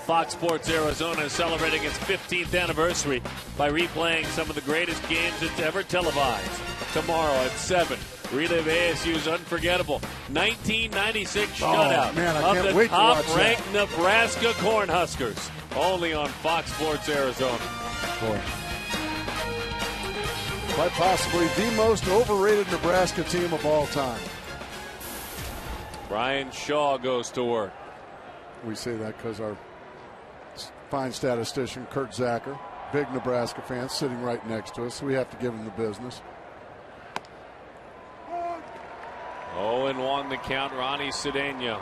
Fox Sports Arizona is celebrating its 15th anniversary by replaying some of the greatest games it's ever televised. Tomorrow at 7, relive ASU's unforgettable 1996 shutout of the top-ranked Nebraska Cornhuskers. Only on Fox Sports Arizona. Boy. Quite possibly the most overrated Nebraska team of all time. Brian Shaw goes to work. We say that because our fine statistician, Kurt Zacher, big Nebraska fan, sitting right next to us, so we have to give him the business. 0-1 the count, Ronnie Cedeno.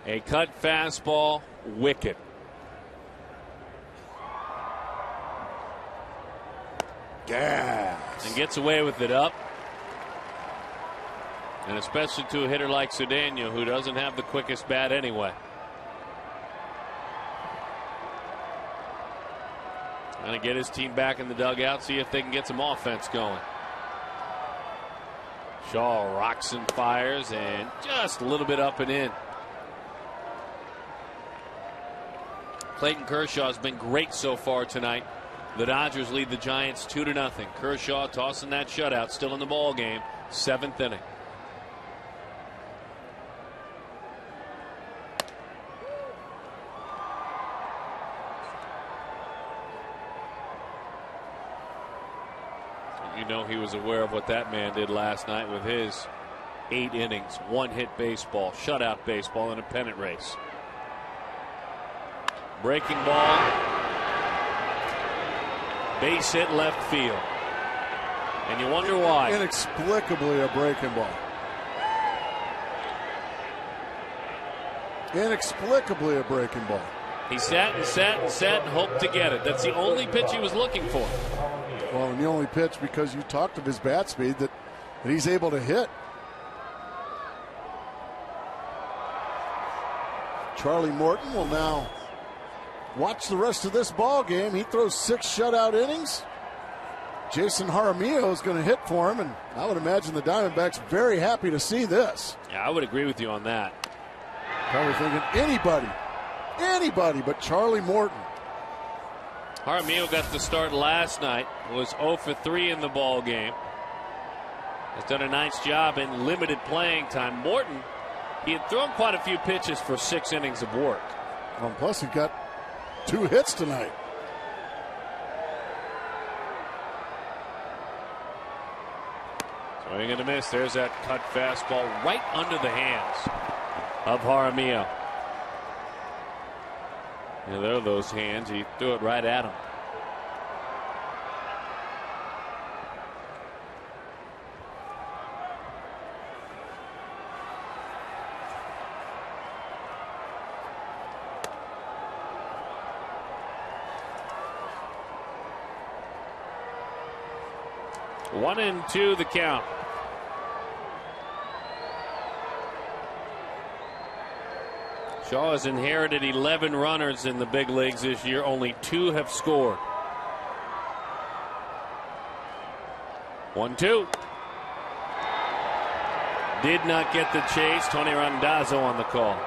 A cut fastball, wicket. Gas. And gets away with it up. And especially to a hitter like Cedeno, who doesn't have the quickest bat anyway. Going to get his team back in the dugout, see if they can get some offense going. Shaw rocks and fires, and just a little bit up and in. Clayton Kershaw has been great so far tonight. The Dodgers lead the Giants 2-0. Kershaw tossing that shutout, still in the ball game, 7th inning. You know he was aware of what that man did last night with his 8 innings, 1-hit baseball, shutout baseball, and a pennant race. Breaking ball. Base hit left field. And you wonder why. Inexplicably a breaking ball. Inexplicably a breaking ball. He sat and sat and sat and hoped to get it. That's the only pitch he was looking for. Well, and the only pitch, because you talked of his bat speed, that he's able to hit. Charlie Morton will now watch the rest of this ball game. He throws 6 shutout innings. Jason Jaramillo is going to hit for him, and I would imagine the Diamondbacks very happy to see this. Yeah, I would agree with you on that. Probably thinking anybody but Charlie Morton. Jaramillo got the start last night. Was 0 for 3 in the ball game. Has done a nice job in limited playing time. Morton, he had thrown quite a few pitches for 6 innings of work. Well, plus he got 2 hits tonight. Swing and a miss. There's that cut fastball right under the hands of Jaramillo. Yeah, there are those hands. He threw it right at him. One and two the count. Shaw has inherited 11 runners in the big leagues this year. Only 2 have scored. 1-2. Did not get the chase. Tony Randazzo on the call.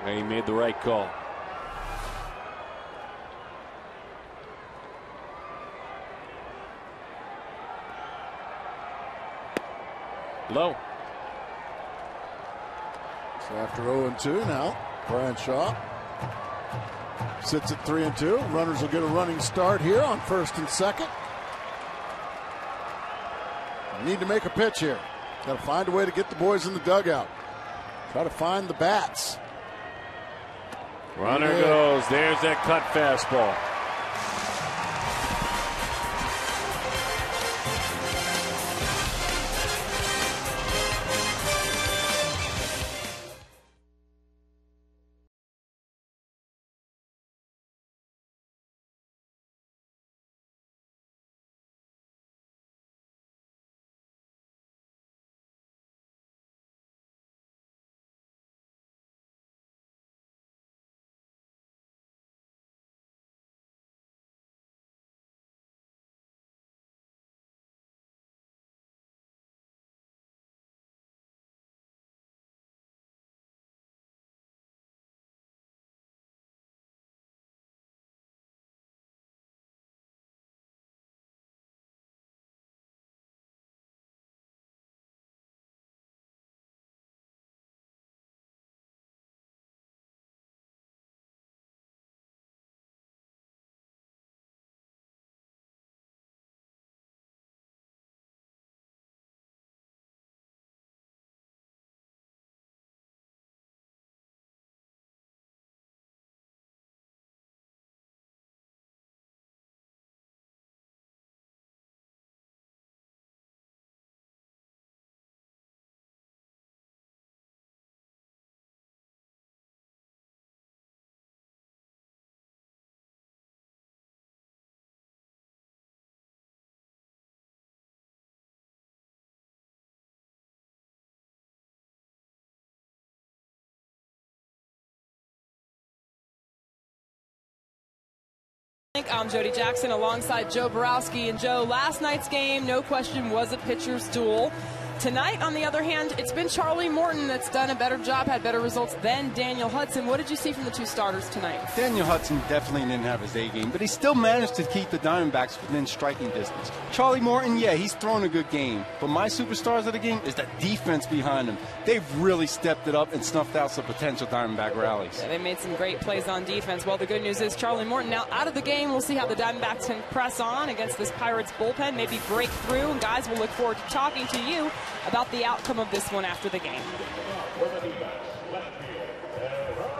And he made the right call. Low. So after 0-2 now, Brian Shaw sits at 3-2. Runners will get a running start here on first and second. Need to make a pitch here. Got to find a way to get the boys in the dugout. Try to find the bats. Runner goes. There's that cut fastball. I'm Jody Jackson alongside Joe Borowski. And Joe, last night's game, no question, was a pitcher's duel. Tonight, on the other hand, it's been Charlie Morton that's done a better job, had better results than Daniel Hudson. What did you see from the 2 starters tonight? Daniel Hudson definitely didn't have his A game, but he still managed to keep the Diamondbacks within striking distance. Charlie Morton, yeah, he's thrown a good game, but my superstars of the game is the defense behind him. They've really stepped it up and snuffed out some potential Diamondback rallies. Yeah, they made some great plays on defense. Well, the good news is Charlie Morton now out of the game. We'll see how the Diamondbacks can press on against this Pirates bullpen, maybe break through. And guys, we'll look forward to talking to you about the outcome of this one after the game.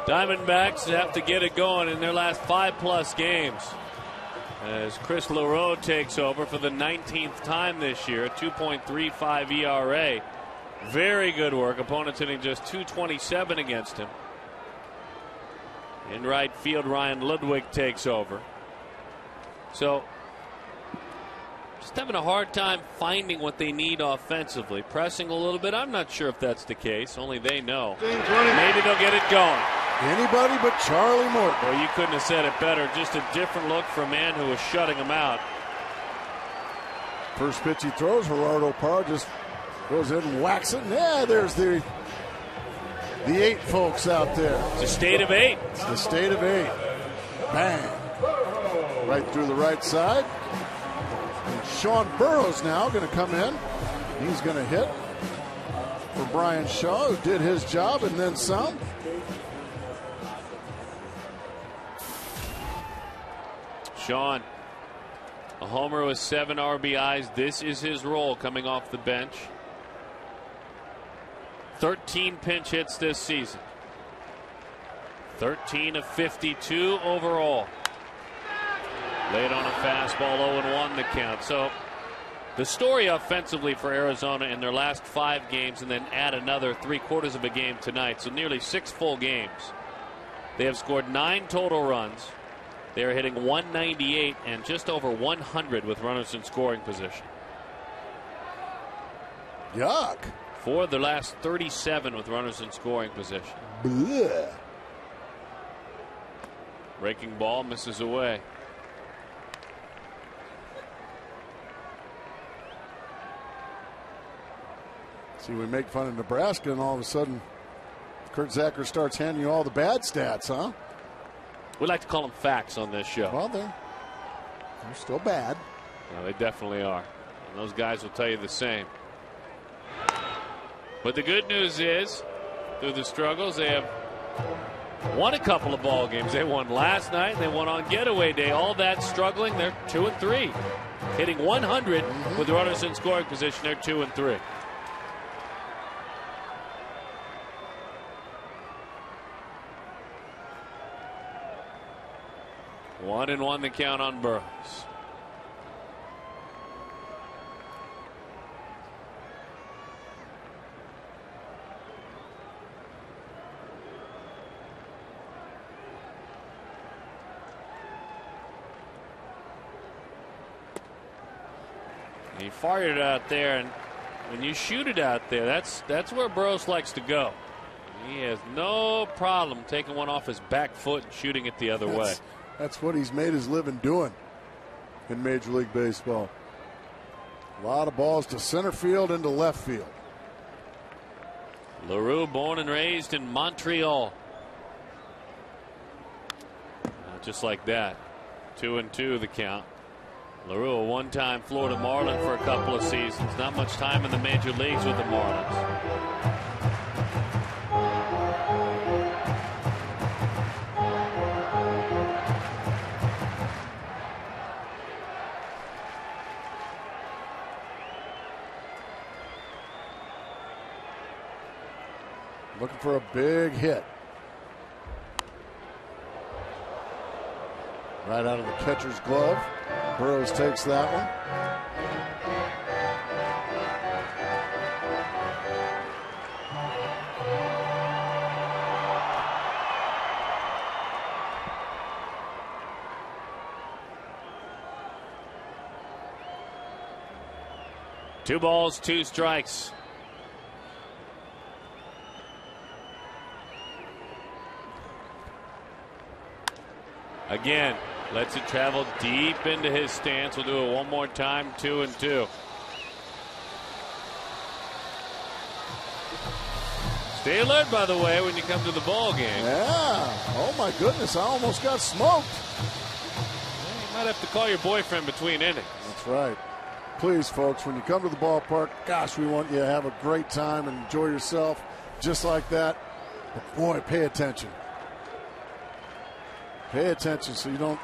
Diamondbacks have to get it going in their last 5+ games. As Chris LaRoe takes over for the 19th time this year, 2.35 ERA. Very good work. Opponents hitting just .227 against him. In right field, Ryan Ludwig takes over. So, just having a hard time finding what they need offensively. Pressing a little bit. I'm not sure if that's the case. Only they know. Maybe they'll get it going. Anybody but Charlie Morton. Well, you couldn't have said it better. Just a different look for a man who was shutting him out. First pitch he throws, Gerardo Parra just goes in and whacks it. Yeah, there's the The 8 folks out there. It's a state of 8. It's the state of 8. Bang. Right through the right side. And Sean Burroughs now going to come in. He's going to hit for Brian Shaw, who did his job and then some. Sean, a homer with 7 RBIs. This is his role coming off the bench. 13 pinch hits this season. 13 of 52 overall. Laid on a fastball, 0-1 the count. So the story offensively for Arizona in their last 5 games, and then add another 3/4 of a game tonight, so nearly 6 full games. They have scored 9 total runs. They are hitting 198 and just over 100 with runners in scoring position. Yuck. For the last 37 with runners in scoring position. Blech. Breaking ball misses away. See, we make fun of Nebraska, and all of a sudden, Kurt Zacher starts handing you all the bad stats, huh? We like to call them facts on this show. Well, they're still bad. No, they definitely are. And those guys will tell you the same. But the good news is, through the struggles, they have won a couple of ball games. They won last night. They won on getaway day. All that struggling, they're 2-3. Hitting 100 with runners in scoring position, they're 2-3. One and one the count on Burroughs. He fired it out there, and when you shoot it out there, that's where Burroughs likes to go. He has no problem taking one off his back foot and shooting it the other way. That's what he's made his living doing in Major League Baseball. A lot of balls to center field and to left field. LaRue, born and raised in Montreal. Just like that. 2-2 the count. LaRue, a one-time Florida Marlin for a couple of seasons. Not much time in the major leagues with the Marlins. Looking for a big hit. Right out of the catcher's glove. Burroughs takes that one. Two balls, 2 strikes. Again, lets it travel deep into his stance. We'll do it one more time. 2-2. Stay alert, by the way, when you come to the ball game. Yeah. Oh my goodness, I almost got smoked. Well, you might have to call your boyfriend between innings. That's right. Please, folks, when you come to the ballpark, gosh, we want you to have a great time and enjoy yourself just like that. But boy, pay attention. Pay attention so you don't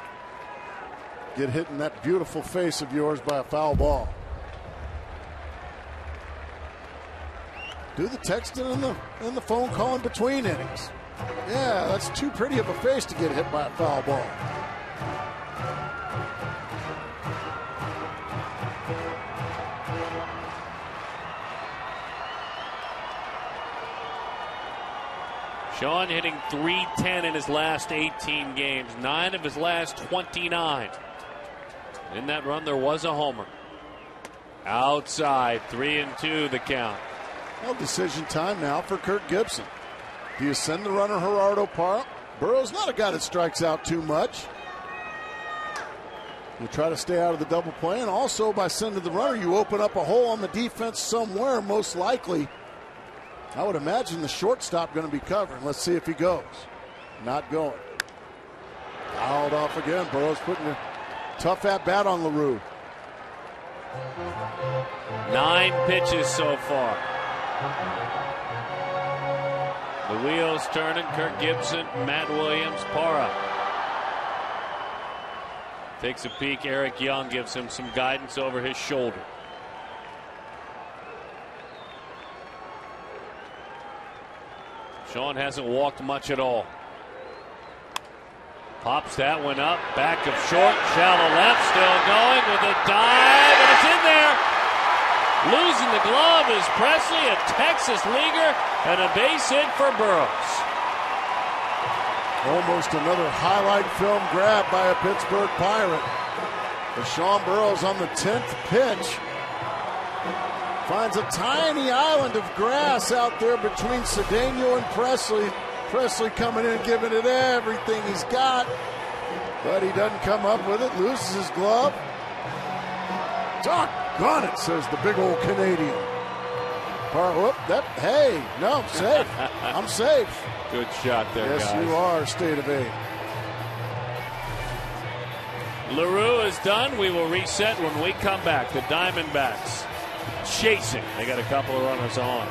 get hit in that beautiful face of yours by a foul ball. Do the texting and the phone calling between innings. Yeah, that's too pretty of a face to get hit by a foul ball. Sean hitting .310 in his last 18 games, 9 of his last 29. In that run, there was a homer. Outside, 3-2 the count. Well, decision time now for Kirk Gibson. Do you send the runner Gerardo Parra? Burroughs not a guy that strikes out too much. You try to stay out of the double play, and also by sending the runner, you open up a hole on the defense somewhere, most likely I would imagine the shortstop going to be covering. Let's see if he goes. Not going. Fouled off again. Burrow's putting a tough at-bat on LaRue. 9 pitches so far. The wheels turning. Kirk Gibson, Matt Williams, Parra. Takes a peek. Eric Young gives him some guidance over his shoulder. Sean hasn't walked much at all. Pops that one up. Back of short. Shallow left. Still going with a dive. And it's in there. Losing the glove is Presley, a Texas leaguer, and a base hit for Burrows. Almost another highlight film grab by a Pittsburgh Pirate. But Sean Burrows on the 10th pitch finds a tiny island of grass out there between Cedeno and Presley. Presley coming in, giving it everything he's got. But he doesn't come up with it, loses his glove. Doggone it, says the big old Canadian. Hey, no, I'm safe. I'm safe. Good shot there, yes, guys. Yes, you are, State of A. LaRue is done. We will reset when we come back. The Diamondbacks chasing. They got a couple of runners on.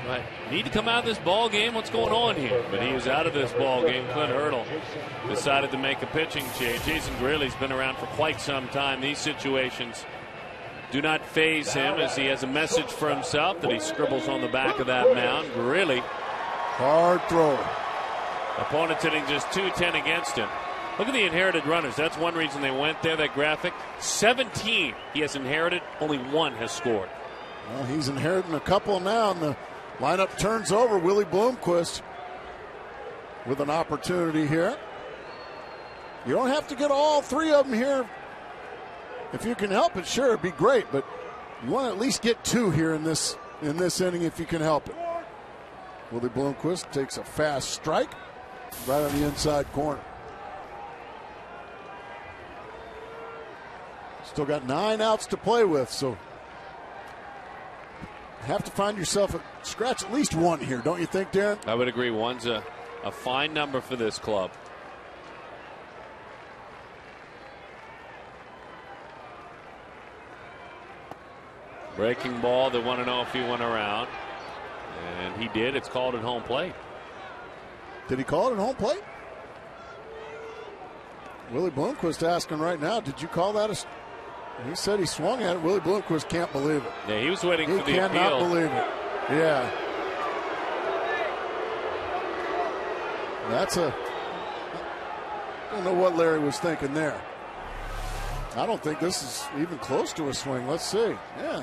Right. Need to come out of this ball game. What's going on here? But he is out of this ball game. Clint Hurdle decided to make a pitching change. Jason Greeley's been around for quite some time. These situations do not faze him, as he has a message for himself that he scribbles on the back of that mound. Greeley. Hard throw. Opponent's hitting just 210 against him. Look at the inherited runners. That's one reason they went there, that graphic. 17 he has inherited. Only 1 has scored. Well, he's inheriting a couple now, and the lineup turns over. Willie Bloomquist with an opportunity here. You don't have to get all 3 of them here. If you can help it, sure, it'd be great. But you want to at least get 2 here in this inning if you can help it. Willie Bloomquist takes a fast strike right on the inside corner. Still got 9 outs to play with, so have to find yourself scratch at least 1 here, don't you think, Darren? I would agree. 1's a fine number for this club. Breaking ball. They want to know if he went around. And he did. It's called at home plate. Did he call it at home plate? Willie Bloomquist asking right now, did you call that a... He said he swung at it. Willie Bloomquist can't believe it. Yeah, he was waiting for the appeal. He cannot believe it. Yeah. That's a... I don't know what Larry was thinking there. I don't think this is even close to a swing. Let's see. Yeah.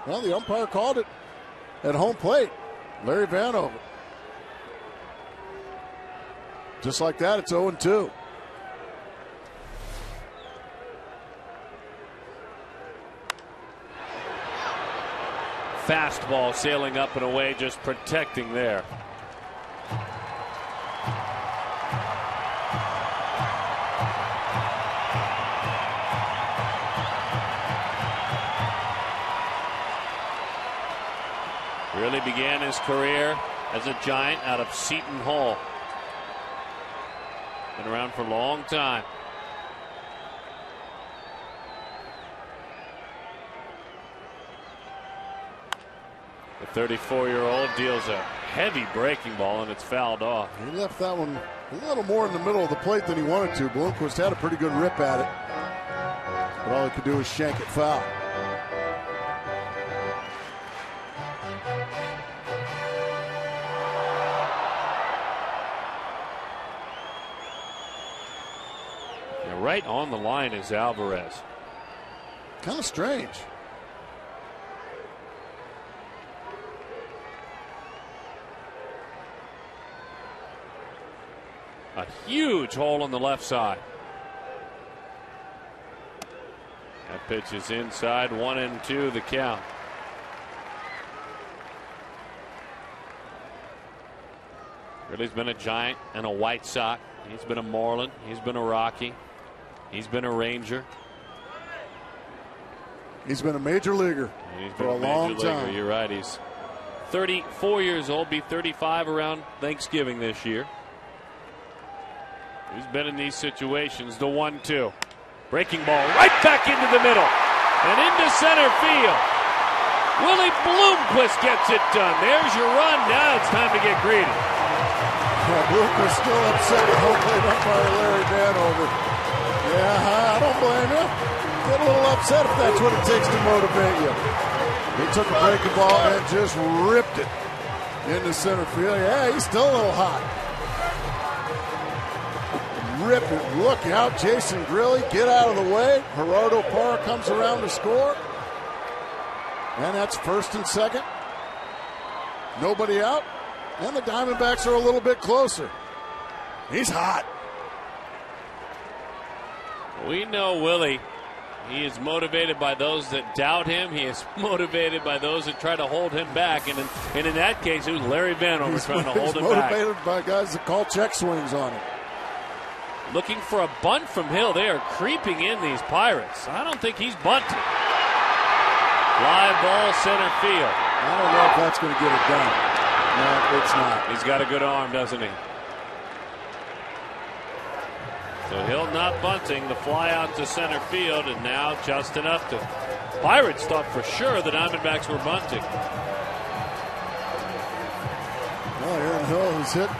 Well, the umpire called it at home plate. Larry Vanover. Just like that, it's 0-2. fastball sailing up and away, just protecting there. Really began his career as a Giant out of Seton Hall. Been around for a long time. The 34-year-old deals a heavy breaking ball, and it's fouled off. He left that one a little more in the middle of the plate than he wanted to. Bloomquist had a pretty good rip at it, but all he could do was shank it foul. Yeah, right on the line is Alvarez. Kind of strange. A huge hole on the left side. That pitch is inside, 1-2 the count. Really's been a Giant and a White Sox. He's been a Marlin. He's been a Rocky. He's been a Ranger. He's been a major leaguer for a long time. You're right. He's 34 years old, be 35 around Thanksgiving this year. He's been in these situations. The 1-2. Breaking ball right back into the middle and into center field. Willie Bloomquist gets it done. There's your run. Now it's time to get greedy. Bloomquist still upset at home plate umpire Larry Vanover. Yeah, I don't blame you. Get a little upset if that's what it takes to motivate you. He took a breaking ball and just ripped it into center field. Yeah, he's still a little hot. Rip it. Look out, Jason Grilli. Get out of the way. Gerardo Parra comes around to score. And that's first and second. Nobody out. And the Diamondbacks are a little bit closer. He's hot. We know Willie. He is motivated by those that doubt him. He is motivated by those that try to hold him back. And in that case, it was Larry Vanover trying to hold him back. He's motivated by guys that call check swings on him. Looking for a bunt from Hill. They are creeping in, these Pirates. I don't think he's bunting. Fly ball center field. I don't know if that's going to get it done. No, it's not. He's got a good arm, doesn't he? So Hill not bunting. The fly out to center field, and now Justin Upton. Pirates thought for sure the Diamondbacks were bunting. Well, Aaron Hill has hit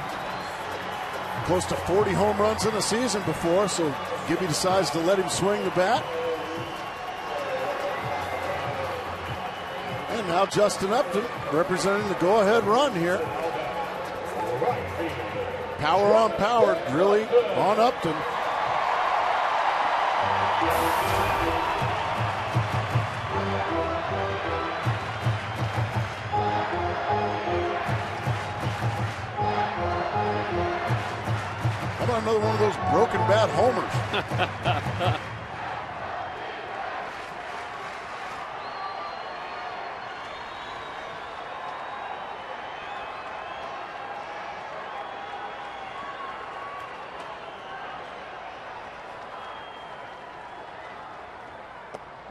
close to 40 home runs in a season before, so Gibby decides to let him swing the bat. And now Justin Upton representing the go-ahead run here. Power on power, really on Upton. How about another one of those broken bat homers?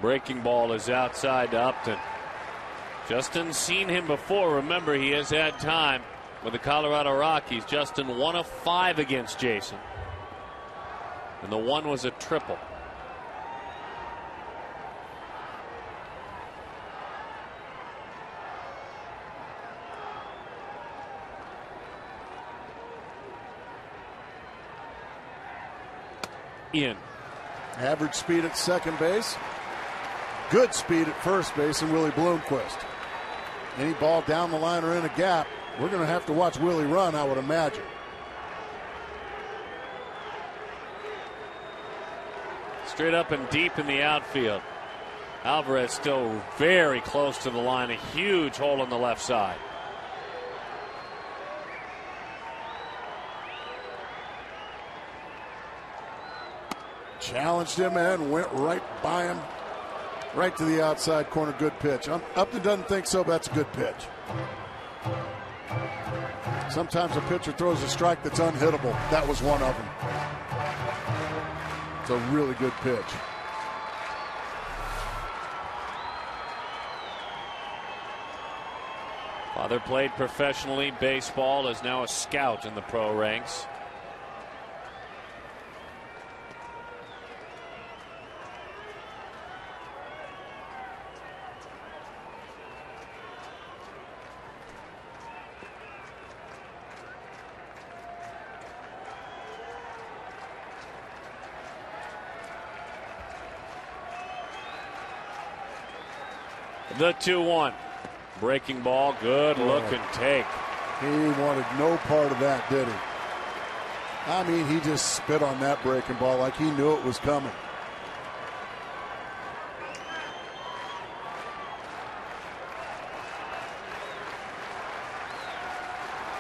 Breaking ball is outside to Upton. Justin's seen him before. Remember, he has had time with the Colorado Rockies. Justin 1 of 5 against Jason. And the one was a triple. In. Average speed at second base. Good speed at first base in Willie Bloomquist. Any ball down the line or in a gap, we're going to have to watch Willie run, I would imagine. Straight up and deep in the outfield. Alvarez still very close to the line. A huge hole on the left side. Challenged him and went right by him. Right to the outside corner, good pitch. Upton doesn't think so, but that's a good pitch. Sometimes a pitcher throws a strike that's unhittable. That was one of them. It's a really good pitch. Father played professionally baseball, is now a scout in the pro ranks. The 2-1. Breaking ball, good looking take. He wanted no part of that, did he? I mean, he just spit on that breaking ball like he knew it was coming.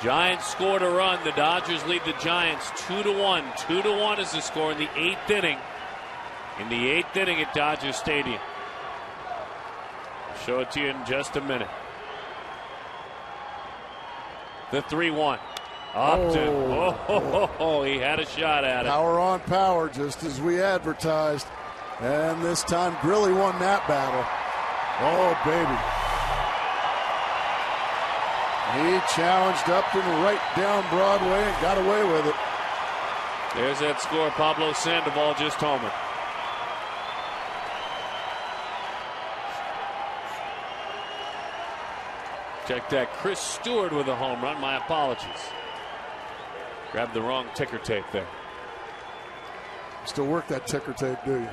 Giants scored a run. The Dodgers lead the Giants 2-1. 2-1 is the score in the 8th inning. In the 8th inning at Dodger Stadium. Show it to you in just a minute. The 3-1. Upton. Oh, he had a shot at it. Power on power, just as we advertised. And this time, Grilly won that battle. Oh, baby. He challenged Upton right down Broadway and got away with it. There's that score. Pablo Sandoval just homered. Check that. Chris Stewart with a home run. My apologies. Grabbed the wrong ticker tape there. Still work that ticker tape, do you?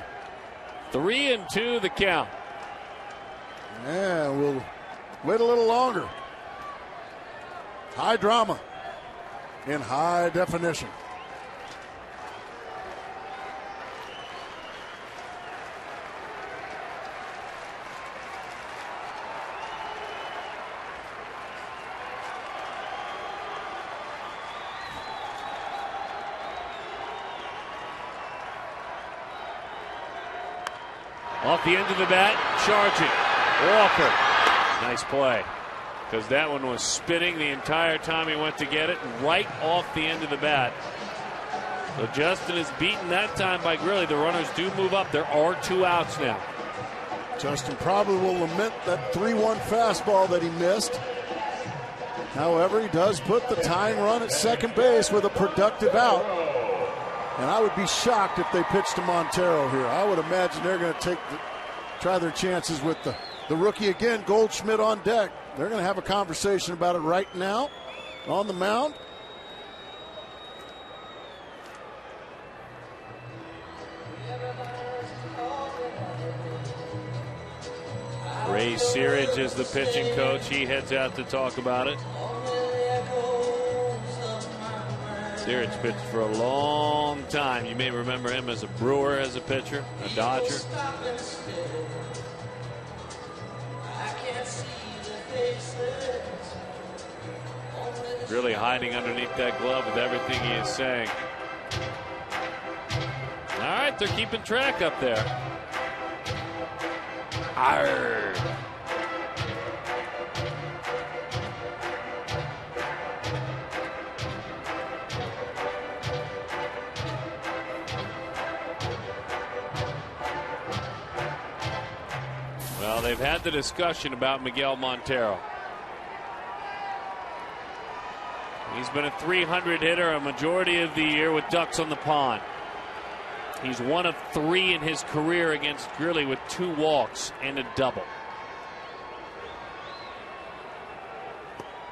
3-2 the count. Yeah, we'll wait a little longer. High drama in high definition. Off the end of the bat, charging. Walker. Nice play. Because that one was spinning the entire time he went to get it, right off the end of the bat. So Justin is beaten that time by Grilly. The runners do move up. There are 2 outs now. Justin probably will lament that 3-1 fastball that he missed. However, he does put the tying run at second base with a productive out. And I would be shocked if they pitched to Montero here. I would imagine they're going to try their chances with the rookie again, Goldschmidt on deck. They're going to have a conversation about it right now on the mound. Ray Searage is the pitching coach. He heads out to talk about it. Searage pitched for a long time. You may remember him as a Brewer as a pitcher, a Dodger. Really hiding underneath that glove with everything he is saying. All right, they're keeping track up there. Arr. Well, they've had the discussion about Miguel Montero. He's been a .300 hitter a majority of the year with ducks on the pond. He's 1 of 3 in his career against Grilly with 2 walks and a double.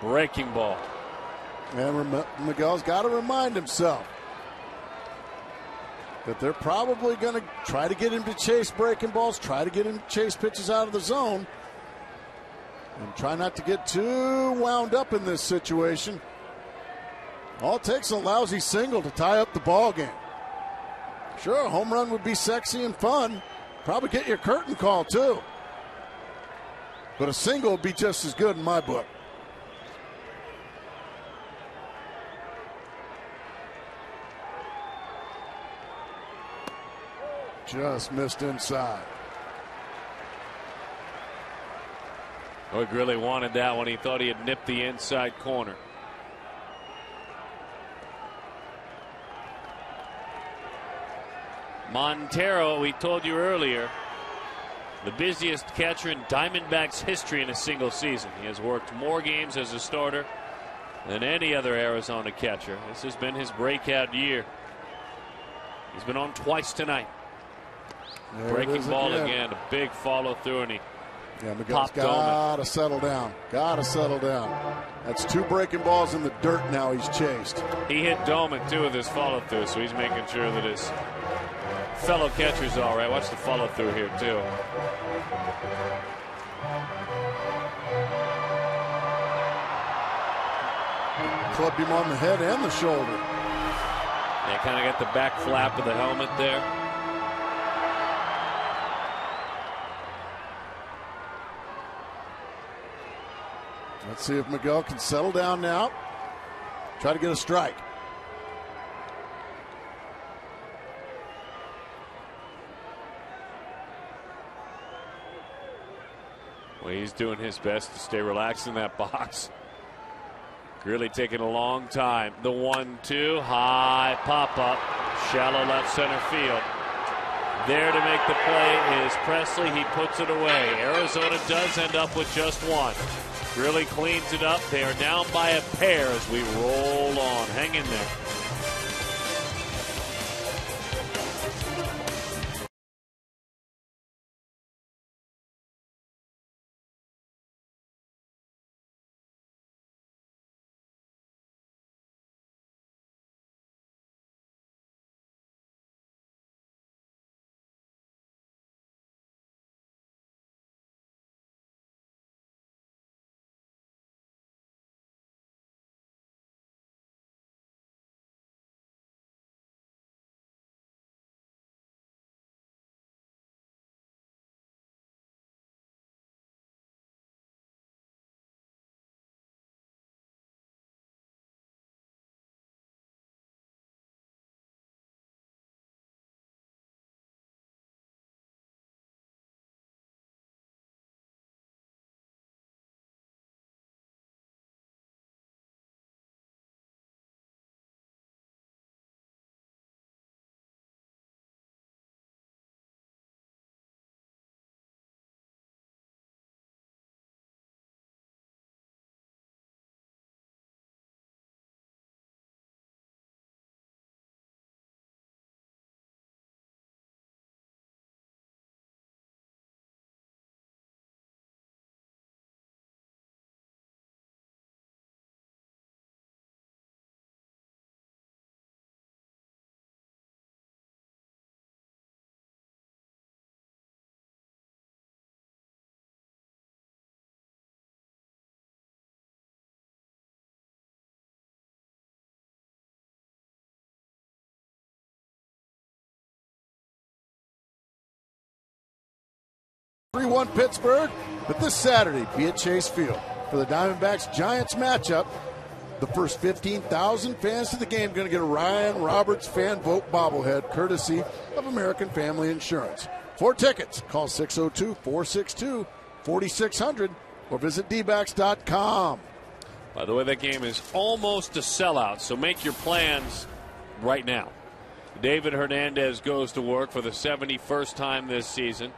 Breaking ball. And Miguel's got to remind himself that they're probably going to try to get him to chase breaking balls, try to get him to chase pitches out of the zone, and try not to get too wound up in this situation. All it takes is a lousy single to tie up the ball game. Sure, a home run would be sexy and fun. Probably get your curtain call, too. But a single would be just as good in my book. Just missed inside. Oh, he really wanted that one. He thought he had nipped the inside corner. Montero, we told you earlier, the busiest catcher in Diamondbacks history in a single season. He has worked more games as a starter than any other Arizona catcher. This has been his breakout year. He's been on twice tonight. Breaking ball again, a big follow through, and he Miguel's got to settle down. Got to settle down. That's 2 breaking balls in the dirt now he's chased. He hit Doman too with his follow through, so he's making sure that his fellow catcher's all right. Watch the follow through here too. Clubbed him on the head and the shoulder. They kind of got the back flap of the helmet there. Let's see if Miguel can settle down now. Try to get a strike. Well, he's doing his best to stay relaxed in that box. Really taking a long time. The 1-2, high pop up, shallow left center field. There to make the play is Presley. He puts it away. Arizona does end up with just 1. Really cleans it up. They are down by a pair as we roll on. Hang in there. (3-1) Pittsburgh, but this Saturday be at Chase Field for the Diamondbacks-Giants matchup. The first 15,000 fans to the game going to get a Ryan Roberts fan vote bobblehead courtesy of American Family Insurance. For tickets, call 602-462-4600 or visit dbacks.com. By the way, that game is almost a sellout, so make your plans right now. David Hernandez goes to work for the 71st time this season.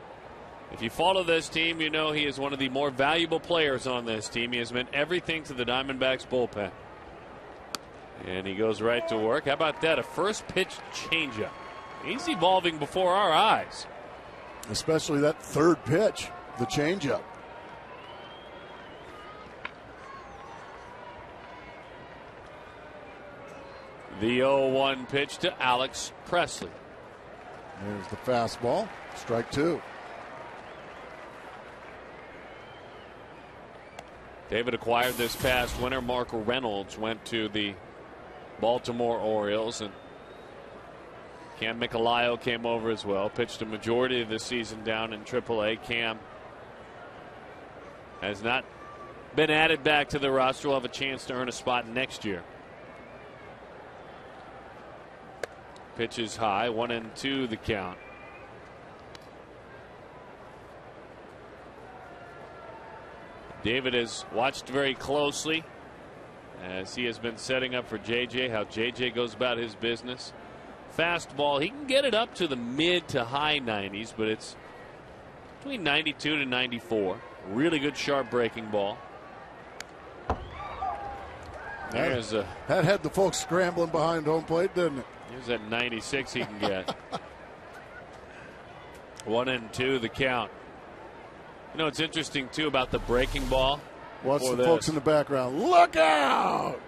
If you follow this team, you know he is one of the more valuable players on this team. He has meant everything to the Diamondbacks bullpen. And he goes right to work. How about that? A first pitch changeup. He's evolving before our eyes. Especially that third pitch, the changeup. The 0-1 pitch to Alex Presley. There's the fastball. Strike 2. David acquired this past winter. Mark Reynolds went to the Baltimore Orioles, and Cam Michalio came over as well. Pitched a majority of the season down in AAA. Cam has not been added back to the roster. Will have a chance to earn a spot next year. Pitch is high, 1-2 the count. David has watched very closely as he has been setting up for JJ, how JJ goes about his business. Fastball, he can get it up to the mid to high 90s, but it's between 92 to 94. Really good sharp breaking ball. That had the folks scrambling behind home plate, didn't it? Here's that 96 he can get. 1-2 the count. You know, it's interesting, too, about the breaking ball. Watch the folks in the background. Look out!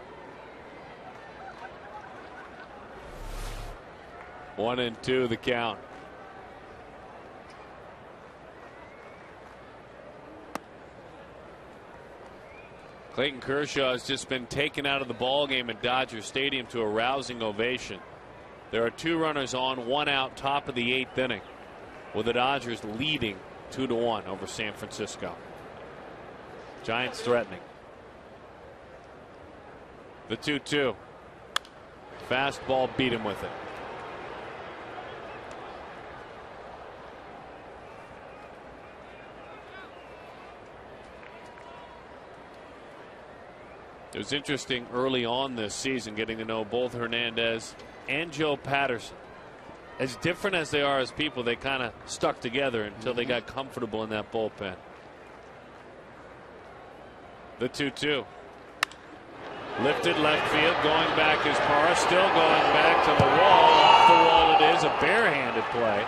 1-2 the count. Clayton Kershaw has just been taken out of the ball game at Dodger Stadium to a rousing ovation. There are 2 runners on, 1 out, top of the 8th inning, with the Dodgers leading 2-1 over San Francisco. Giants threatening. The 2-2. Fastball, beat him with it. It was interesting early on this season getting to know both Hernandez and Joe Patterson. As different as they are as people, they kind of stuck together until they got comfortable in that bullpen. The 2-2. Lifted left field, going back is Parra, still going back to the wall. Off the wall it is, a barehanded play.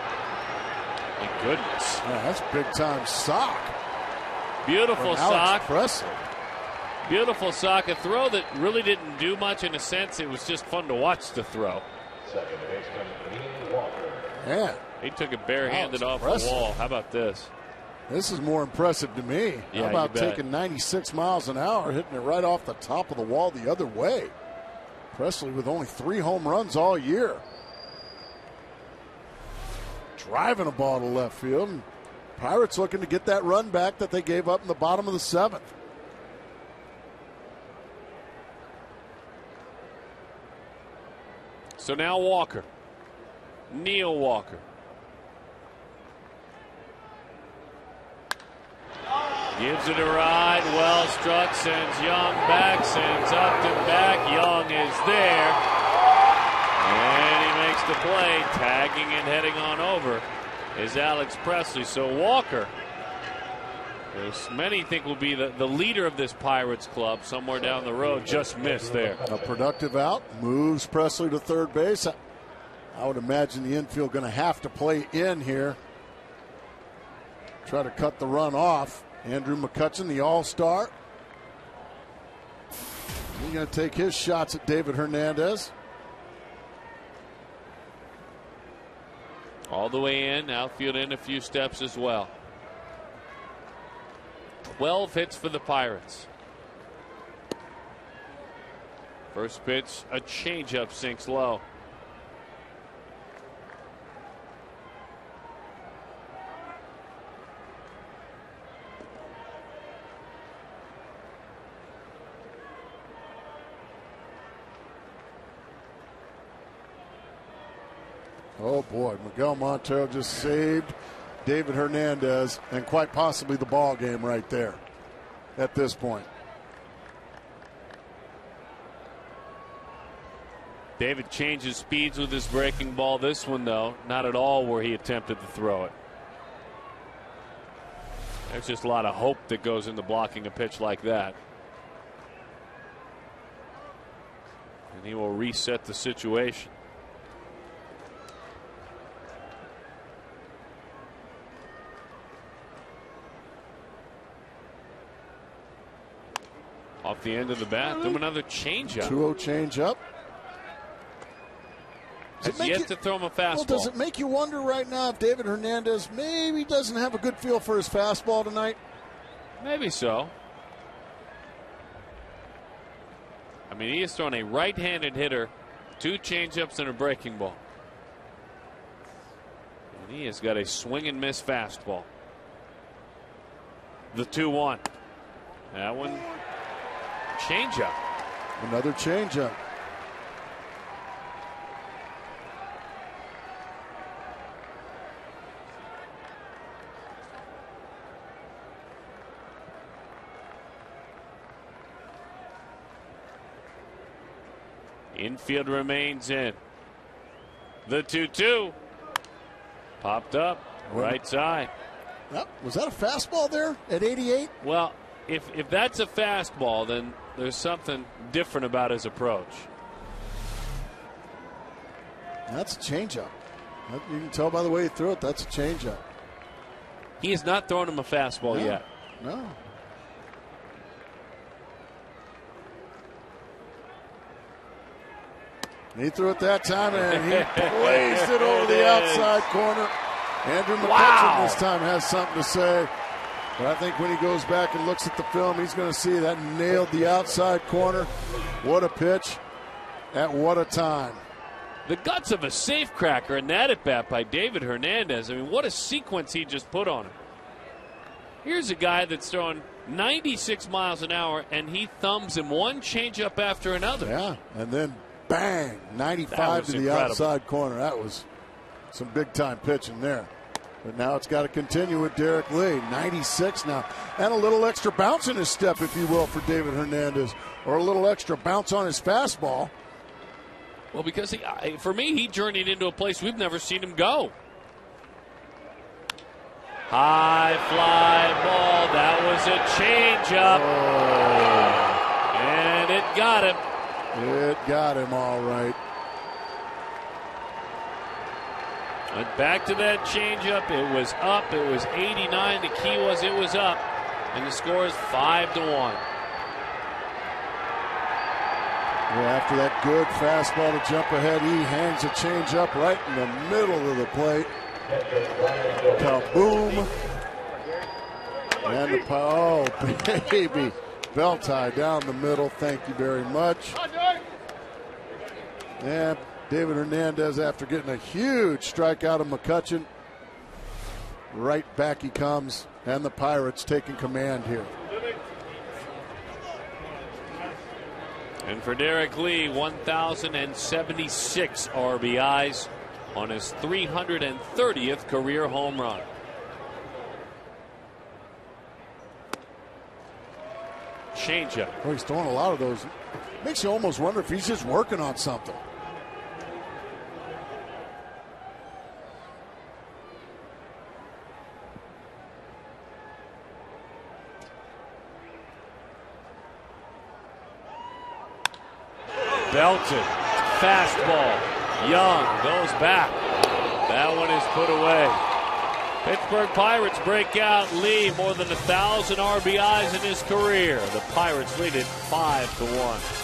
My goodness. Yeah, that's big time sock. Beautiful sock. Presley. Beautiful sock. A throw that really didn't do much in a sense. It was just fun to watch the throw. Second baseman, Dean Walker. Yeah. He took it barehanded off the wall. How about this? This is more impressive to me. Yeah, how about taking 96 miles an hour, hitting it right off the top of the wall the other way? Presley with only 3 home runs all year. Driving a ball to left field. And Pirates looking to get that run back that they gave up in the bottom of the 7th. So now Walker. Neil Walker. Gives it a ride. Well struck. Sends Young back. Sends Upton back. Young is there. And he makes the play. Tagging and heading on over is Alex Presley. So Walker, as many think will be the leader of this Pirates club somewhere down the road, just missed there. A productive out. Moves Presley to third base. I would imagine the infield going to have to play in here. Try to cut the run off. Andrew McCutchen, the all-star. He's going to take his shots at David Hernandez. All the way in, outfield in a few steps as well. 12 hits for the Pirates. First pitch, a changeup, sinks low. Oh boy, Miguel Montero just saved David Hernandez and quite possibly the ball game right there at this point. David changes speeds with his breaking ball. This one, though, not at all where he attempted to throw it. There's just a lot of hope that goes into blocking a pitch like that. And he will reset the situation. Off the end of the bat, threw another changeup. 2-0 changeup. Has yet to throw him a fastball. Well, does it make you wonder right now if David Hernandez maybe doesn't have a good feel for his fastball tonight? Maybe so. I mean, he has thrown a right-handed hitter, 2 changeups and a breaking ball. And he has got a swing and miss fastball. The 2-1. That one, changeup. Another changeup. Infield remains in. The 2-2. Popped up. Right side. Yep. Was that a fastball there at 88? Well, if that's a fastball, then there's something different about his approach. That's a changeup. You can tell by the way he threw it, that's a changeup. He has not thrown him a fastball yet. No. He threw it that time, and he blazed it over the outside corner. Andrew McCutcheon this time has something to say. But I think when he goes back and looks at the film, he's going to see that nailed the outside corner. What a pitch at what a time. The guts of a safecracker in that at-bat by David Hernandez. I mean, what a sequence he just put on him. Here's a guy that's throwing 96 miles an hour, and he thumbs him one changeup after another. Yeah, and then bang, 95 to the incredible. outside corner. That was some big-time pitching there. But now it's got to continue with Derek Lee. 96 now. And a little extra bounce in his step, if you will, for David Hernandez. Or a little extra bounce on his fastball. Well, because for me, he journeyed into a place we've never seen him go. High fly ball. That was a changeup. Oh. And it got him. It got him all right. Went back to that changeup. It was up. It was 89. The key was it was up. And the score is 5-1. Well, after that good fastball to jump ahead, he hangs a changeup right in the middle of the plate. Kaboom. And the oh, baby. Bell tie down the middle. Thank you very much. Yeah, David Hernandez, after getting a huge strikeout of McCutcheon, right back he comes, and the Pirates taking command here. And for Derek Lee, 1,076 RBIs on his 330th career home run. Changeup. Oh, he's throwing a lot of those. Makes you almost wonder if he's just working on something. Belted. Fastball. Young goes back. That one is put away. Pittsburgh Pirates break out. Lee more than 1,000 RBIs in his career. The Pirates lead it 5-1.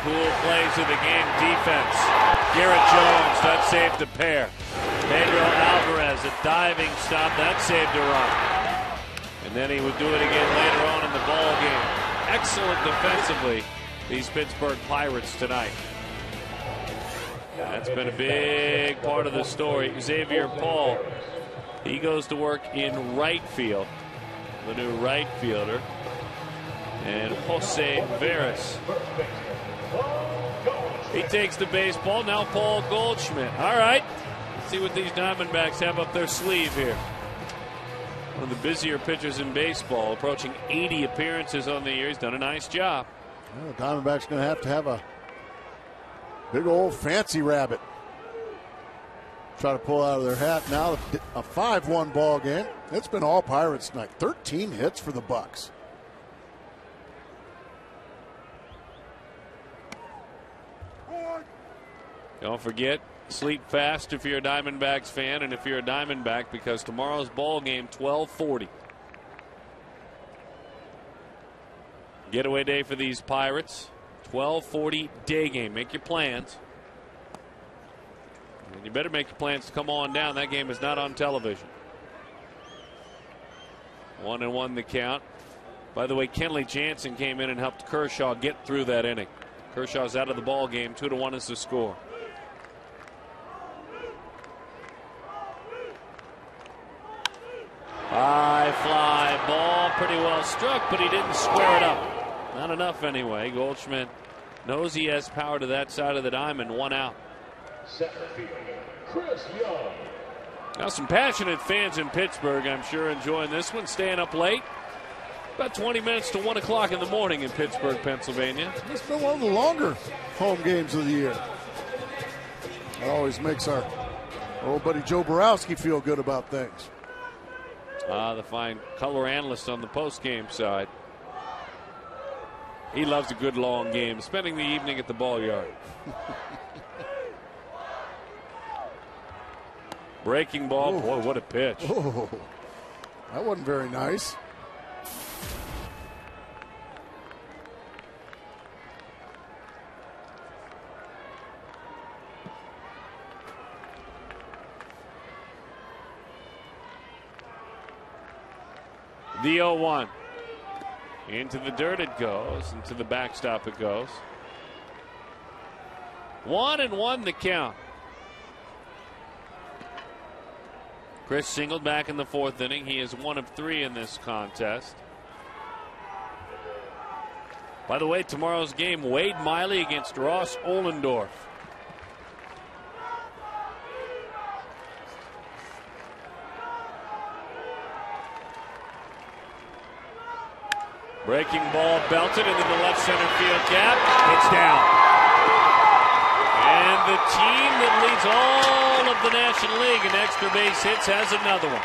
Poole plays of the game defense. Garrett Jones, that saved a pair. Pedro Alvarez, a diving stop, that saved a run. And then he would do it again later on the ball game. Excellent defensively, these Pittsburgh Pirates tonight. That's been a big part of the story. Xavier Paul, he goes to work in right field, the new right fielder. And Jose Veras, he takes the baseball. Now Paul Goldschmidt. All right, let's see what these Diamondbacks have up their sleeve here. One of the busier pitchers in baseball, approaching 80 appearances on the year. He's done a nice job. Well, the Diamondbacks going to have a big old fancy rabbit. Try to pull out of their hat now. A 5-1 ball game. It's been all Pirates tonight. 13 hits for the Bucks. Don't forget, sleep fast if you're a Diamondbacks fan, and if you're a Diamondback, because tomorrow's ball game 12:40. Getaway day for these Pirates. 12:40 day game. Make your plans. And you better make your plans to come on down. That game is not on television. 1-1 the count. By the way, Kenley Jansen came in and helped Kershaw get through that inning. Kershaw's out of the ball game. 2-1 is the score. High fly ball, pretty well struck, but he didn't square it up. Not enough anyway. Goldschmidt knows he has power to that side of the diamond. 1 out. Center field, Chris Young. Now some passionate fans in Pittsburgh, I'm sure, enjoying this one, staying up late. About 20 minutes to 1 o'clock in the morning in Pittsburgh, Pennsylvania. It's been one of the longer home games of the year. It always makes our old buddy Joe Borowski feel good about things. The fine color analyst on the post-game side. He loves a good long game, spending the evening at the ball yard. Breaking ball. Ooh. Boy, what a pitch. Oh, that wasn't very nice. The 0-1. Into the dirt it goes. Into the backstop it goes. 1-1 the count. Chris singled back in the 4th inning. He is 1 of 3 in this contest. By the way, tomorrow's game, Wade Miley against Ross Ohlendorf. Breaking ball belted into the left center field gap. It's down. And the team that leads all of the National League in extra base hits has another one.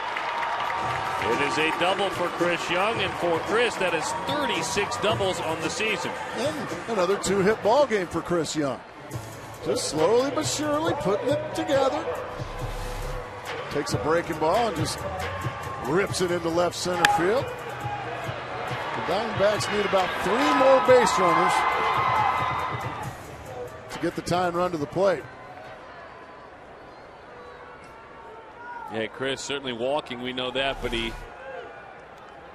It is a double for Chris Young, and for Chris, that is 36 doubles on the season. And another 2-hit ball game for Chris Young. Just slowly but surely putting it together. Takes a breaking ball and just rips it into left center field. The Diamondbacks need about 3 more base runners to get the tying run to the plate. Yeah, Chris certainly walking, we know that, but he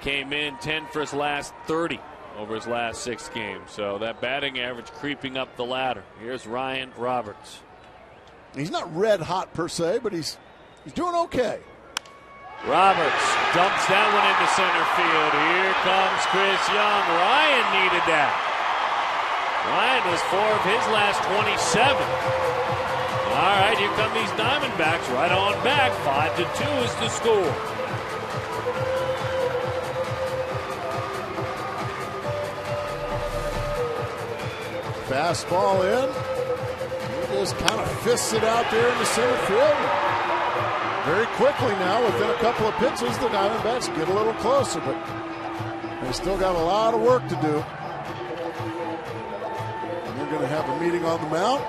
came in 10 for his last 30 over his last 6 games. So that batting average creeping up the ladder. Here's Ryan Roberts. He's not red hot per se, but he's doing okay. Roberts dumps that one into center field. Here comes Chris Young. Ryan needed that. Ryan was 4 of his last 27. All right, here come these Diamondbacks right on back. 5-2 is the score. Fastball in. He just kind of fists it out there in the center field. Very quickly now, within a couple of pitches, the Diamondbacks get a little closer, but they still got a lot of work to do. And they're going to have a meeting on the mound.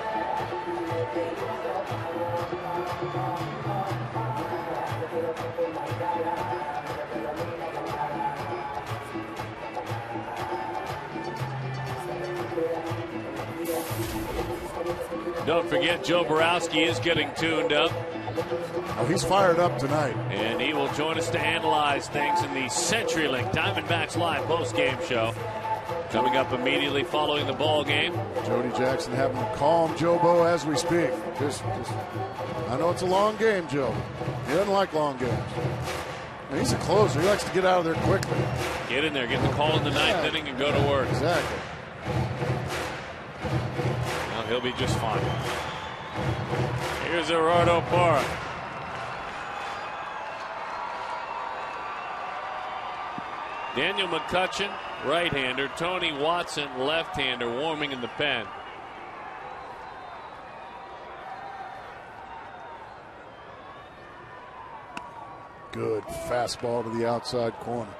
Don't forget, Joe Borowski is getting tuned up. Oh, he's fired up tonight. And he will join us to analyze things in the CenturyLink Diamondbacks Live post-game show. Coming up immediately following the ball game. Jody Jackson having to calm Joe Bo as we speak. I know it's a long game, Joe. He doesn't like long games. And he's a closer. He likes to get out of there quickly. Get in there, get the call in the ninth inning, and go to work. Exactly. Well, he'll be just fine. Here's Gerardo Parra. Daniel McCutcheon, right-hander. Tony Watson, left-hander, warming in the pen. Good fastball to the outside corner.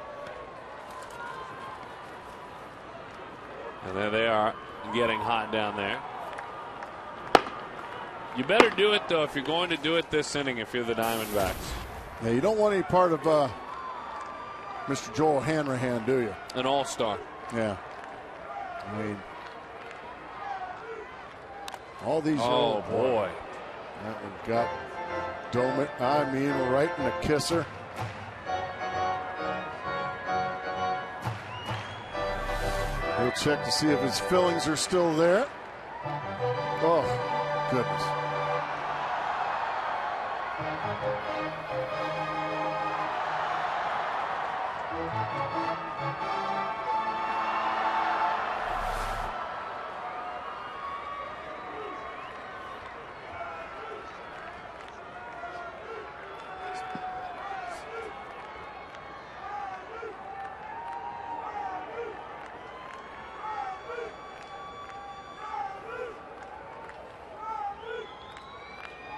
And there they are, getting hot down there. You better do it, though, if you're going to do it this inning, if you're the Diamondbacks. Yeah, you don't want any part of Mr. Joel Hanrahan, do you? An all-star. Yeah. I mean, all these. Oh, boy. That one got Doman, right in the kisser. We'll check to see if his fillings are still there. Oh, goodness.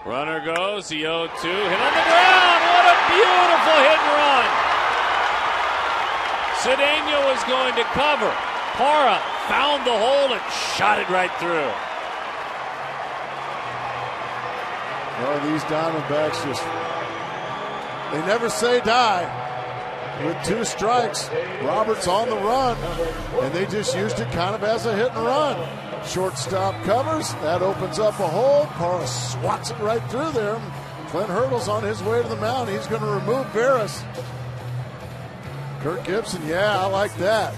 Runner goes, the 0-2, hit on the ground. What a beautiful hit and run. Cedeno was going to cover. Parra found the hole and shot it right through. Well, these Diamondbacks they never say die. With 2 strikes, Roberts on the run, and they just used it kind of as a hit and run. Shortstop covers, that opens up a hole. Parra swats it right through there. Clint Hurdle's on his way to the mound. He's going to remove Veras. Kirk Gibson, yeah, I like that.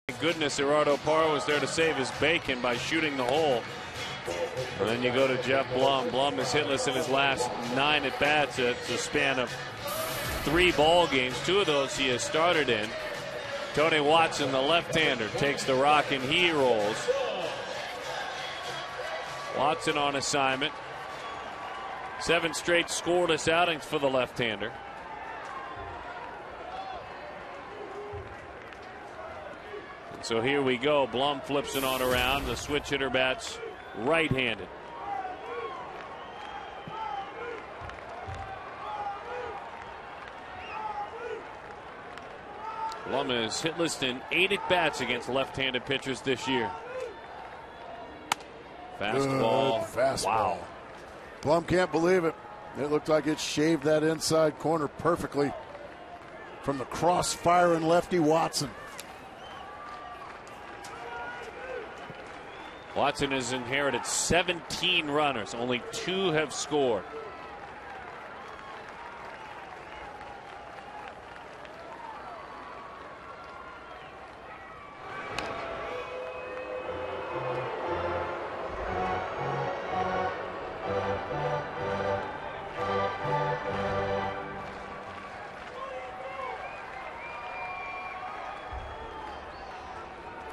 Thank goodness Gerardo Parra was there to save his bacon by shooting the hole. And then you go to Jeff Blum. Blum is hitless in his last 9 at-bats. It's a span of 3 ball games. 2 of those he has started in. Tony Watson, the left-hander, takes the rock and he rolls. Watson on assignment. 7 straight scoreless outings for the left-hander. So here we go. Blum flips it on around. The switch hitter bats right-handed. Blum is hitless in 8 at-bats against left-handed pitchers this year. Fastball. Good fastball. Wow. Blum can't believe it. It looked like it shaved that inside corner perfectly from the cross-firing lefty Watson. Watson has inherited 17 runners. Only 2 have scored.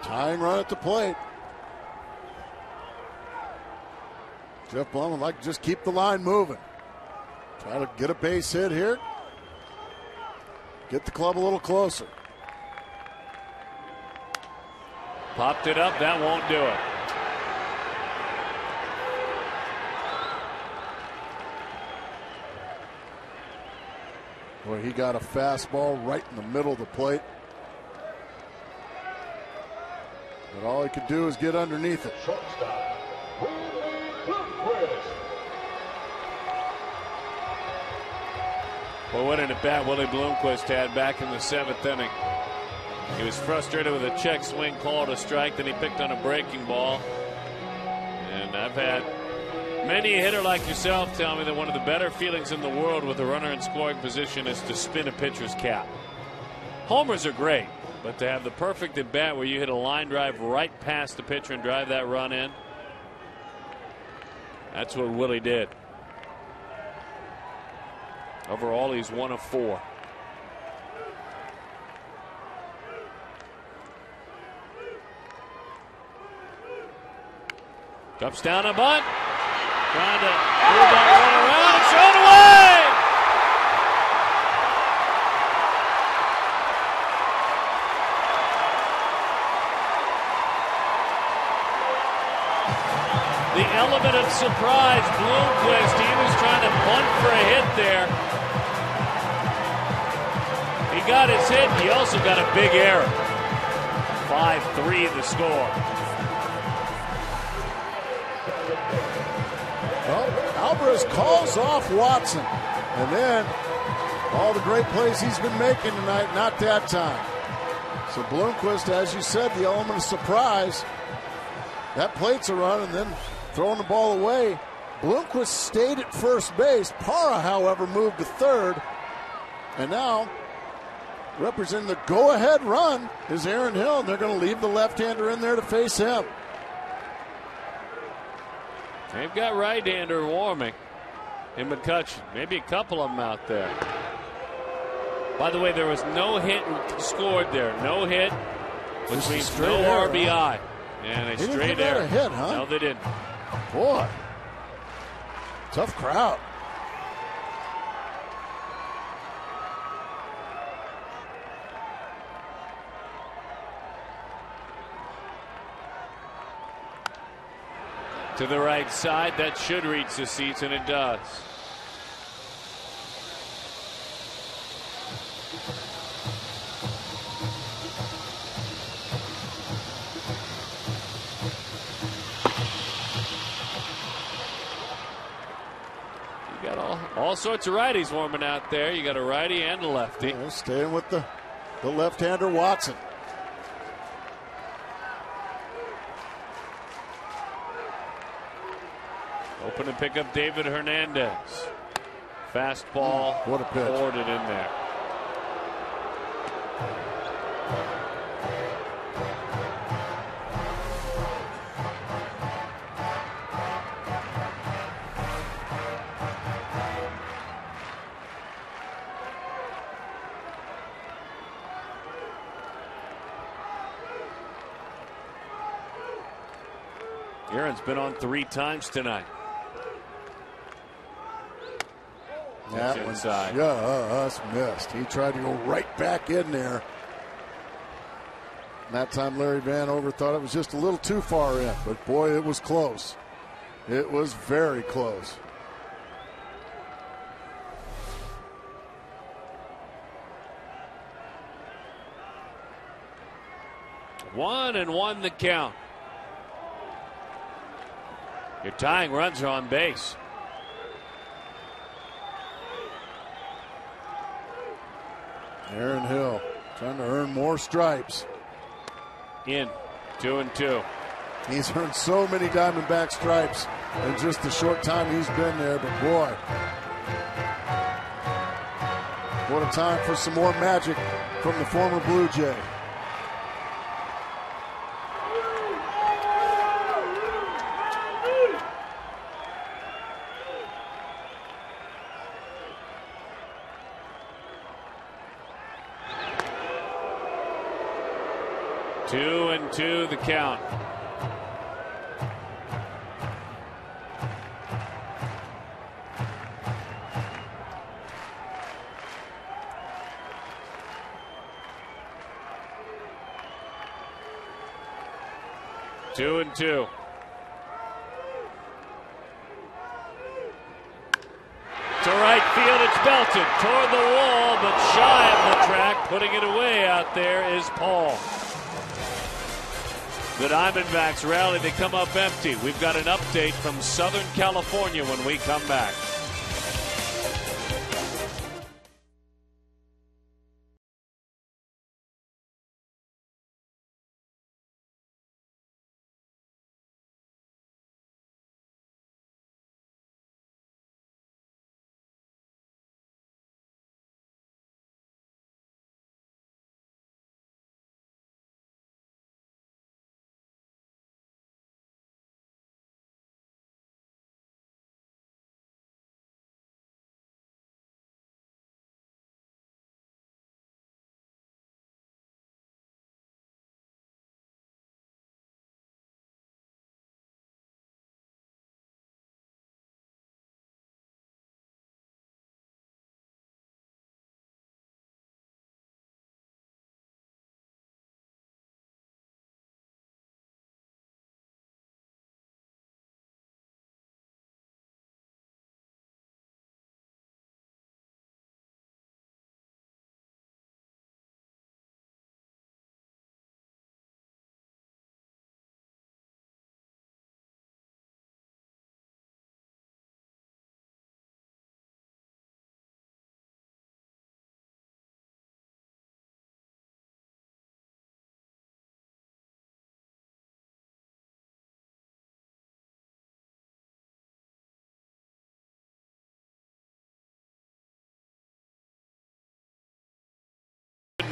Tying run at the plate. Jeff Blum would like to just keep the line moving. Try to get a base hit here. Get the club a little closer. Popped it up. That won't do it. Boy, he got a fastball right in the middle of the plate. But all he could do is get underneath it. Shortstop, Well, what an at-bat Willie Bloomquist had back in the 7th inning. He was frustrated with a check swing call to strike, then he picked on a breaking ball. And I've had many a hitter like yourself tell me that one of the better feelings in the world with a runner in scoring position is to spin a pitcher's cap. Homers are great, but to have the perfect at-bat where you hit a line drive right past the pitcher and drive that run in, that's what Willie did. Overall, he's 1 of 4. Jumps down a bunt. Trying to move that run around. It's thrown away. The element of surprise, Bloomquist. He was trying to bunt for a hit there. He got his hit. He also got a big error. 5-3 the score. Well, Alvarez calls off Watson. And then all the great plays he's been making tonight, not that time. So Bloomquist, as you said, the element of surprise. That plate's a run and then throwing the ball away. Bloomquist stayed at first base. Parra, however, moved to third. And now, representing the go-ahead run is Aaron Hill, and they're going to leave the left-hander in there to face him. They've got right-hander warming in McCutcheon. Maybe a couple of them out there. By the way, there was no hit scored there. No hit, which means no error, RBI. Huh? And a They didn't straight give that error. a hit, huh? No, they didn't. Boy, tough crowd. To the right side, that should reach the seats, and it does. You got all sorts of righties warming out there. You got a righty and a lefty. Yeah, staying with the left-hander Watson. Open to pick up David Hernandez. Fastball. What a pitch. Poured it in there. Aaron's been on 3 times tonight. That one inside. just missed. He tried to go right back in there. And that time Larry Vanover thought it was just a little too far in, but boy, it was close. It was very close. One and one the count. Your tying runs are on base. Aaron Hill trying to earn more stripes. In 2-2. He's earned so many Diamondback stripes in just the short time he's been there, but boy, what a time for some more magic from the former Blue Jay. Two and two the count. Two and two. To right field, it's belted toward the wall, but shy of the track. Putting it away out there is Paul. The Diamondbacks rally, they come up empty. We've got an update from Southern California when we come back.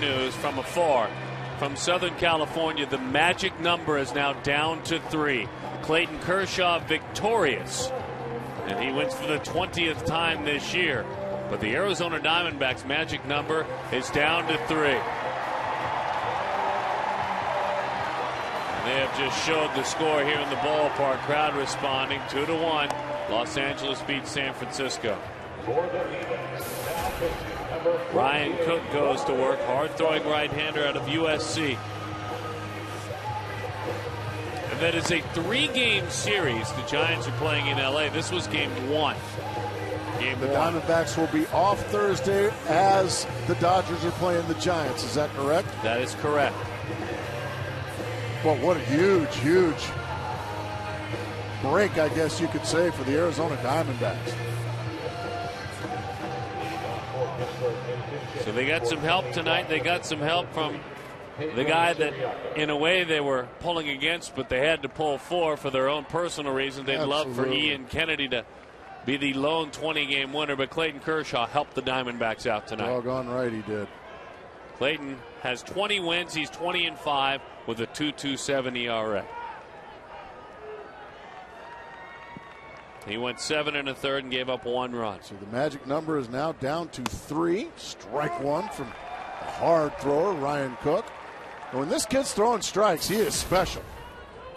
News from afar. From Southern California, the magic number is now down to 3. Clayton Kershaw victorious, and he wins for the 20th time this year. But the Arizona Diamondbacks magic number is down to 3. And they have just showed the score here in the ballpark. Crowd responding 2-1. Los Angeles beats San Francisco. Ryan Cook goes to work, hard-throwing right-hander out of USC. And that is a 3-game series. The Giants are playing in LA. This was game 1. The Diamondbacks will be off Thursday as the Dodgers are playing the Giants. Is that correct? That is correct. Well, what a huge, huge break, I guess you could say, for the Arizona Diamondbacks. So they got some help tonight. They got some help from the guy that, in a way, they were pulling against, but they had to pull for their own personal reasons. They'd love for Ian Kennedy to be the lone 20-game winner, but Clayton Kershaw helped the Diamondbacks out tonight. Doggone right he did. Clayton has 20 wins. He's 20-5 with a 2.27 ERA. He went 7 1/3 and gave up 1 run. So the magic number is now down to 3. Strike 1 from the hard thrower, Ryan Cook. And when this kid's throwing strikes, he is special.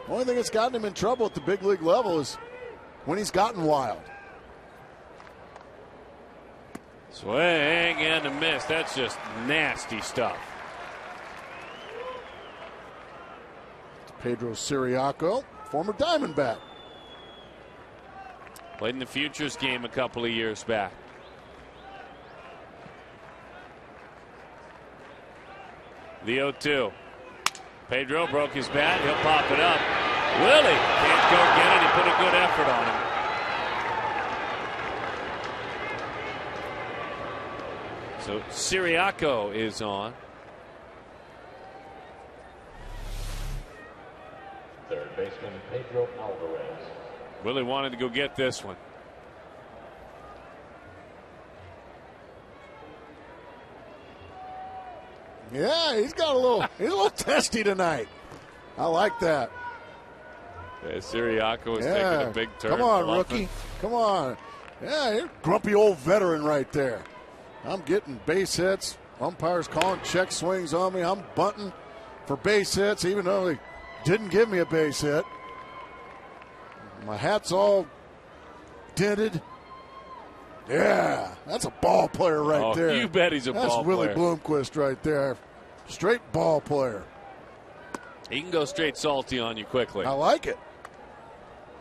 The only thing that's gotten him in trouble at the big league level is when he's gotten wild. Swing and a miss. That's just nasty stuff. Pedro Siriaco, former Diamondback. Played in the Futures game a couple of years back. The 0-2. Pedro broke his bat. He'll pop it up. Willie can't go get it. He put a good effort on him. So Siriaco is on. Third baseman Pedro Alvarez. Willie wanted to go get this one. Yeah, he's a little testy tonight. I like that. Yeah, Siriaco is taking a big turn. Come on, rookie. Come on. Yeah, you're a grumpy old veteran right there. I'm getting base hits. Umpires calling check swings on me. I'm bunting for base hits, even though they didn't give me a base hit. My hat's all dented. Yeah, that's a ball player right there. You bet he's a ball player. That's Willie Bloomquist right there. Straight ball player. He can go straight salty on you quickly. I like it.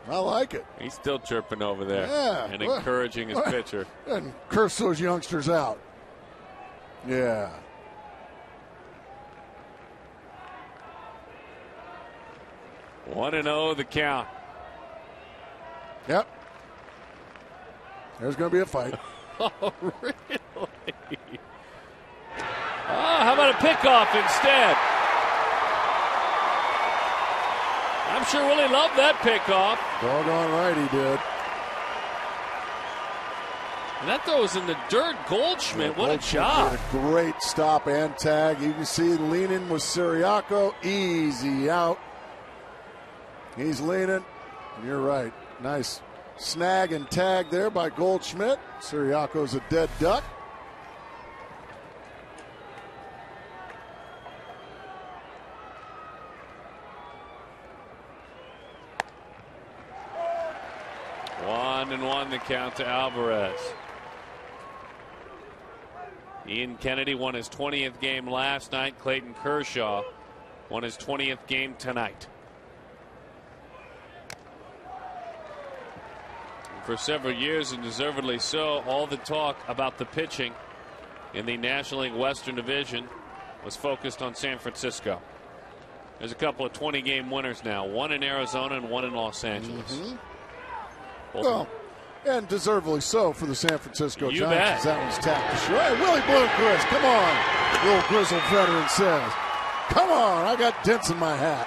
I like it. He's still chirping over there and well, encouraging his pitcher. And curse those youngsters out. Yeah. One 1-0 the count. Yep. There's going to be a fight. Oh, really? How about a pickoff instead? I'm sure Willie loved that pickoff. Doggone right he did. And that throw was in the dirt. Goldschmidt, what a job. Did a great stop and tag. You can see leaning with Siriaco. Easy out. He's leaning. You're right. Nice snag and tag there by Goldschmidt. Siriaco's a dead duck. One the count to Alvarez. Ian Kennedy won his 20th game last night. Clayton Kershaw won his 20th game tonight. For several years, and deservedly so, all the talk about the pitching in the National League Western Division was focused on San Francisco. There's a couple of 20-game winners now, one in Arizona and one in Los Angeles. Mm-hmm. Well, and deservedly so for the San Francisco Giants. That was tapped to short. Hey, Willie Bloomquist, come on, the old grizzled veteran says. Come on, I got dents in my hat.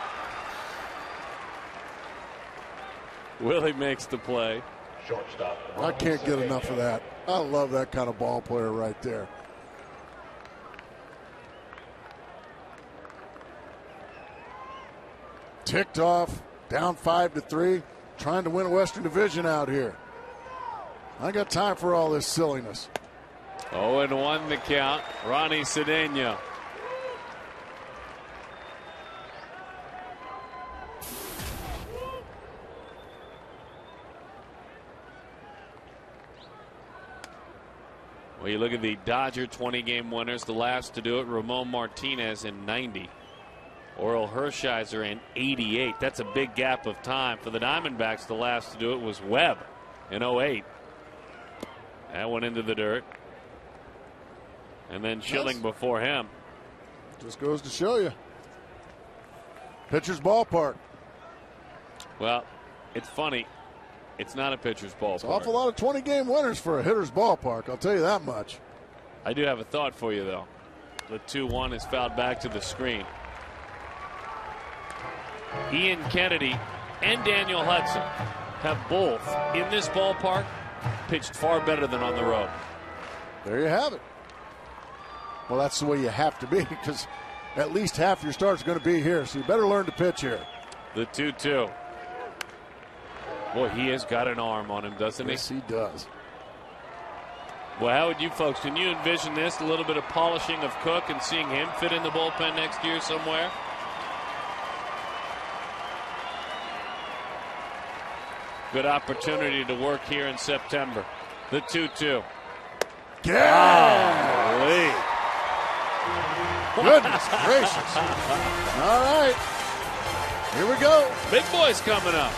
Willie makes the play. Shortstop. I can't get enough of that. I love that kind of ball player right there. Ticked off, down 5-3, trying to win a Western Division out here. I got time for all this silliness. 0-1 the count. Ronnie Cedeno. Well, you look at the Dodger 20-game winners. The last to do it, Ramon Martinez in 90. Orel Hershiser in 88. That's a big gap of time. For the Diamondbacks, the last to do it was Webb in 08. That went into the dirt. And then Schilling before him. Just goes to show you. Pitcher's ballpark. Well, it's funny. It's not a pitcher's ballpark. It's an awful lot of 20-game winners for a hitter's ballpark, I'll tell you that much. I do have a thought for you, though. The 2-1 is fouled back to the screen. Ian Kennedy and Daniel Hudson have both, in this ballpark, pitched far better than on the road. There you have it. Well, that's the way you have to be, because at least half your start's going to be here, so you better learn to pitch here. The 2-2. Boy, he has got an arm on him, doesn't he? Yes, he does. Well, how would you folks, can you envision this, a little bit of polishing of Cook and seeing him fit in the bullpen next year somewhere? Good opportunity to work here in September. The 2-2. Golly. Goodness gracious. All right. Here we go. Big boys coming up.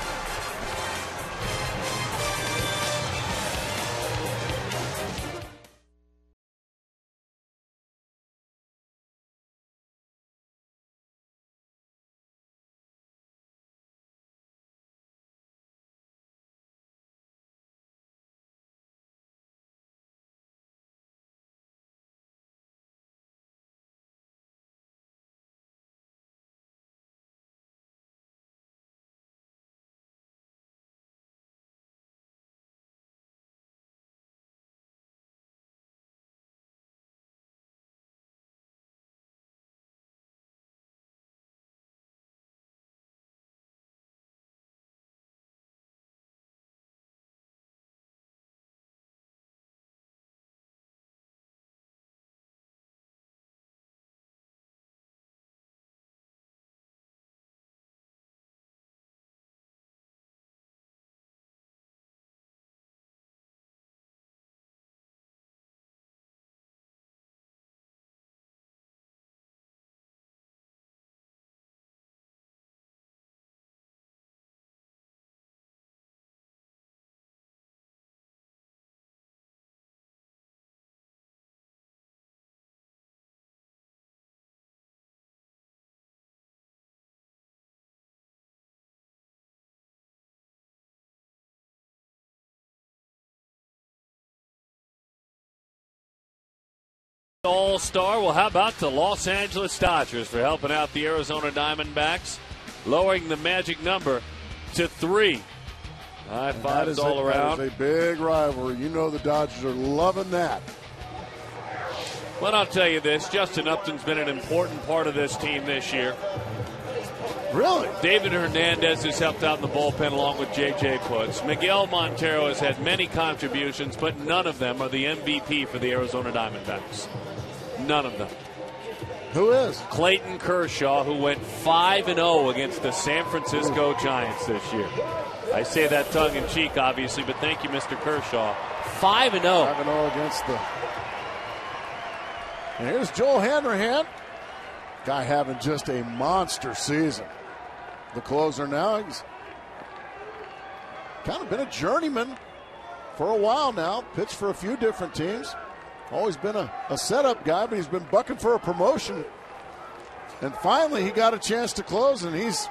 All-star. Well, how about the Los Angeles Dodgers for helping out the Arizona Diamondbacks, lowering the magic number to 3. High fives all around. That is a big rivalry. You know the Dodgers are loving that. Well, I'll tell you this. Justin Upton's been an important part of this team this year. Really? David Hernandez has helped out in the bullpen along with J.J. Putz. Miguel Montero has had many contributions, but none of them are the MVP for the Arizona Diamondbacks. None of them. Who is? Clayton Kershaw, who went 5-0 against the San Francisco Giants this year. I say that tongue-in-cheek, obviously, but thank you, Mr. Kershaw. 5-0. 5-0 against the... And here's Joel Hanrahan. Guy having just a monster season. The closer now. He's kind of been a journeyman for a while now. Pitched for a few different teams. Always been a setup guy, but he's been bucking for a promotion. And finally, he got a chance to close, and he's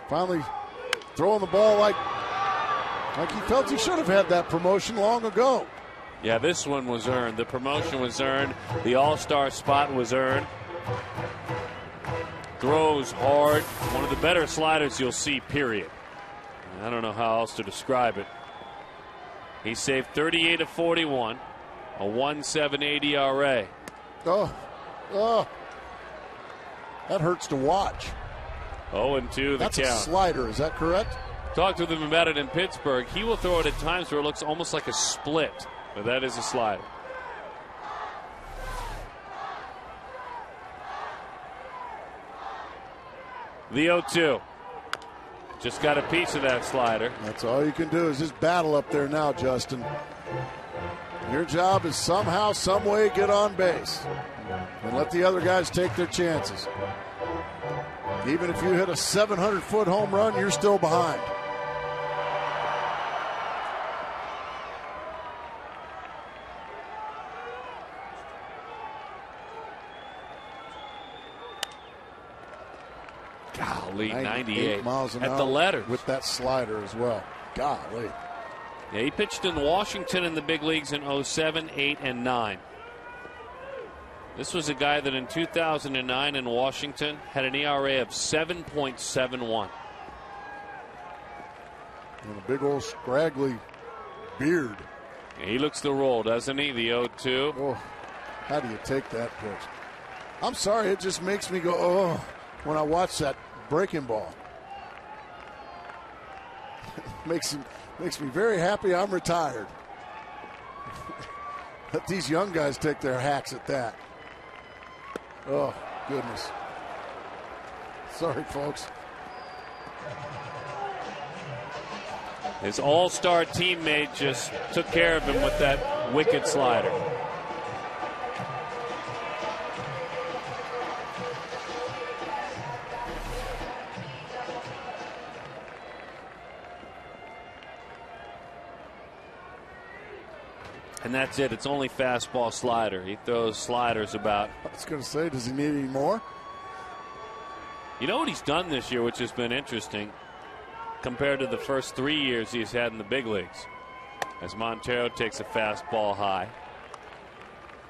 finally throwing the ball like he felt he should have had that promotion long ago. Yeah, this one was earned. The promotion was earned. The all-star spot was earned. Throws hard. One of the better sliders you'll see, period. I don't know how else to describe it. He saved 38 of 41. A 1.78 ERA. Oh. That hurts to watch. 0-2 the That's count. That's a slider, is that correct? Talked with him about it in Pittsburgh. He will throw it at times where it looks almost like a split, but that is a slider. The 0-2. Just got a piece of that slider. That's all you can do is just battle up there now, Justin. Your job is somehow, some way get on base and let the other guys take their chances. Even if you hit a 700-foot home run, you're still behind. Golly, 98 miles an at hour the letter with that slider as well. Golly. Yeah, he pitched in Washington in the big leagues in 07, 8, and 9. This was a guy that in 2009 in Washington had an ERA of 7.71. And a big old scraggly beard. Yeah, he looks the role, doesn't he? The 0-2. Oh, how do you take that pitch? I'm sorry, it just makes me go, oh, when I watch that breaking ball. makes me very happy I'm retired. Let these young guys take their hacks at that. Oh, goodness. Sorry, folks. His all-star teammate just took care of him with that wicked slider. And that's it. It's only fastball, slider. He throws sliders about. I was going to say, does he need any more? You know what he's done this year, which has been interesting, compared to the first 3 years he's had in the big leagues, as Montero takes a fastball high.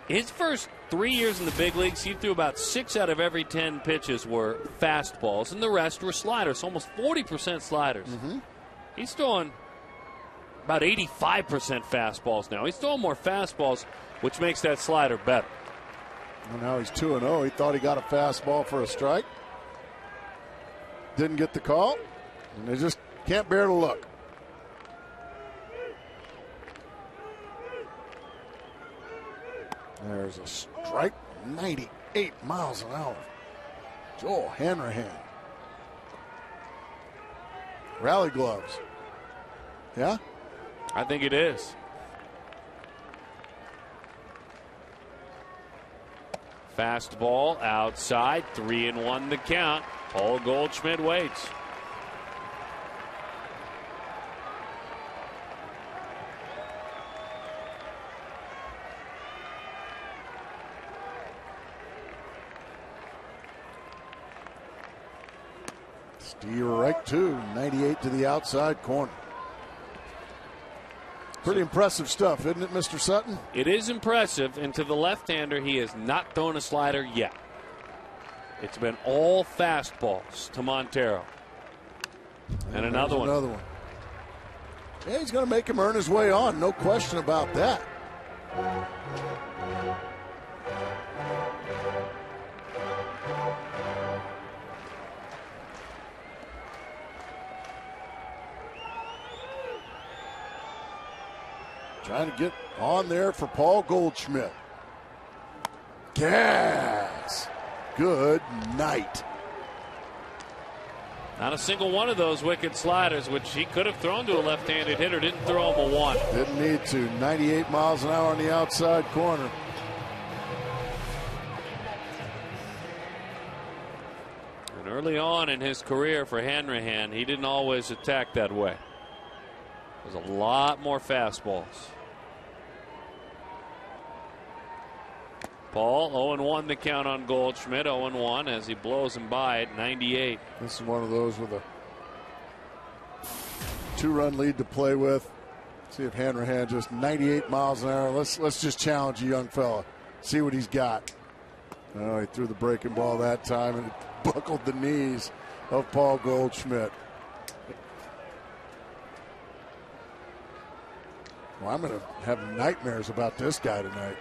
His first 3 years in the big leagues, he threw about 6 out of every 10 pitches were fastballs, and the rest were sliders, almost 40% sliders. He's throwing about 85% fastballs now. He's throwing more fastballs, which makes that slider better. Well, now he's 2-0. He thought he got a fastball for a strike. Didn't get the call, and they just can't bear to look. There's a strike, 98 miles an hour. Joel Hanrahan. Rally gloves. Yeah? I think it is. Fastball outside, 3-1 the count. Paul Goldschmidt waits. Steer right to 98 to the outside corner. Pretty impressive stuff, isn't it, Mr. Sutton? It is impressive, and to the left-hander, he has not thrown a slider yet. It's been all fastballs to Montero. And another one. Yeah, he's going to make him earn his way on, no question about that. Trying to get on there for Paul Goldschmidt. Gas. Good night. Not a single one of those wicked sliders, which he could have thrown to a left-handed hitter, didn't throw him a one. Didn't need to. 98 miles an hour on the outside corner. And early on in his career for Hanrahan, he didn't always attack that way. There's a lot more fastballs. Paul, 0-1 the count on Goldschmidt, 0-1 as he blows him by at 98. This is one of those with a 2-run lead to play with. See if Hanrahan just 98 miles an hour. Let's just challenge a young fella. See what he's got. Oh, he threw the breaking ball that time and it buckled the knees of Paul Goldschmidt. Well, I'm going to have nightmares about this guy tonight.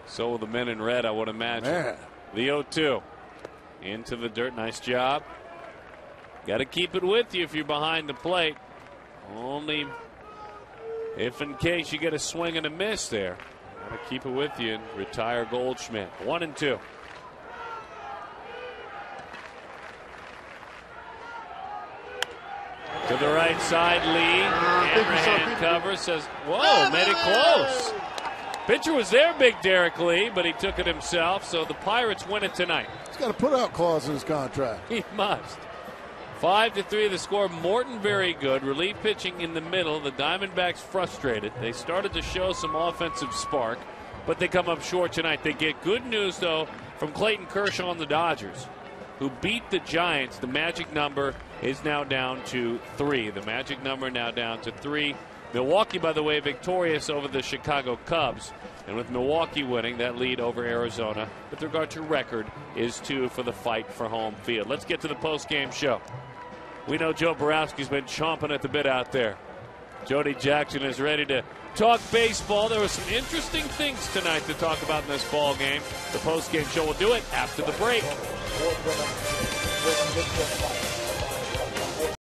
So will the men in red, I would imagine. Man. The 0-2. Into the dirt. Nice job. Got to keep it with you if you're behind the plate. Only if in case you get a swing and a miss there. Got to keep it with you and retire Goldschmidt. 1-2. To the right side, Lee. Hanrahan covers, says, whoa, made it close. Pitcher was there, big Derek Lee, but he took it himself, so the Pirates win it tonight. He's got a put-out clause in his contract. He must. 5-3 the score. Morton very good. Relief pitching in the middle. The Diamondbacks frustrated. They started to show some offensive spark, but they come up short tonight. They get good news, though, from Clayton Kershaw and the Dodgers, who beat the Giants. The magic number is now down to 3. The magic number now down to 3. Milwaukee, by the way, victorious over the Chicago Cubs. And with Milwaukee winning, that lead over Arizona, with regard to record, is 2 for the fight for home field. Let's get to the post-game show. We know Joe Borowski's been chomping at the bit out there. Jody Jackson is ready to talk baseball. There were some interesting things tonight to talk about in this ball game. The post-game show will do it after the break.